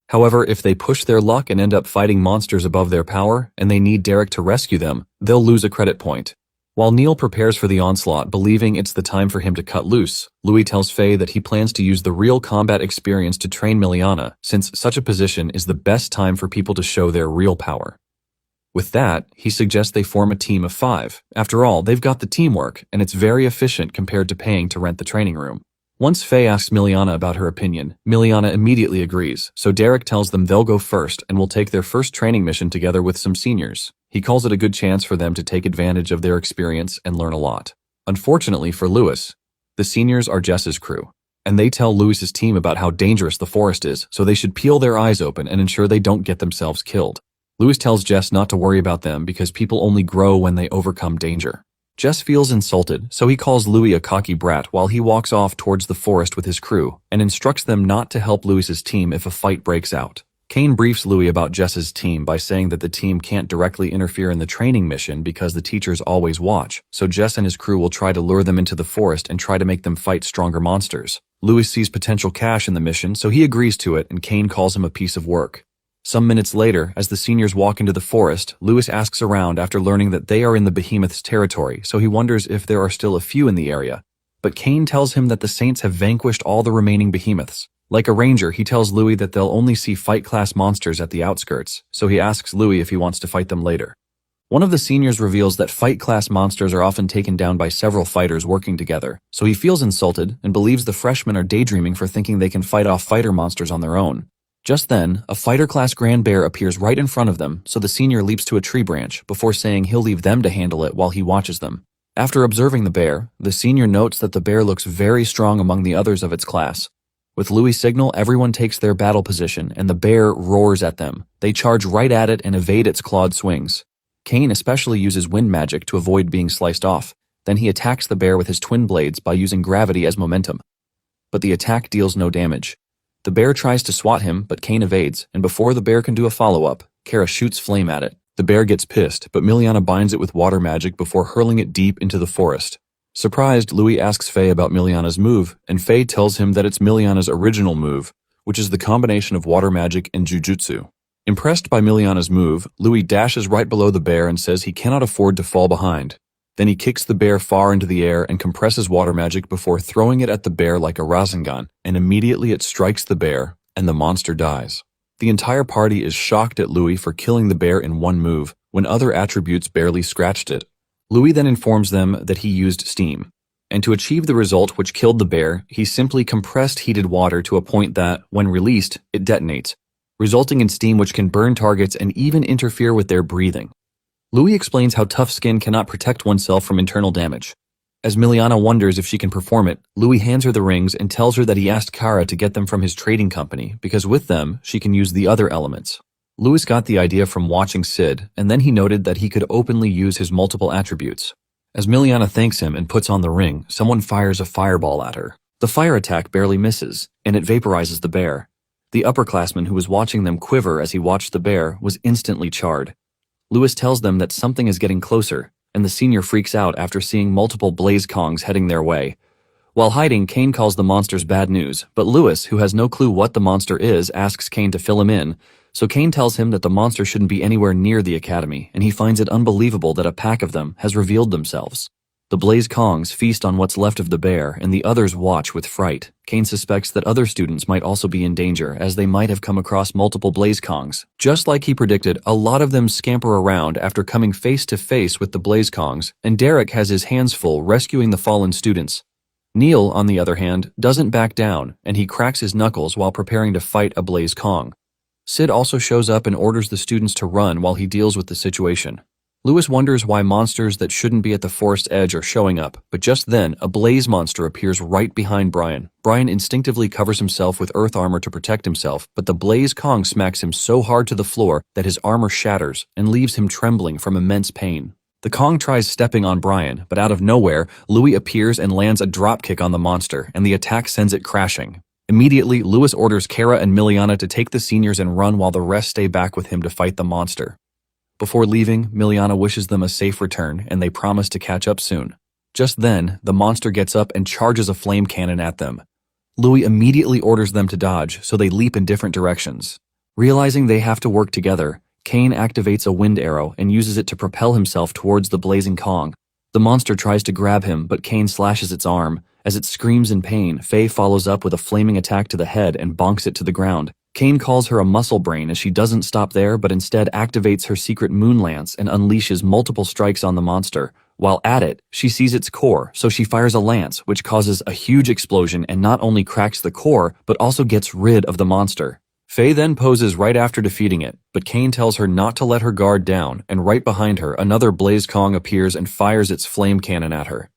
S1: However, if they push their luck and end up fighting monsters above their power, and they need Derek to rescue them, they'll lose a credit point. While Neil prepares for the onslaught, believing it's the time for him to cut loose, Louis tells Faye that he plans to use the real combat experience to train Miliana, since such a position is the best time for people to show their real power. With that, he suggests they form a team of 5. After all, they've got the teamwork, and it's very efficient compared to paying to rent the training room. Once Faye asks Miliana about her opinion, Miliana immediately agrees, so Derek tells them they'll go first and will take their first training mission together with some seniors. He calls it a good chance for them to take advantage of their experience and learn a lot. Unfortunately for Louis, the seniors are Jess's crew, and they tell Louis's team about how dangerous the forest is, so they should peel their eyes open and ensure they don't get themselves killed. Louis tells Jess not to worry about them because people only grow when they overcome danger. Jess feels insulted, so he calls Louis a cocky brat while he walks off towards the forest with his crew and instructs them not to help Louis's team if a fight breaks out. Kane briefs Louis about Jess's team by saying that the team can't directly interfere in the training mission because the teachers always watch, so Jess and his crew will try to lure them into the forest and try to make them fight stronger monsters. Louis sees potential cash in the mission, so he agrees to it, and Kane calls him a piece of work. Some minutes later, as the seniors walk into the forest, Louis asks around after learning that they are in the behemoth's territory, so he wonders if there are still a few in the area. But Kane tells him that the Saints have vanquished all the remaining behemoths. Like a ranger, he tells Louis that they'll only see fight-class monsters at the outskirts, so he asks Louis if he wants to fight them later. One of the seniors reveals that fight-class monsters are often taken down by several fighters working together, so he feels insulted and believes the freshmen are daydreaming for thinking they can fight off fighter monsters on their own. Just then, a fighter-class grand bear appears right in front of them, so the senior leaps to a tree branch before saying he'll leave them to handle it while he watches them. After observing the bear, the senior notes that the bear looks very strong among the others of its class. With Louis' signal, everyone takes their battle position, and the bear roars at them. They charge right at it and evade its clawed swings. Kane especially uses wind magic to avoid being sliced off. Then he attacks the bear with his twin blades by using gravity as momentum. But the attack deals no damage. The bear tries to swat him, but Kane evades, and before the bear can do a follow-up, Kara shoots flame at it. The bear gets pissed, but Miliana binds it with water magic before hurling it deep into the forest. Surprised, Louis asks Faye about Miliana's move, and Faye tells him that it's Miliana's original move, which is the combination of water magic and jujutsu. Impressed by Miliana's move, Louis dashes right below the bear and says he cannot afford to fall behind. Then he kicks the bear far into the air and compresses water magic before throwing it at the bear like a Rasengan, and immediately it strikes the bear, and the monster dies. The entire party is shocked at Louis for killing the bear in one move, when other attributes barely scratched it. Louis then informs them that he used steam, and to achieve the result which killed the bear, he simply compressed heated water to a point that, when released, it detonates, resulting in steam which can burn targets and even interfere with their breathing. Louis explains how tough skin cannot protect oneself from internal damage. As Miliana wonders if she can perform it, Louis hands her the rings and tells her that he asked Kara to get them from his trading company because with them, she can use the other elements. Louis got the idea from watching Sid, and then he noted that he could openly use his multiple attributes. As Miliana thanks him and puts on the ring, someone fires a fireball at her. The fire attack barely misses, and it vaporizes the bear. The upperclassman who was watching them quiver as he watched the bear was instantly charred. Louis tells them that something is getting closer, and the senior freaks out after seeing multiple blaze kongs heading their way. While hiding, Kane calls the monsters bad news, but Louis, who has no clue what the monster is, asks Kane to fill him in, So Kane tells him that the monster shouldn't be anywhere near the academy, and he finds it unbelievable that a pack of them has revealed themselves. The Blaze Kongs feast on what's left of the bear, and the others watch with fright. Kane suspects that other students might also be in danger, as they might have come across multiple Blaze Kongs. Just like he predicted, a lot of them scamper around after coming face to face with the Blaze Kongs, and Derek has his hands full rescuing the fallen students. Neil, on the other hand, doesn't back down, and he cracks his knuckles while preparing to fight a Blaze Kong. Sid also shows up and orders the students to run while he deals with the situation. Lewis wonders why monsters that shouldn't be at the forest edge are showing up, but just then, a blaze monster appears right behind Brian. Brian instinctively covers himself with earth armor to protect himself, but the Blaze Kong smacks him so hard to the floor that his armor shatters and leaves him trembling from immense pain. The Kong tries stepping on Brian, but out of nowhere, Louis appears and lands a dropkick on the monster, and the attack sends it crashing. Immediately, Lewis orders Kara and Miliana to take the seniors and run while the rest stay back with him to fight the monster. Before leaving, Miliana wishes them a safe return, and they promise to catch up soon. Just then, the monster gets up and charges a flame cannon at them. Louis immediately orders them to dodge, so they leap in different directions. Realizing they have to work together, Kane activates a wind arrow and uses it to propel himself towards the blazing Kong. The monster tries to grab him, but Kane slashes its arm. As it screams in pain, Faye follows up with a flaming attack to the head and bonks it to the ground. Kane calls her a muscle brain as she doesn't stop there but instead activates her secret moon lance and unleashes multiple strikes on the monster. While at it, she sees its core, so she fires a lance, which causes a huge explosion and not only cracks the core, but also gets rid of the monster. Faye then poses right after defeating it, but Kane tells her not to let her guard down, and right behind her, another Blaze Kong appears and fires its flame cannon at her.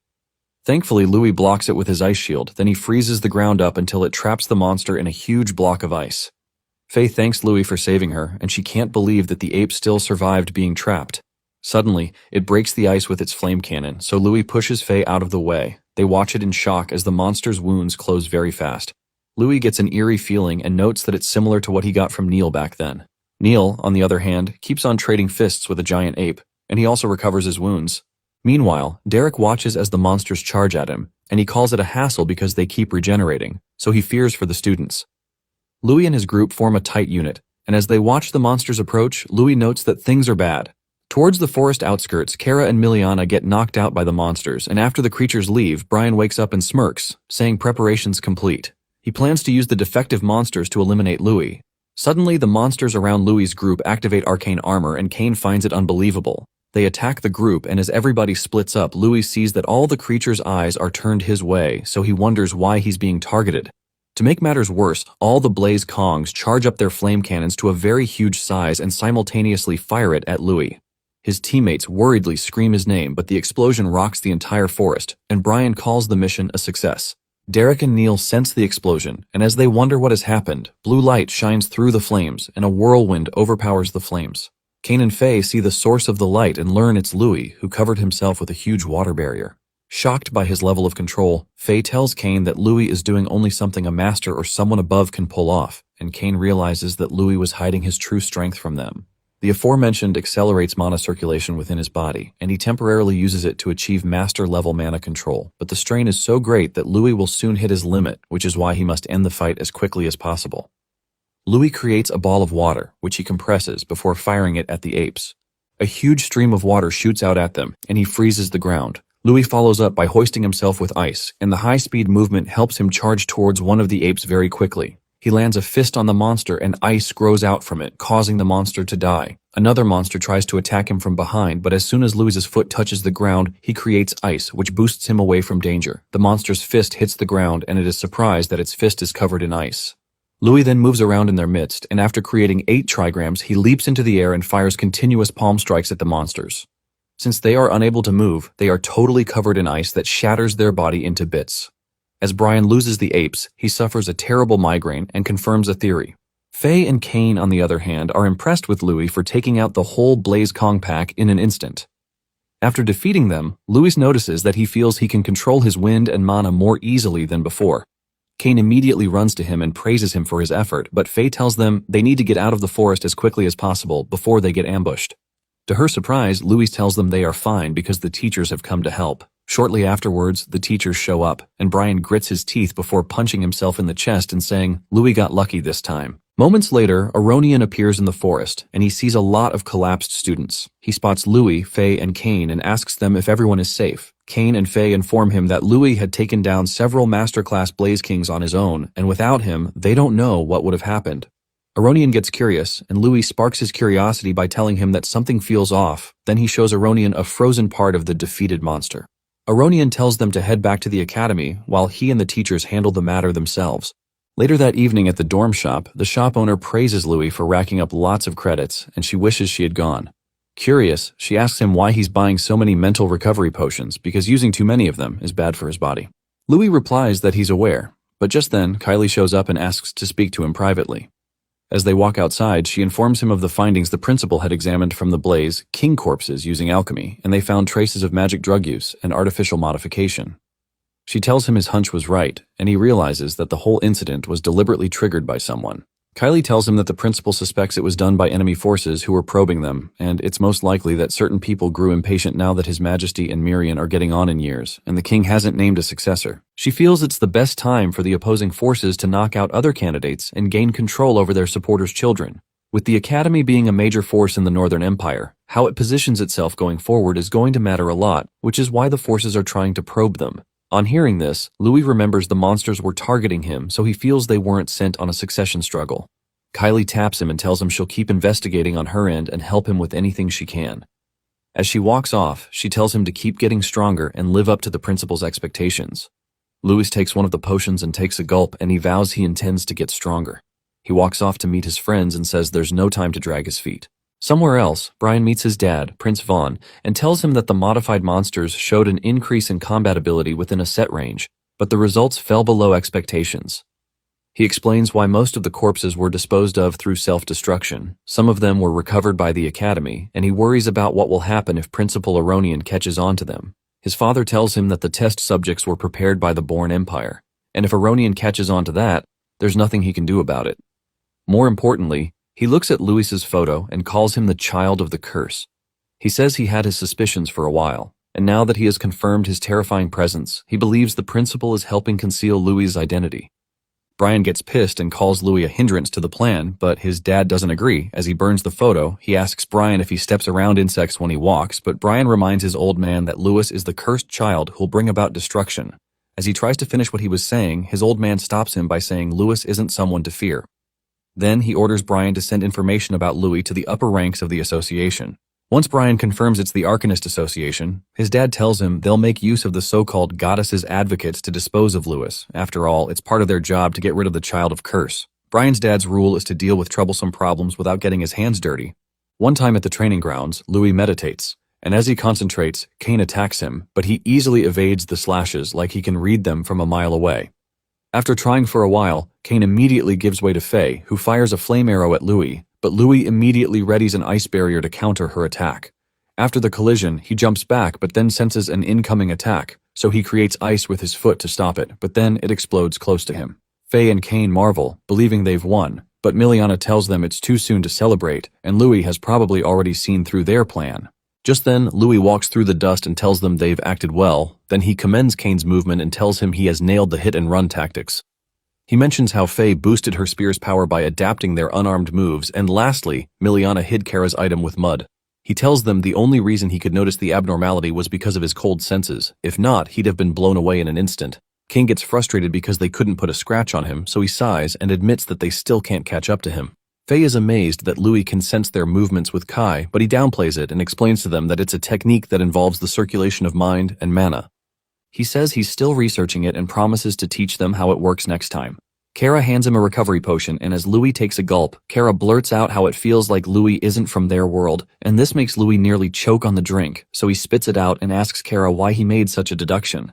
S1: Thankfully, Louis blocks it with his ice shield, then he freezes the ground up until it traps the monster in a huge block of ice. Faye thanks Louis for saving her, and she can't believe that the ape still survived being trapped. Suddenly, it breaks the ice with its flame cannon, so Louis pushes Faye out of the way. They watch it in shock as the monster's wounds close very fast. Louis gets an eerie feeling and notes that it's similar to what he got from Neil back then. Neil, on the other hand, keeps on trading fists with a giant ape, and he also recovers his wounds. Meanwhile, Derek watches as the monsters charge at him, and he calls it a hassle because they keep regenerating, so he fears for the students. Louis and his group form a tight unit, and as they watch the monsters approach, Louis notes that things are bad. Towards the forest outskirts, Kara and Miliana get knocked out by the monsters, and after the creatures leave, Brian wakes up and smirks, saying preparations complete. He plans to use the defective monsters to eliminate Louis. Suddenly, the monsters around Louis' group activate arcane armor, and Kane finds it unbelievable. They attack the group, and as everybody splits up, Louis sees that all the creatures' eyes are turned his way, so he wonders why he's being targeted. To make matters worse, all the Blaze Kongs charge up their flame cannons to a very huge size and simultaneously fire it at Louis. His teammates worriedly scream his name, but the explosion rocks the entire forest, and Brian calls the mission a success. Derek and Neil sense the explosion, and as they wonder what has happened, blue light shines through the flames, and a whirlwind overpowers the flames. Kane and Faye see the source of the light and learn it's Louis, who covered himself with a huge water barrier. Shocked by his level of control, Faye tells Kane that Louis is doing only something a master or someone above can pull off, and Kane realizes that Louis was hiding his true strength from them. The aforementioned accelerates mana circulation within his body, and he temporarily uses it to achieve master-level mana control, but the strain is so great that Louis will soon hit his limit, which is why he must end the fight as quickly as possible. Louis creates a ball of water, which he compresses before firing it at the apes. A huge stream of water shoots out at them, and he freezes the ground. Louis follows up by hoisting himself with ice, and the high-speed movement helps him charge towards one of the apes very quickly. He lands a fist on the monster, and ice grows out from it, causing the monster to die. Another monster tries to attack him from behind, but as soon as Louis's foot touches the ground, he creates ice, which boosts him away from danger. The monster's fist hits the ground, and it is surprised that its fist is covered in ice. Louis then moves around in their midst, and after creating 8 trigrams, he leaps into the air and fires continuous palm strikes at the monsters. Since they are unable to move, they are totally covered in ice that shatters their body into bits. As Brian loses the apes, he suffers a terrible migraine and confirms a theory. Faye and Kane, on the other hand, are impressed with Louis for taking out the whole Blaze Kong pack in an instant. After defeating them, Louis notices that he feels he can control his wind and mana more easily than before. Kane immediately runs to him and praises him for his effort, but Faye tells them they need to get out of the forest as quickly as possible before they get ambushed. To her surprise, Louis tells them they are fine because the teachers have come to help. Shortly afterwards, the teachers show up, and Brian grits his teeth before punching himself in the chest and saying, "Louis got lucky this time." Moments later, Aronian appears in the forest, and he sees a lot of collapsed students. He spots Louis, Faye, and Kane and asks them if everyone is safe. Kane and Faye inform him that Louis had taken down several masterclass Blaze Kings on his own, and without him, they don't know what would have happened. Aronian gets curious, and Louis sparks his curiosity by telling him that something feels off. Then he shows Aronian a frozen part of the defeated monster. Aronian tells them to head back to the academy, while he and the teachers handle the matter themselves. Later that evening at the dorm shop, the shop owner praises Louis for racking up lots of credits, and she wishes she had gone. Curious, she asks him why he's buying so many mental recovery potions, because using too many of them is bad for his body. Louis replies that he's aware, but just then, Kylie shows up and asks to speak to him privately. As they walk outside, she informs him of the findings the principal had examined from the Blaze King corpses using alchemy, and they found traces of magic drug use and artificial modification. She tells him his hunch was right, and he realizes that the whole incident was deliberately triggered by someone. Kylie tells him that the principal suspects it was done by enemy forces who were probing them, and it's most likely that certain people grew impatient now that His Majesty and Mirian are getting on in years, and the king hasn't named a successor. She feels it's the best time for the opposing forces to knock out other candidates and gain control over their supporters' children. With the Academy being a major force in the Northern Empire, how it positions itself going forward is going to matter a lot, which is why the forces are trying to probe them. On hearing this, Louis remembers the monsters were targeting him, so he feels they weren't sent on a succession struggle. Kylie taps him and tells him she'll keep investigating on her end and help him with anything she can. As she walks off, she tells him to keep getting stronger and live up to the principal's expectations. Louis takes one of the potions and takes a gulp, and he vows he intends to get stronger. He walks off to meet his friends and says there's no time to drag his feet. Somewhere else, Brian meets his dad, Prince Vaughn, and tells him that the modified monsters showed an increase in combat ability within a set range, but the results fell below expectations. He explains why most of the corpses were disposed of through self-destruction. Some of them were recovered by the Academy, and he worries about what will happen if Principal Aronian catches on to them. His father tells him that the test subjects were prepared by the Born Empire, and if Aronian catches on to that, there's nothing he can do about it. More importantly, he looks at Louis's photo and calls him the child of the curse. He says he had his suspicions for a while, and now that he has confirmed his terrifying presence, he believes the principal is helping conceal Louis's identity. Brian gets pissed and calls Louis a hindrance to the plan, but his dad doesn't agree. As he burns the photo, he asks Brian if he steps around insects when he walks, but Brian reminds his old man that Louis is the cursed child who'll bring about destruction. As he tries to finish what he was saying, his old man stops him by saying Louis isn't someone to fear. Then he orders Brian to send information about Louis to the upper ranks of the association. Once Brian confirms it's the Arcanist Association, his dad tells him they'll make use of the so-called goddesses' advocates to dispose of Louis. After all, it's part of their job to get rid of the child of curse. Brian's dad's rule is to deal with troublesome problems without getting his hands dirty. One time at the training grounds, Louis meditates, and as he concentrates, Kane attacks him, but he easily evades the slashes like he can read them from a mile away. After trying for a while, Kane immediately gives way to Faye, who fires a flame arrow at Louis, but Louis immediately readies an ice barrier to counter her attack. After the collision, he jumps back but then senses an incoming attack, so he creates ice with his foot to stop it, but then it explodes close to him. Faye and Kane marvel, believing they've won, but Miliana tells them it's too soon to celebrate, and Louis has probably already seen through their plan. Just then, Louis walks through the dust and tells them they've acted well. Then he commends Kane's movement and tells him he has nailed the hit-and-run tactics. He mentions how Faye boosted her spear's power by adapting their unarmed moves, and lastly, Miliana hid Kara's item with mud. He tells them the only reason he could notice the abnormality was because of his cold senses. If not, he'd have been blown away in an instant. Kane gets frustrated because they couldn't put a scratch on him, so he sighs and admits that they still can't catch up to him. Faye is amazed that Louis can sense their movements with Kai, but he downplays it and explains to them that it's a technique that involves the circulation of mind and mana. He says he's still researching it and promises to teach them how it works next time. Kara hands him a recovery potion, and as Louis takes a gulp, Kara blurts out how it feels like Louis isn't from their world, and this makes Louis nearly choke on the drink, so he spits it out and asks Kara why he made such a deduction.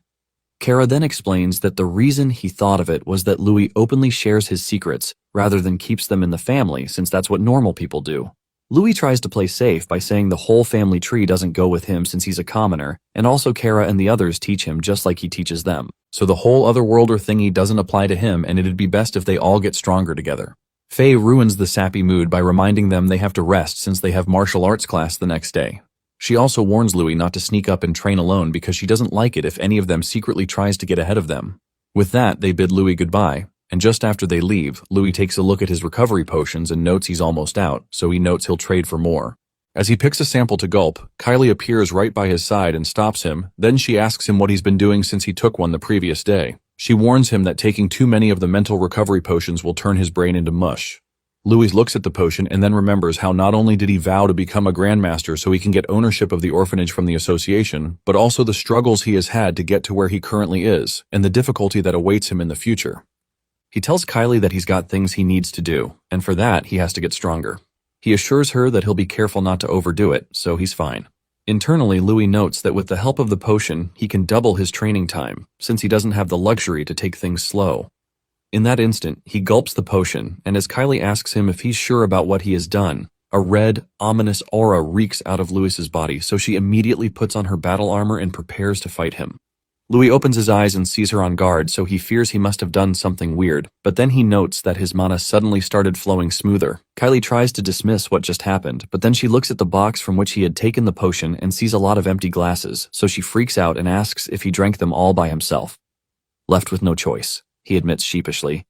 S1: Kara then explains that the reason he thought of it was that Louis openly shares his secrets, rather than keeps them in the family, since that's what normal people do. Louis tries to play safe by saying the whole family tree doesn't go with him since he's a commoner, and also Kara and the others teach him just like he teaches them. So the whole otherworlder thingy doesn't apply to him, and it'd be best if they all get stronger together. Faye ruins the sappy mood by reminding them they have to rest since they have martial arts class the next day. She also warns Louis not to sneak up and train alone because she doesn't like it if any of them secretly tries to get ahead of them. With that, they bid Louis goodbye. And just after they leave, Louis takes a look at his recovery potions and notes he's almost out, so he notes he'll trade for more. As he picks a sample to gulp, Kylie appears right by his side and stops him. Then she asks him what he's been doing since he took one the previous day. She warns him that taking too many of the mental recovery potions will turn his brain into mush. Louis looks at the potion and then remembers how not only did he vow to become a grandmaster so he can get ownership of the orphanage from the association, but also the struggles he has had to get to where he currently is, and the difficulty that awaits him in the future. He tells Kylie that he's got things he needs to do, and for that he has to get stronger. He assures her that he'll be careful not to overdo it, so he's fine. Internally, Louis notes that with the help of the potion, he can double his training time, since he doesn't have the luxury to take things slow. In that instant, he gulps the potion, and as Kylie asks him if he's sure about what he has done, a red, ominous aura reeks out of Louis's body, so she immediately puts on her battle armor and prepares to fight him. Louis opens his eyes and sees her on guard, so he fears he must have done something weird, but then he notes that his mana suddenly started flowing smoother. Kylie tries to dismiss what just happened, but then she looks at the box from which he had taken the potion and sees a lot of empty glasses, so she freaks out and asks if he drank them all by himself. Left with no choice, he admits sheepishly.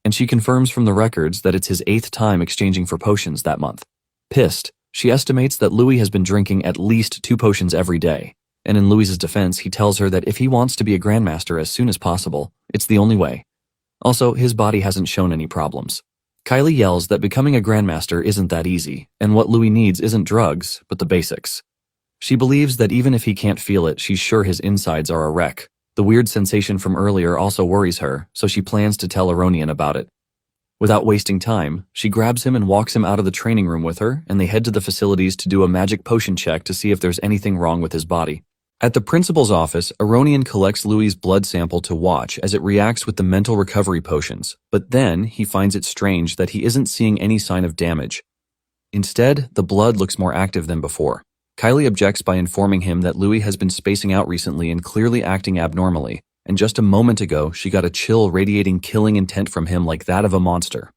S1: And she confirms from the records that it's his 8th time exchanging for potions that month. Pissed, she estimates that Louis has been drinking at least 2 potions every day. And in Louis's defense, he tells her that if he wants to be a grandmaster as soon as possible, it's the only way. Also, his body hasn't shown any problems. Kylie yells that becoming a grandmaster isn't that easy, and what Louis needs isn't drugs, but the basics. She believes that even if he can't feel it, she's sure his insides are a wreck. The weird sensation from earlier also worries her, so she plans to tell Aronian about it. Without wasting time, she grabs him and walks him out of the training room with her, and they head to the facilities to do a magic potion check to see if there's anything wrong with his body. At the principal's office, Aronian collects Louis's blood sample to watch as it reacts with the mental recovery potions, but then he finds it strange that he isn't seeing any sign of damage. Instead, the blood looks more active than before. Kylie objects by informing him that Louis has been spacing out recently and clearly acting abnormally, and just a moment ago she got a chill radiating killing intent from him like that of a monster.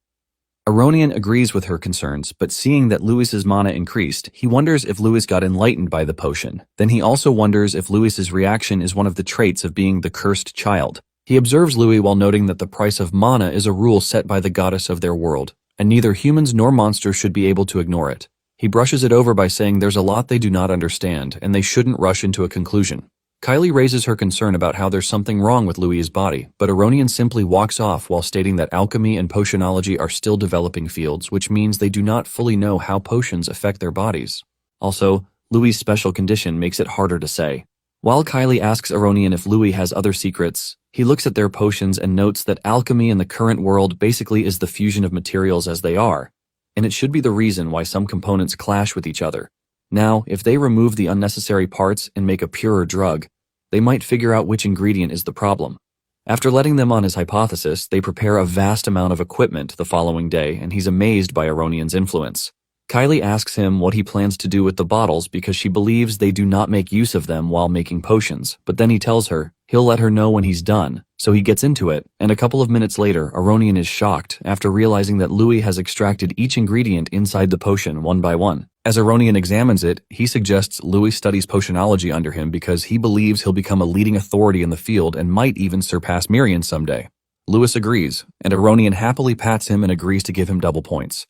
S1: Aronian agrees with her concerns, but seeing that Louis's mana increased, he wonders if Louis got enlightened by the potion. Then he also wonders if Louis's reaction is one of the traits of being the cursed child. He observes Louis while noting that the price of mana is a rule set by the goddess of their world, and neither humans nor monsters should be able to ignore it. He brushes it over by saying there's a lot they do not understand, and they shouldn't rush into a conclusion. Kylie raises her concern about how there's something wrong with Louis's body, but Aronian simply walks off while stating that alchemy and potionology are still developing fields, which means they do not fully know how potions affect their bodies. Also, Louis's special condition makes it harder to say. While Kylie asks Aronian if Louis has other secrets, he looks at their potions and notes that alchemy in the current world basically is the fusion of materials as they are, and it should be the reason why some components clash with each other. Now, if they remove the unnecessary parts and make a purer drug, they might figure out which ingredient is the problem. After letting them on his hypothesis, they prepare a vast amount of equipment the following day, and he's amazed by Aronian's influence. Kylie asks him what he plans to do with the bottles because she believes they do not make use of them while making potions, but then he tells her he'll let her know when he's done, so he gets into it, and a couple of minutes later, Aronian is shocked after realizing that Louis has extracted each ingredient inside the potion one by one. As Aronian examines it, he suggests Louis studies potionology under him because he believes he'll become a leading authority in the field and might even surpass Mirian someday. Louis agrees, and Aronian happily pats him and agrees to give him double points.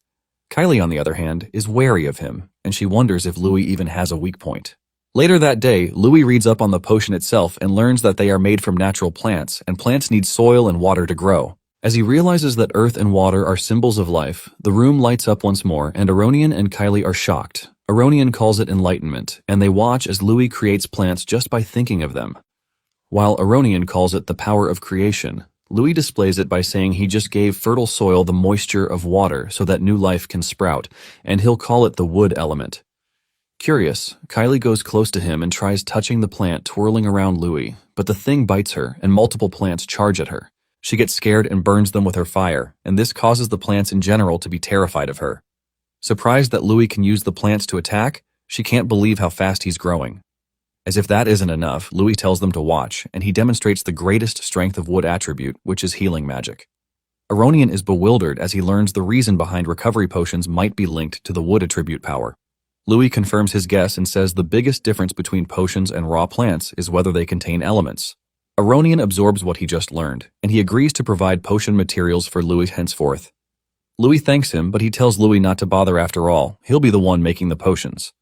S1: Kylie, on the other hand, is wary of him, and she wonders if Louis even has a weak point. Later that day, Louis reads up on the potion itself and learns that they are made from natural plants, and plants need soil and water to grow. As he realizes that earth and water are symbols of life, the room lights up once more, and Aronian and Kylie are shocked. Aronian calls it enlightenment, and they watch as Louis creates plants just by thinking of them. While Aronian calls it the power of creation, Louis displays it by saying he just gave fertile soil the moisture of water so that new life can sprout, and he'll call it the wood element. Curious, Kylie goes close to him and tries touching the plant twirling around Louis, but the thing bites her and multiple plants charge at her. She gets scared and burns them with her fire, and this causes the plants in general to be terrified of her. Surprised that Louis can use the plants to attack, she can't believe how fast he's growing. As if that isn't enough, Louis tells them to watch, and he demonstrates the greatest strength of wood attribute, which is healing magic. Aronian is bewildered as he learns the reason behind recovery potions might be linked to the wood attribute power. Louis confirms his guess and says the biggest difference between potions and raw plants is whether they contain elements. Aronian absorbs what he just learned, and he agrees to provide potion materials for Louis henceforth. Louis thanks him, but he tells Louis not to bother after all. He'll be the one making the potions.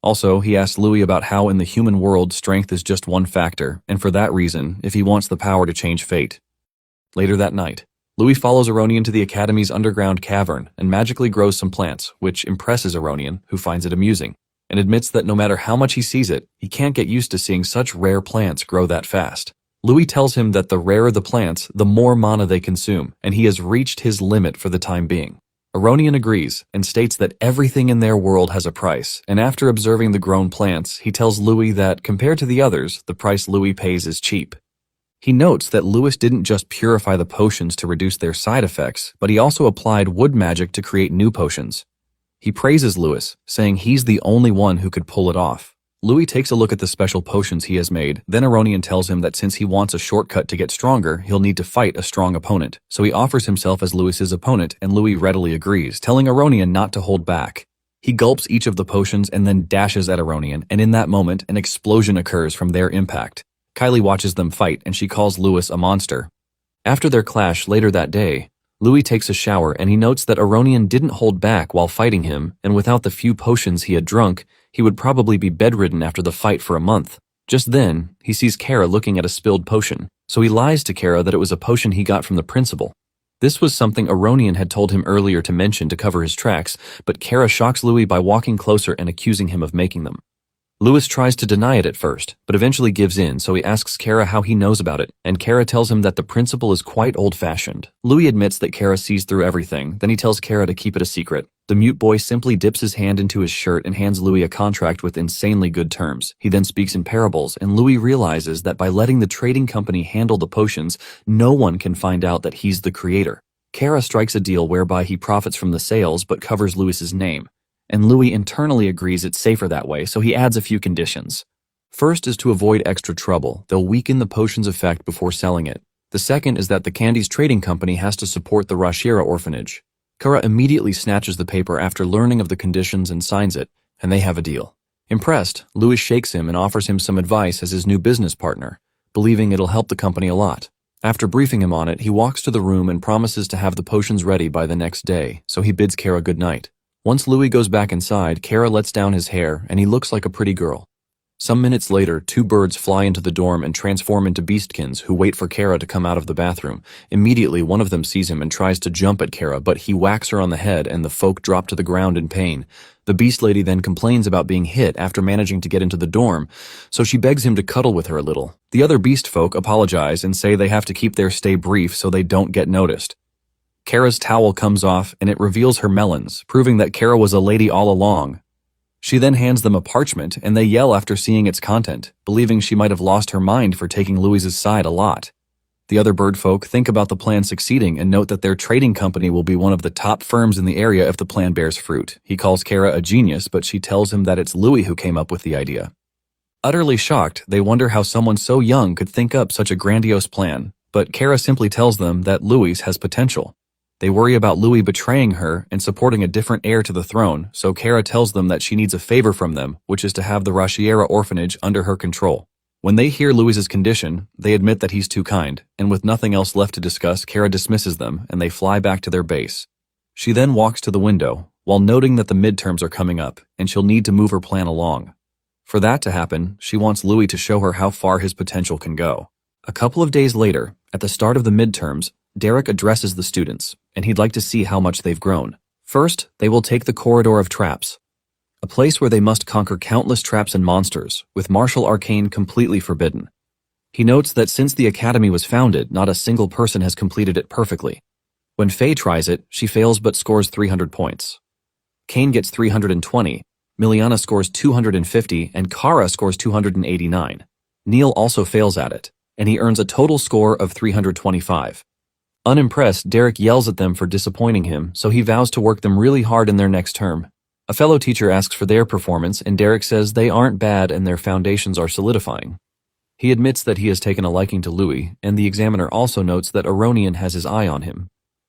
S1: Also, he asks Louis about how in the human world strength is just one factor, and for that reason, if he wants the power to change fate. Later that night, Louis follows Aronian to the Academy's underground cavern and magically grows some plants, which impresses Aronian, who finds it amusing, and admits that no matter how much he sees it, he can't get used to seeing such rare plants grow that fast. Louis tells him that the rarer the plants, the more mana they consume, and he has reached his limit for the time being. Aronian agrees and states that everything in their world has a price, and after observing the grown plants, he tells Louis that, compared to the others, the price Louis pays is cheap. He notes that Louis didn't just purify the potions to reduce their side effects, but he also applied wood magic to create new potions. He praises Louis, saying he's the only one who could pull it off. Louis takes a look at the special potions he has made, then Aronian tells him that since he wants a shortcut to get stronger, he'll need to fight a strong opponent, so he offers himself as Louis's opponent, and Louis readily agrees, telling Aronian not to hold back. He gulps each of the potions and then dashes at Aronian, and in that moment, an explosion occurs from their impact. Kylie watches them fight, and she calls Louis a monster. After their clash later that day, Louis takes a shower and he notes that Aronian didn't hold back while fighting him, and without the few potions he had drunk, he would probably be bedridden after the fight for a month. Just then, he sees Kara looking at a spilled potion, so he lies to Kara that it was a potion he got from the principal. This was something Aronian had told him earlier to mention to cover his tracks, but Kara shocks Louis by walking closer and accusing him of making them. Louis tries to deny it at first, but eventually gives in, so he asks Kara how he knows about it, and Kara tells him that the principal is quite old-fashioned. Louis admits that Kara sees through everything, then he tells Kara to keep it a secret. The mute boy simply dips his hand into his shirt and hands Louis a contract with insanely good terms. He then speaks in parables, and Louis realizes that by letting the trading company handle the potions, no one can find out that he's the creator. Kara strikes a deal whereby he profits from the sales but covers Louis's name. And Louis internally agrees it's safer that way, so he adds a few conditions. First is to avoid extra trouble. They'll weaken the potion's effect before selling it. The second is that the candy's trading company has to support the Rashira orphanage. Kara immediately snatches the paper after learning of the conditions and signs it, and they have a deal. Impressed, Louis shakes him and offers him some advice as his new business partner, believing it'll help the company a lot. After briefing him on it, he walks to the room and promises to have the potions ready by the next day, so he bids Kara good night. Once Louis goes back inside, Kara lets down his hair, and he looks like a pretty girl. Some minutes later, two birds fly into the dorm and transform into beastkins who wait for Kara to come out of the bathroom. Immediately, one of them sees him and tries to jump at Kara, but he whacks her on the head and the folk drop to the ground in pain. The beast lady then complains about being hit after managing to get into the dorm, so she begs him to cuddle with her a little. The other beast folk apologize and say they have to keep their stay brief so they don't get noticed. Kara's towel comes off and it reveals her melons, proving that Kara was a lady all along. She then hands them a parchment and they yell after seeing its content, believing she might have lost her mind for taking Louis's side a lot. The other bird folk think about the plan succeeding and note that their trading company will be one of the top firms in the area if the plan bears fruit. He calls Kara a genius, but she tells him that it's Louis who came up with the idea. Utterly shocked, they wonder how someone so young could think up such a grandiose plan, but Kara simply tells them that Louis has potential. They worry about Louis betraying her and supporting a different heir to the throne, so Kara tells them that she needs a favor from them, which is to have the Rashiera orphanage under her control. When they hear Louis's condition, they admit that he's too kind, and with nothing else left to discuss, Kara dismisses them, and they fly back to their base. She then walks to the window, while noting that the midterms are coming up, and she'll need to move her plan along. For that to happen, she wants Louis to show her how far his potential can go. A couple of days later, at the start of the midterms, Derek addresses the students, and he'd like to see how much they've grown. First, they will take the Corridor of Traps, a place where they must conquer countless traps and monsters, with martial arcane completely forbidden. He notes that since the Academy was founded, not a single person has completed it perfectly. When Faye tries it, she fails but scores 300 points. Kane gets 320, Miliana scores 250, and Kara scores 289. Neil also fails at it, and he earns a total score of 325. Unimpressed, Derek yells at them for disappointing him, so he vows to work them really hard in their next term. A fellow teacher asks for their performance, and Derek says they aren't bad and their foundations are solidifying. He admits that he has taken a liking to Louis, and the examiner also notes that Aronian has his eye on him.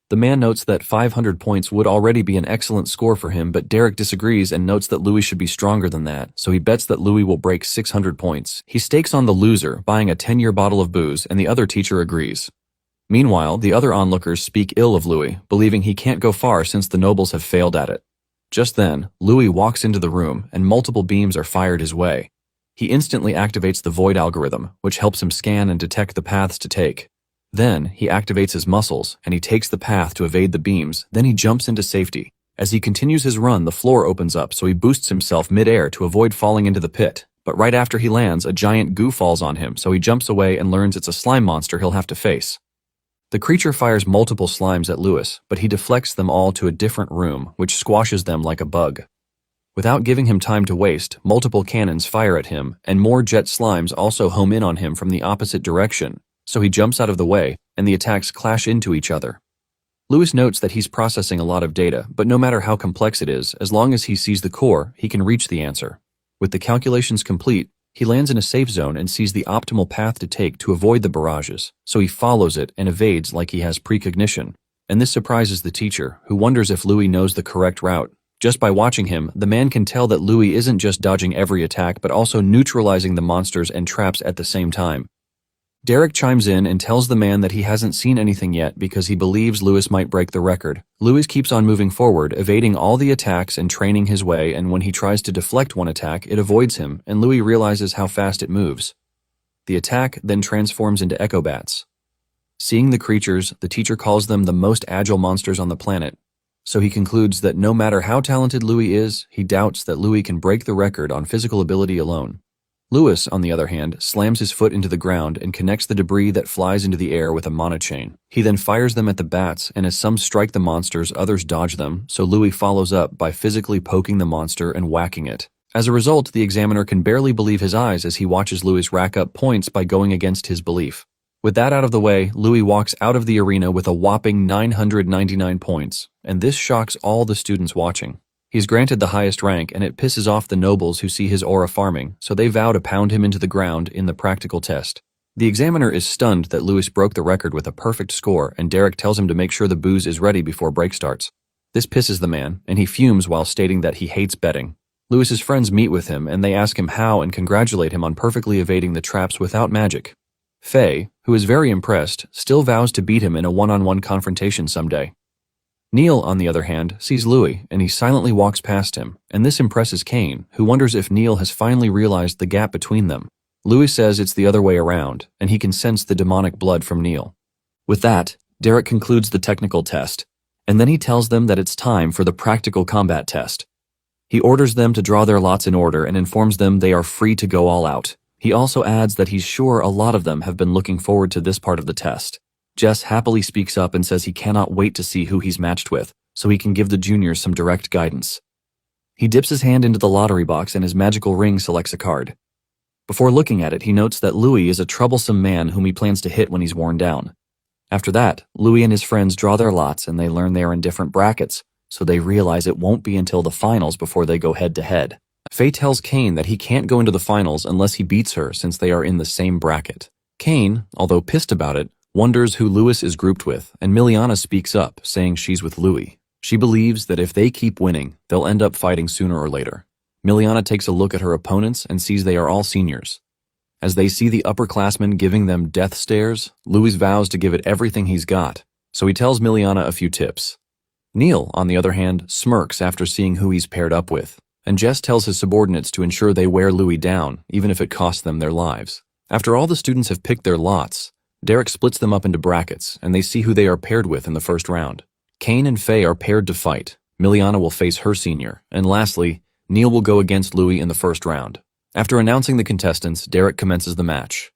S1: The man notes that 500 points would already be an excellent score for him, but Derek disagrees and notes that Louis should be stronger than that, so he bets that Louis will break 600 points. He stakes on the loser, buying a 10-year bottle of booze, and the other teacher agrees. Meanwhile, the other onlookers speak ill of Louis, believing he can't go far since the nobles have failed at it. Just then, Louis walks into the room, and multiple beams are fired his way. He instantly activates the void algorithm, which helps him scan and detect the paths to take. Then, he activates his muscles, and he takes the path to evade the beams, then he jumps into safety. As he continues his run, the floor opens up, so he boosts himself mid-air to avoid falling into the pit. But right after he lands, a giant goo falls on him, so he jumps away and learns it's a slime monster he'll have to face. The creature fires multiple slimes at Louis, but he deflects them all to a different room, which squashes them like a bug. Without giving him time to waste, multiple cannons fire at him, and more jet slimes also home in on him from the opposite direction. So he jumps out of the way, and the attacks clash into each other. Louis notes that he's processing a lot of data, but no matter how complex it is, as long as he sees the core, he can reach the answer. With the calculations complete, he lands in a safe zone and sees the optimal path to take to avoid the barrages, so he follows it and evades like he has precognition. And this surprises the teacher, who wonders if Louis knows the correct route. Just by watching him, the man can tell that Louis isn't just dodging every attack, but also neutralizing the monsters and traps at the same time. Derek chimes in and tells the man that he hasn't seen anything yet because he believes Louis might break the record. Louis keeps on moving forward, evading all the attacks and training his way, and when he tries to deflect one attack, it avoids him, and Louis realizes how fast it moves. The attack then transforms into echo bats. Seeing the creatures, the teacher calls them the most agile monsters on the planet, so he concludes that no matter how talented Louis is, he doubts that Louis can break the record on physical ability alone. Louis, on the other hand, slams his foot into the ground and connects the debris that flies into the air with a monochain. He then fires them at the bats, and as some strike the monsters, others dodge them, so Louis follows up by physically poking the monster and whacking it. As a result, the examiner can barely believe his eyes as he watches Louis rack up points by going against his belief. With that out of the way, Louis walks out of the arena with a whopping 999 points, and this shocks all the students watching. He's granted the highest rank, and it pisses off the nobles who see his aura farming, so they vow to pound him into the ground in the practical test. The examiner is stunned that Louis broke the record with a perfect score, and Derek tells him to make sure the booze is ready before break starts. This pisses the man, and he fumes while stating that he hates betting. Louis's friends meet with him, and they ask him how and congratulate him on perfectly evading the traps without magic. Faye, who is very impressed, still vows to beat him in a one-on-one confrontation someday. Neil, on the other hand, sees Louis, and he silently walks past him, and this impresses Kane, who wonders if Neil has finally realized the gap between them. Louis says it's the other way around, and he can sense the demonic blood from Neil. With that, Derek concludes the technical test, and then he tells them that it's time for the practical combat test. He orders them to draw their lots in order and informs them they are free to go all out. He also adds that he's sure a lot of them have been looking forward to this part of the test. Jess happily speaks up and says he cannot wait to see who he's matched with, so he can give the juniors some direct guidance. He dips his hand into the lottery box and his magical ring selects a card. Before looking at it, he notes that Louis is a troublesome man whom he plans to hit when he's worn down. After that, Louis and his friends draw their lots and they learn they are in different brackets, so they realize it won't be until the finals before they go head-to-head. Faye tells Kane that he can't go into the finals unless he beats her since they are in the same bracket. Kane, although pissed about it, wonders who Louis is grouped with, and Miliana speaks up, saying she's with Louis. She believes that if they keep winning, they'll end up fighting sooner or later. Miliana takes a look at her opponents and sees they are all seniors. As they see the upperclassmen giving them death stares, Louis vows to give it everything he's got, so he tells Miliana a few tips. Neil, on the other hand, smirks after seeing who he's paired up with, and Jess tells his subordinates to ensure they wear Louis down, even if it costs them their lives. After all the students have picked their lots, Derek splits them up into brackets, and they see who they are paired with in the first round. Kane and Faye are paired to fight. Miliana will face her senior, and lastly, Neil will go against Louis in the first round. After announcing the contestants, Derek commences the match.